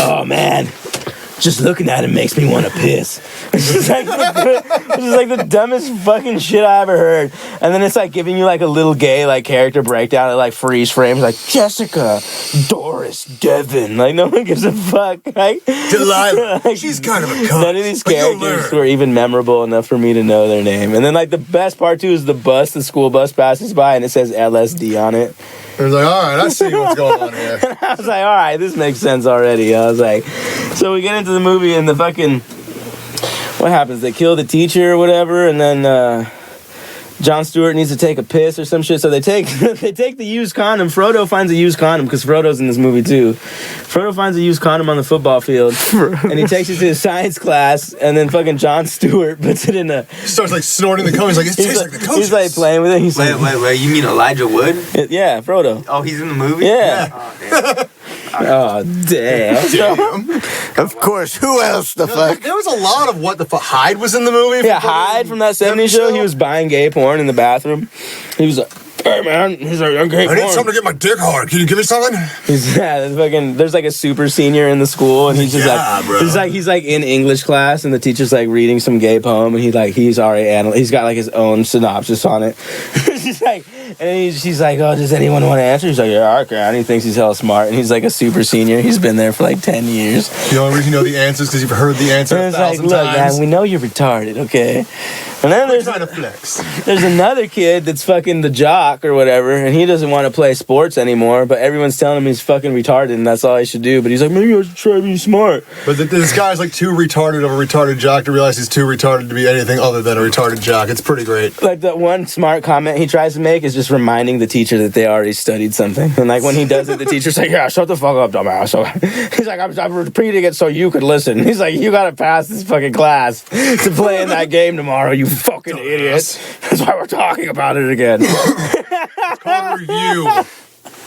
oh man, just looking at him makes me want to piss. It's just like the dumbest fucking shit I ever heard. And then it's like giving you like a little gay like character breakdown at like freeze frames, like Jessica, Doris, Devin. Like no one gives a fuck. Like Delilah. like, She's kind of a cunt. none of these but you'll characters learn. were even memorable enough for me to know their name. And then like the best part too is the school bus passes by and it says LSD on it. It was like, all right, I see what's going on here. I was like, all right, this makes sense already. I was like, so we get into the movie and the fucking, what happens? They kill the teacher or whatever, and then Jon Stewart needs to take a piss or some shit. So they take the used condom. Frodo finds a used condom because Frodo's in this movie too. Frodo finds a used condom on the football field, and he takes it to his science class, and then fucking Jon Stewart puts it in a. He starts like snorting the cum. He's like, it tastes like the coaches. He's like playing with it. He's like, Wait, you mean Elijah Wood? yeah, Frodo. Oh, he's in the movie? Yeah. Oh, damn. Oh damn. Damn. Of course, who else the fuck? There was a lot of what the fuck. Hyde was in the movie. Yeah, Hyde from that 70s show, he was buying gay porn in the bathroom. He was like, hey man, he's like, I'm gay I porn. need something to get my dick hard. Can you give me something? There's like a super senior in the school, and he's just Yeah, like, bro. he's like in English class, and the teacher's like reading some gay poem, and he's already he's got like his own synopsis on it. She's like, and she's like, oh, does anyone want to answer? He's like, yeah, I can. He thinks he's hella smart, and he's like a super senior. He's been there for like 10 years. The only reason you know the answer is because you've heard the answer And a it's like, thousand look, times. man, we know you're retarded, okay? And then We're there's trying to flex. There's another kid that's fucking the jock or whatever, and he doesn't want to play sports anymore, but everyone's telling him he's fucking retarded and that's all he should do. But he's like, maybe I should try being smart. But this guy's like too retarded of a retarded jock to realize he's too retarded to be anything other than a retarded jock. It's pretty great. Like, the one smart comment he tries to make is just reminding the teacher that they already studied something. And like when he does it, the teacher's like, yeah, shut the fuck up, dumbass. So he's like, I'm repeating it so you could listen. He's like, you gotta pass this fucking class to play in that game tomorrow, you fucking idiot. That's why we're talking about it again. It's called review.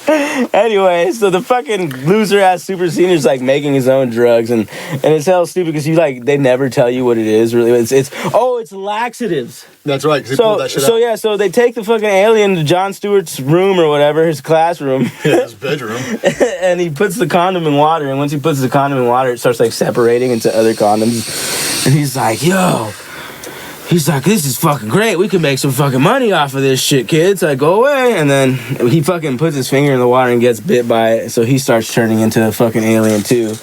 Anyway, so the fucking loser ass super senior's like making his own drugs, and it's hell stupid because they never tell you what it is. Really, it's laxatives. That's right. Because he pulled that shit out. So yeah, so they take the fucking alien to Jon Stewart's room or whatever, his classroom. Yeah, his bedroom. And he puts the condom in water, and once he puts the condom in water, it starts like separating into other condoms. And he's like, yo. He's like, this is fucking great. We can make some fucking money off of this shit, kids. I go away. And then he fucking puts his finger in the water and gets bit by it. So he starts turning into a fucking alien too.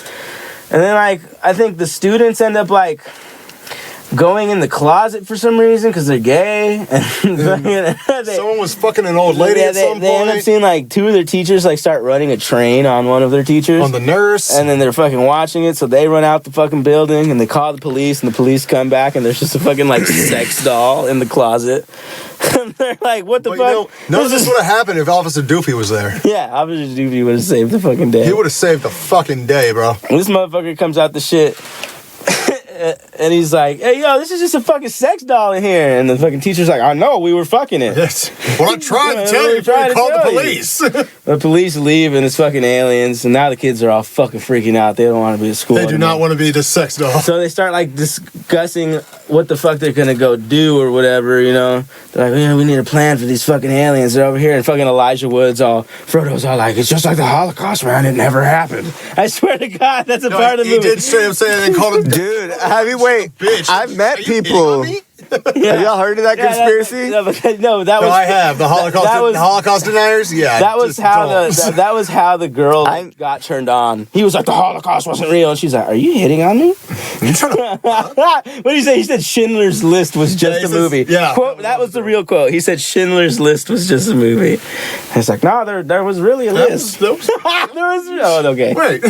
And then I think the students end up going in the closet for some reason because they're gay. And someone was fucking an old lady at some point. They end up seeing two of their teachers start running a train on one of their teachers. On the nurse. And then they're fucking watching it, so they run out the fucking building and they call the police, and the police come back and there's just a fucking sex doll in the closet. And they're like, what the fuck? None of this would have happened if Officer Doofy was there. Yeah, Officer Doofy would have saved the fucking day. He would have saved the fucking day, bro. This motherfucker comes out the shit. And he's like, hey, yo, this is just a fucking sex doll in here. And the fucking teacher's like, I know, we were fucking it. Yes. Well, I tried to tell you before you called the police. The police leave, and it's fucking aliens. And now the kids are all fucking freaking out. They don't want to be at school They do not want to be the sex doll. So they start, discussing what the fuck they're going to go do or whatever, you know. They're like, yeah, we need a plan for these fucking aliens. They're over here. And fucking Elijah Wood's Frodo's all like, it's just like the Holocaust, man. It never happened. I swear to God, that's a part of the movie. He did straight up say they called him... Dude, bitch. I've met people. Yeah. Have y'all heard of that conspiracy? I have. The Holocaust deniers? Yeah. That was how the girl got turned on. He was like, the Holocaust wasn't real. And she's like, are you hitting on me? What did he say? He said Schindler's List was just a movie. Yeah. Quote, that was the real quote. He said Schindler's List was just a movie. And it's like, no, there was really a list. There was okay. Wait.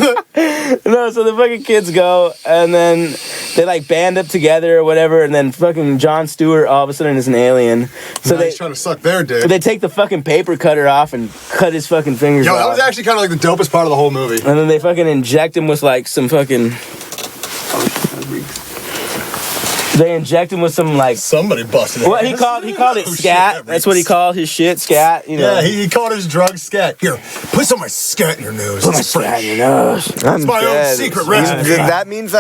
No, so the fucking kids go, and then they band up together or whatever, and then fucking Jon Stewart all of a sudden is an alien. So he's trying to suck their dick. They take the fucking paper cutter off and cut his fucking fingers off. That was actually kind of the dopest part of the whole movie. And then they fucking inject him with some fucking... They inject him with some somebody busted it. What he called it scat. Shit, that's what he called his shit, scat. You know. Yeah, he called his drug scat. Here, put some of my scat in your nose. Put my scat in your nose. It's my own secret recipe. That means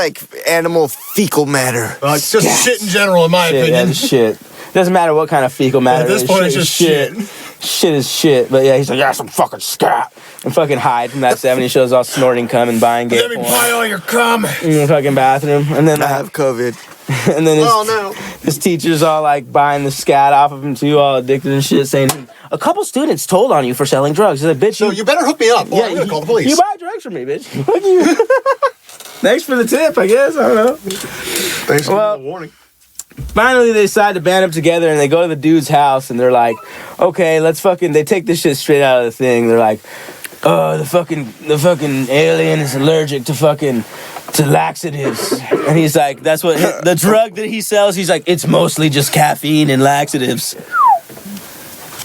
animal fecal matter. Just shit in general, in my opinion. Yeah, shit. Doesn't matter what kind of fecal matter. At this point, it's just shit. Shit is shit. But yeah, he's like, some fucking scat. And fucking hide from that 70 shows all snorting cum and buying gay porn. Let me buy all your cum. In the fucking bathroom. And then I have COVID. And then his teacher's all buying the scat off of him too, all addicted and shit, saying, a couple students told on you for selling drugs. He's like, bitch, so you better hook me up. I'm gonna call the police. You buy drugs from me, bitch. Fuck you. Thanks for the tip, I guess. I don't know. Thanks for the warning. Finally, they decide to band up together, and they go to the dude's house, and they're like, okay, they take this shit straight out of the thing. They're like, oh, the fucking alien is allergic to laxatives. And he's like, that's what the drug that he sells, he's like, it's mostly just caffeine and laxatives.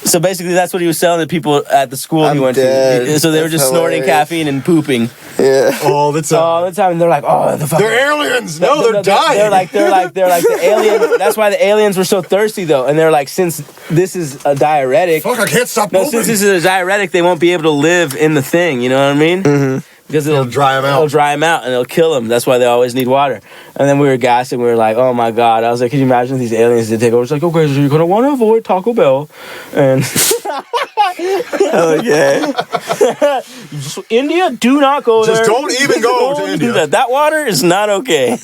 So basically that's what he was selling to people at the school he went to. So they were just snorting caffeine and pooping. Yeah. All the time. And they're like, oh, they're aliens. No, they're dying. They're like the alien. That's why the aliens were so thirsty though. And they're like, since this is a diuretic. Fuck, I can't stop moving. Since this is a diuretic, they won't be able to live in the thing. You know what I mean? Mm-hmm. Because it'll dry them out. It'll dry them out and it'll kill them. That's why they always need water. And then we were gassing. We were like, oh my God. I was like, can you imagine if these aliens did take over? It's like, okay, so you're going to want to avoid Taco Bell. And okay. India, do not go there. Just don't even go to India. That water is not okay.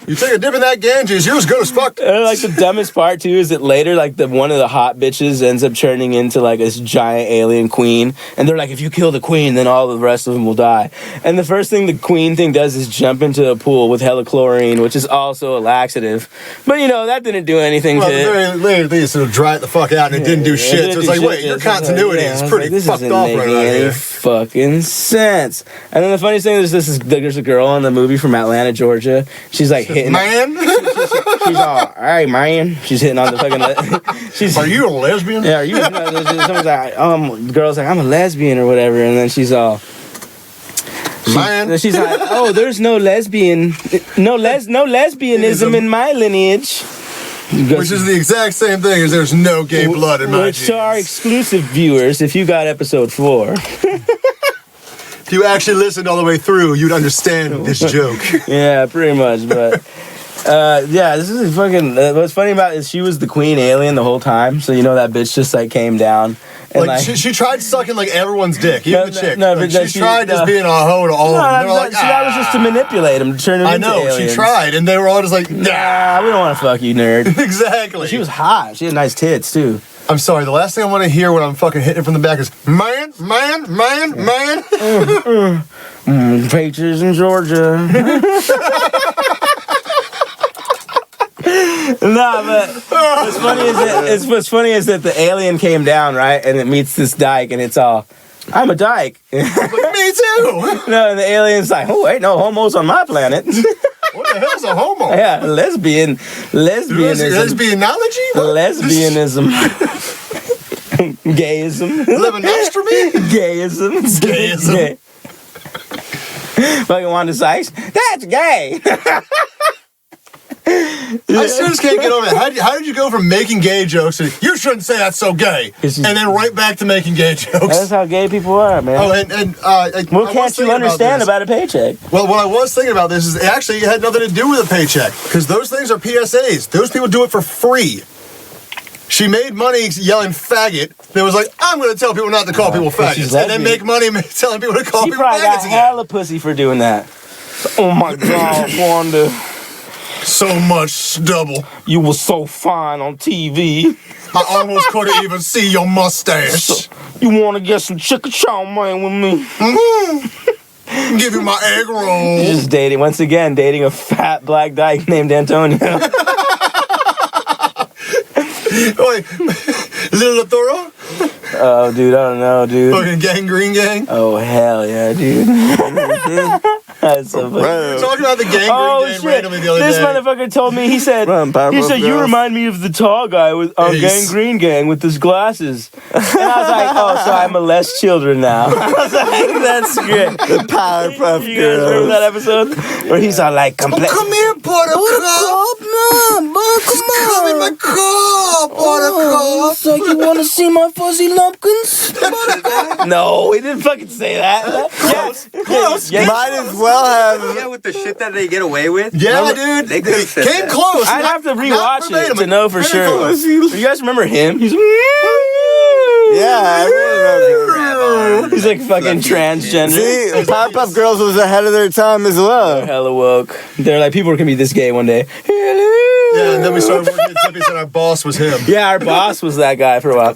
You take a dip in that Ganges, you're as good as fuck. And the dumbest part too is that later, one of the hot bitches ends up turning into this giant alien queen, and they're like, if you kill the queen, then all the rest of them will die. And the first thing the queen thing does is jump into a pool with hella chlorine, which is also a laxative. But that didn't do anything to it. Well, the very least, it'll dry it the fuck out, and it didn't do shit. So it's like, wait, your continuity is pretty fucked off right now. This fucking sense. And then the funniest thing is there's a girl in the movie from Atlanta, Georgia. She's like hitting. Man. She's all, hey man. She's hitting on the fucking. Are you a lesbian? Yeah. Are you? Someone's like, the girl's like, I'm a lesbian or whatever, and then she's all. She's like, oh, there's no lesbianism in my lineage. Which is the exact same thing as there's no gay blood in my Which to our genes. exclusive viewers, if you got episode 4. If you actually listened all the way through, you'd understand this joke. Yeah, pretty much, but... yeah, this is fucking... what's funny about it is she was the queen alien the whole time, so you know that bitch just, like, came down. And, Like, she tried sucking, like, everyone's dick, even the chick. No, Like, but she tried just being a hoe to all of them. They were like, that was just to manipulate them, to turn them I into know, aliens. she tried, and they were all just like, Nah, we don't want to fuck you, nerd. Exactly. She was hot. She had nice tits, too. I'm sorry, the last thing I want to hear when I'm fucking hitting it from the back is, man. Pictures in Georgia. No, but what's funny is that the alien came down, right? And it meets this dyke, and it's all, I'm a dyke. Me too. No, and the alien's like, oh, ain't no homos on my planet. What the hell's a homo? Yeah, lesbianism. Lesbianology? Lesbianism. Gayism. Living next to me? Gayism. Gayism. Gay. Fucking Wanda Sykes. That's gay. I still just can't get over it. How did you go from making gay jokes to, you shouldn't say that's so gay, and then right back to making gay jokes? That's how gay people are, man. Oh, what can't you understand about a paycheck? Well, what I was thinking about this is actually it had nothing to do with a paycheck, because those things are PSAs. Those people do it for free. She made money yelling faggot. It was like, I'm going to tell people not to call people faggots, and then make money telling people to call She people probably faggots got again. hella pussy for doing that. Oh my God, Wanda. So much stubble. You were so fine on TV. I almost couldn't even see your mustache. You want to get some chicken chow mein with me? Give you my egg roll. You're just dating a fat black dyke named Antonio. Wait, Little Thorough? Oh, dude, I don't know, dude. Fucking Gangrene Gang? Oh, hell yeah, dude. That's so funny. We were talking about the Gangrene Gang randomly the other This day. motherfucker told me, he said, you remind me of the tall guy on Gangrene Gang with his glasses. And I was like, oh, so I molest children now. I was like, that's great. The Powerpuff You guys remember Girls. that episode? Where he's all like, Come here, Buttercup. Come in my car, Buttercup. So you want to see my fuzzy lumpkins? No, he didn't fucking say that. Close. Yeah, Might as well have. Yeah, with the shit that they get away with. Yeah, dude. They could have said Came that. close. I'd have to rewatch it to know for sure. close. You guys remember him? He's Yeah, He's like fucking transgender. see, Powerpuff Girls was ahead of their time as well. Hella woke. They're like, people are gonna be this gay one day. Yeah, and then we started working at Zippy's and our boss was him. Yeah, our boss was that guy for a while.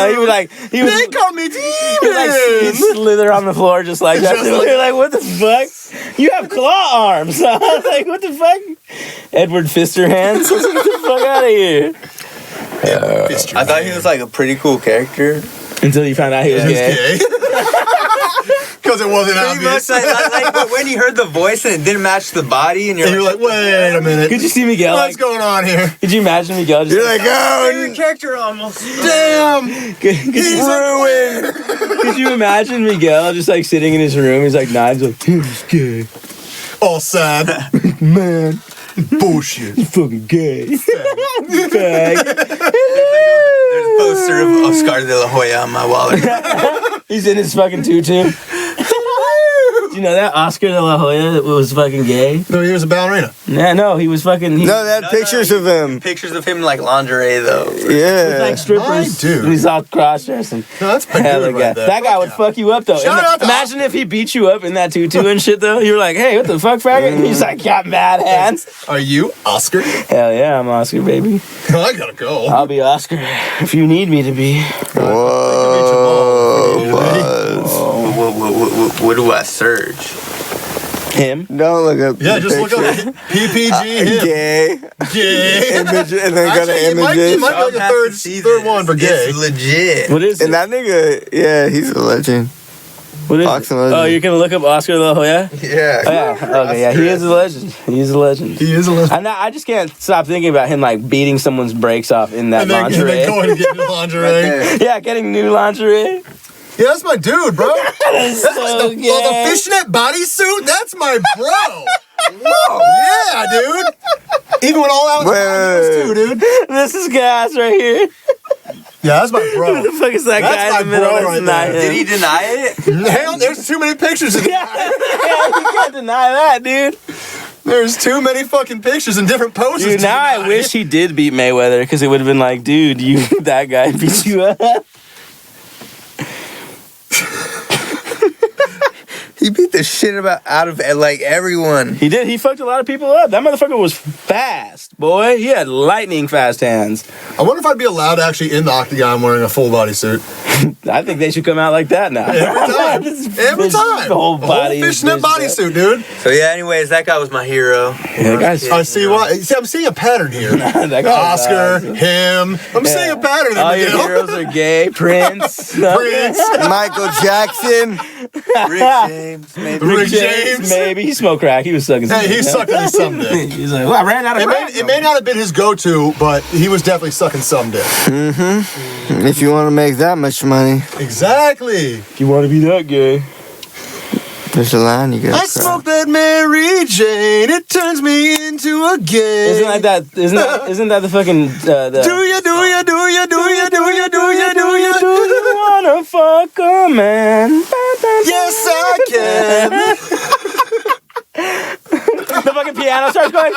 He was like, They call me he would like he'd slither on the floor just like that. Just You're like, what the fuck? You have claw arms. I was like, what the fuck? Edward Fister hands. Let's get the fuck out of here. I thought he was like a pretty cool character. Until you found out he was gay. Because it wasn't Pretty obvious. much like when you heard the voice and it didn't match the body, and And you're like, wait a minute. Could you see Miguel? What's going on here? Could you imagine Miguel just You're like, oh, character almost. Damn. could He's you, ruined. could you imagine Miguel just like sitting in his room? He's like, he's like, he's gay. All sad. Man, Bullshit. you fucking gay. Fag. There's a poster of Oscar de la Hoya on my wallet. He's in his fucking tutu. Do you know that Oscar de la Hoya was fucking gay? No, he was a ballerina. Nah, no, he was fucking. no, they had pictures of him. Pictures of him in like lingerie though. Yeah. like strippers. My dude. And he's all cross-dressing. No, that's pretty Hella good guy. right there. That guy would fuck you up though. Shout out to Imagine if he beat you up in that tutu and shit though. You were like, hey, what the fuck, faggot? And he's like, got mad hands. Are you Oscar? Hell yeah, I'm Oscar, baby. I gotta go. I'll be Oscar if you need me to be. Whoa. What do I search? Him. Don't look up. Yeah, the just look up picture. PPG him. Gay. Gay. Image, and then go to Actually, it might images. be like the third one for gay. It's legit. What is And it? that nigga, yeah, he's a legend. What is Boxing it? legend. Oh, you're gonna look up Oscar de la Hoya? Yeah. Oh, yeah. Okay, yeah, he is a legend. He's a legend. He is a lesbian. I just can't stop thinking about him like beating someone's brakes off in that And then lingerie. going to get new lingerie. Yeah, getting new lingerie. Yeah, that's my dude, bro. That's so the gay. fishnet bodysuit, that's my bro. Whoa, yeah, dude. Even when all out was too, dude. This is gas right here. Yeah, that's my bro. Who the fuck is that guy in the middle? Bro That's right not there. him. Did he deny it? Hell, there's too many pictures of Yeah, you can't deny that, dude. There's too many fucking pictures and different poses. Dude, now I wish he did beat Mayweather because it would have been like, dude, that guy beat you up. He beat the shit out of like everyone. He did. He fucked a lot of people up. That motherfucker was fast, boy. He had lightning fast hands. I wonder if I'd be allowed actually in the octagon wearing a full body suit. I think they should come out like that now. Every time. Every time. The whole body. A whole fishnet bodysuit, dude. So yeah, anyways, that guy was my hero. Yeah, that guy's I see why. See, I'm seeing a pattern here. that guy's Oscar, awesome. him. I'm seeing a pattern All in your the heroes are gay. Prince. Prince. Michael Jackson. Rick James, maybe. Rick James. Maybe. He smoked crack. He was sucking some Hey, he dick. sucked on his some dick. He's like, well, I ran out of crack. It may not have been his go-to, but he was definitely sucking some dick. If you want to make that much money, Exactly. If you want to be that gay. there's a line you gotta I cross. smoke that Mary Jane. It turns me into a gay. Isn't like that? Isn't that the fucking? The, Do you wanna fuck a man? Yes, I can. The fucking piano starts going.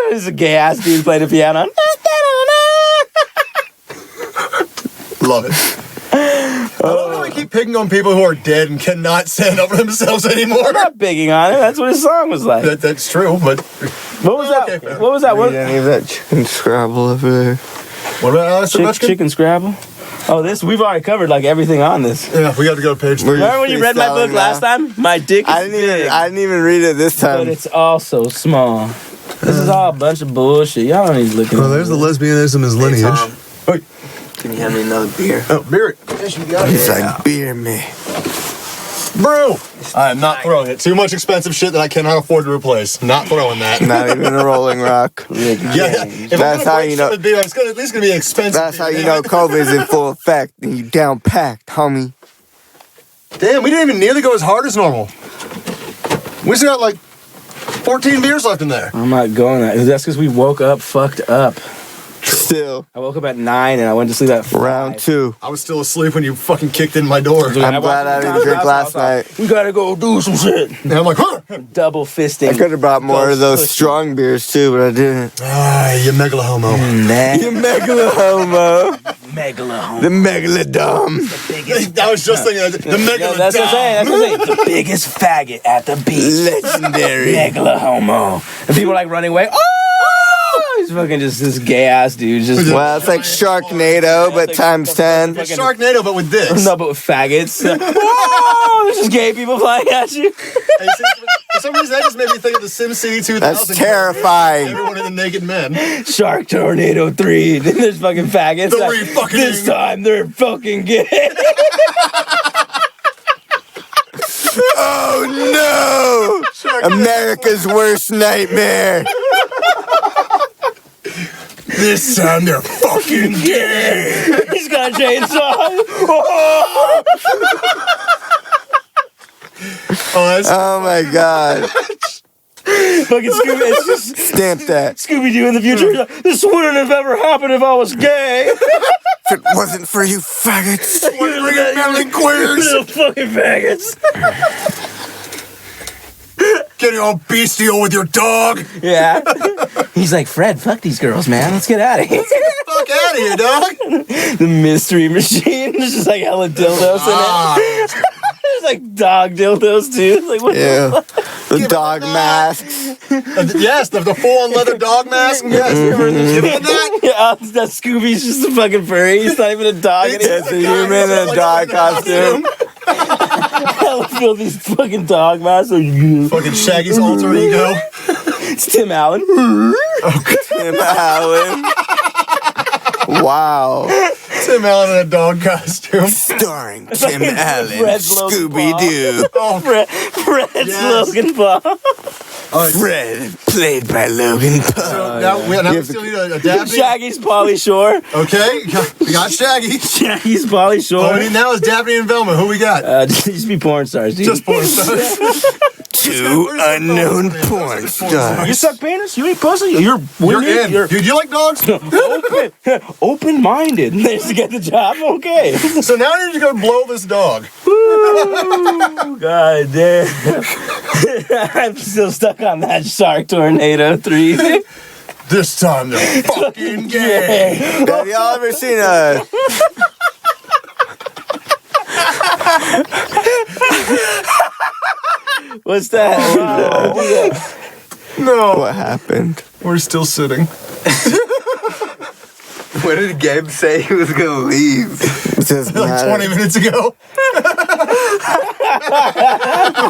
This is a gay ass dude playing the piano. Love it. I love how we keep picking on people who are dead and cannot stand up for themselves anymore. I'm not bigging on it. That's what his song was like. That's true, but What was that? Okay, fair. What was that? Read What? any of that chicken scrabble over there. what about Alistair Mushkin? Chicken Scrabble. Oh, this we've already covered like everything on this. Yeah, we got to go to page 3. Remember when you read my book freestyling last now? time? My dick is I big, didn't even read it this but time. it's also small. This is all a bunch of bullshit. Y'all don't need to look at Oh, there's the lesbianism is lineage. Tom, Wait. can you hand me another beer? Oh, beer it. Yes, you got He's it. like, beer me. Bro, I am not throwing it. Too much expensive shit that I cannot afford to replace. Not throwing that. Not even a Rolling Rock. Yeah, if That's I'm how gonna you break know- shit with beer, it's at least gonna be expensive. That's how beer. you know COVID's in full effect and you down packed, homie. Damn, we didn't even nearly go as hard as normal. We still got like 14 beers left in there. I'm not going that. That's because we woke up fucked up. Still, I woke up at 9 and I went to sleep at 5. round 2. I was still asleep when you fucking kicked in my door. Dude, I'm glad I didn't drink last night. We gotta go do some shit. And I'm like, huh? Double fisting. I could have brought more of those strong beers too, but I didn't. Ah, you megalohomo. You megalohomo. Megalahome. The megalodome. I was just thinking the megalodon. Yeah, that's what I'm saying. That's what I'm saying. The biggest faggot at the beach. Legendary. Megalahomo. And people are like running away. Oh! He's fucking just this gay ass dude. Just Well, it's like Sharknado, but times 10. It's Sharknado, but with this. no, but with faggots. Whoa! There's just gay people flying at you. Hey, see, for some reason, that just made me think of the SimCity 2000. That's terrifying. Everyone in the naked men. Shark Tornado 3. And there's fucking faggots. Three fucking- This time they're fucking gay. Oh no! America's worst nightmare. This time they're fucking gay. He's got a chainsaw. Oh, that's Oh my god. Fucking Scooby. It's just Stamp that. Scooby Doo in the future. He's like, this wouldn't have ever happened if I was gay. If it wasn't for you faggots. melon queers. Little fucking faggots. Getting all bestial with your dog. Yeah. He's like, Fred, fuck these girls, man. Let's get out of here. Fuck out of here, dog. The mystery machine. There's just like hella dildos in it. There's like dog dildos too. It's like, what Yeah. The dog masks. Yes, the full-on leather dog mask. Yes. Give me that. Yeah, that Scooby's just a fucking furry. He's not even a dog. It's a human in a dog costume. Hella feel these fucking dog masks. Fucking Shaggy's alter ego. It's Tim Allen. Tim Allen. Wow. Tim Allen in a dog costume. Starring Tim Allen. Fred's Logan Scooby-Doo. Oh, Fred's Yes. Logan Paul. Fred, played by Logan Paul. so now we still need a Daphne. Shaggy's Pauly Shore. Okay, we got Shaggy. Shaggy's Pauly All Shore. we need now is Daphne and Velma. Who we got? Just be porn stars, dude. Just porn stars. Two unknown porn stars. You suck penis? You eat pussy? You're in. Dude, you like dogs? open-minded. Nice to get the job. Okay. So now you're just gonna blow this dog. Ooh, God damn. I'm still stuck on that Shark Tornado 3. This time they're fucking gay. Have y'all ever seen a... What's that? No. What happened? We're still sitting. What did Gabe say he was gonna leave? Just Like 20 minutes ago.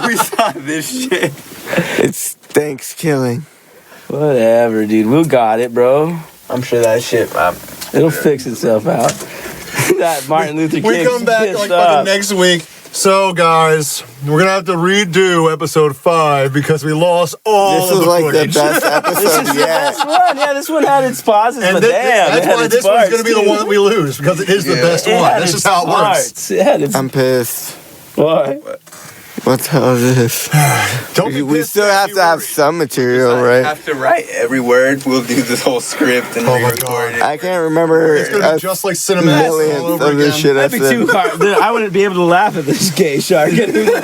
We saw this shit. It's Thanksgiving. Whatever, dude. We got it, bro. I'm sure that shit. It'll fix itself out. That Martin Luther King. We come back like fucking next week. So, guys, we're gonna have to redo episode 5 because we lost all This of was the like footage. the best episode This yet. one, yeah, this one had its pauses, And but thi- damn, that's it had why its this one's parts, gonna be the too. one that we lose because it is the best It one. had That's its just how it works. parts. It had its I'm pissed. Why? What the hell is this? Don't be We pissed, still Dad, have be to have worried. some material, I right? have to write every word. We'll do this whole script and Oh my re-record God. it. I can't remember It's gonna be just like cinematic all millions over of this again. shit I That'd be too said. hard. Then I wouldn't be able to laugh at this gay shark anymore.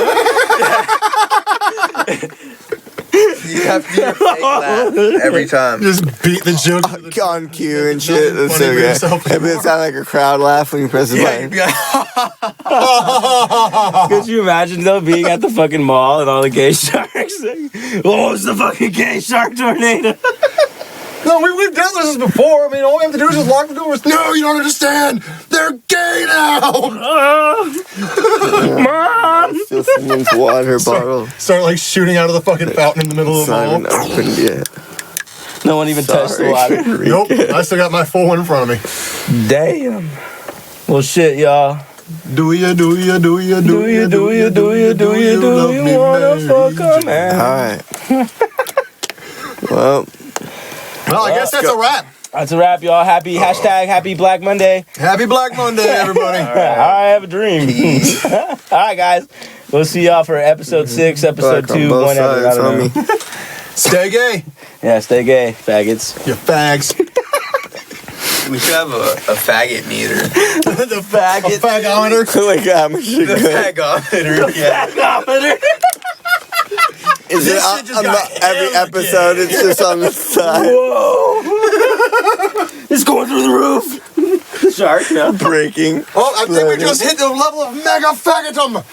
You have to do your fake laugh every time. Just beat the joke. to the- On cue and shit. Nothing That's funny so for good. yourself It would sound like a crowd laugh when you press the button. Could you imagine though being at the fucking mall and all the gay sharks? Oh, it's the fucking gay shark tornado. No, we've done this before. I mean, all we have to do is just lock the doors. No, you don't understand. They're gay now. Mom. Still someone's water bottle. Start like shooting out of the fucking fountain in the middle of It's the not even mall. opened yet. No one even touched the water. Nope, I still got my full one in front of me. Damn. Well, shit, y'all. Do ya Do you wanna fuck a man? Alright. Well, Well, I guess that's a wrap. That's a wrap, y'all. Happy Black Monday. Happy Black Monday, everybody. I have a dream. All right, guys. We'll see y'all for episode 6, episode fuck on 2, both whenever. I sides, don't know. homie. Stay gay, Yeah, stay gay, faggots. you fags. We should have a faggot meter. The faggot. A fagometer. Like how much you The good? fagometer. Yeah. Is it on every episode? It's just on the side. Whoa! It's going through the roof. The shark, yeah. Breaking. Oh, I think we just hit the level of mega faggotum.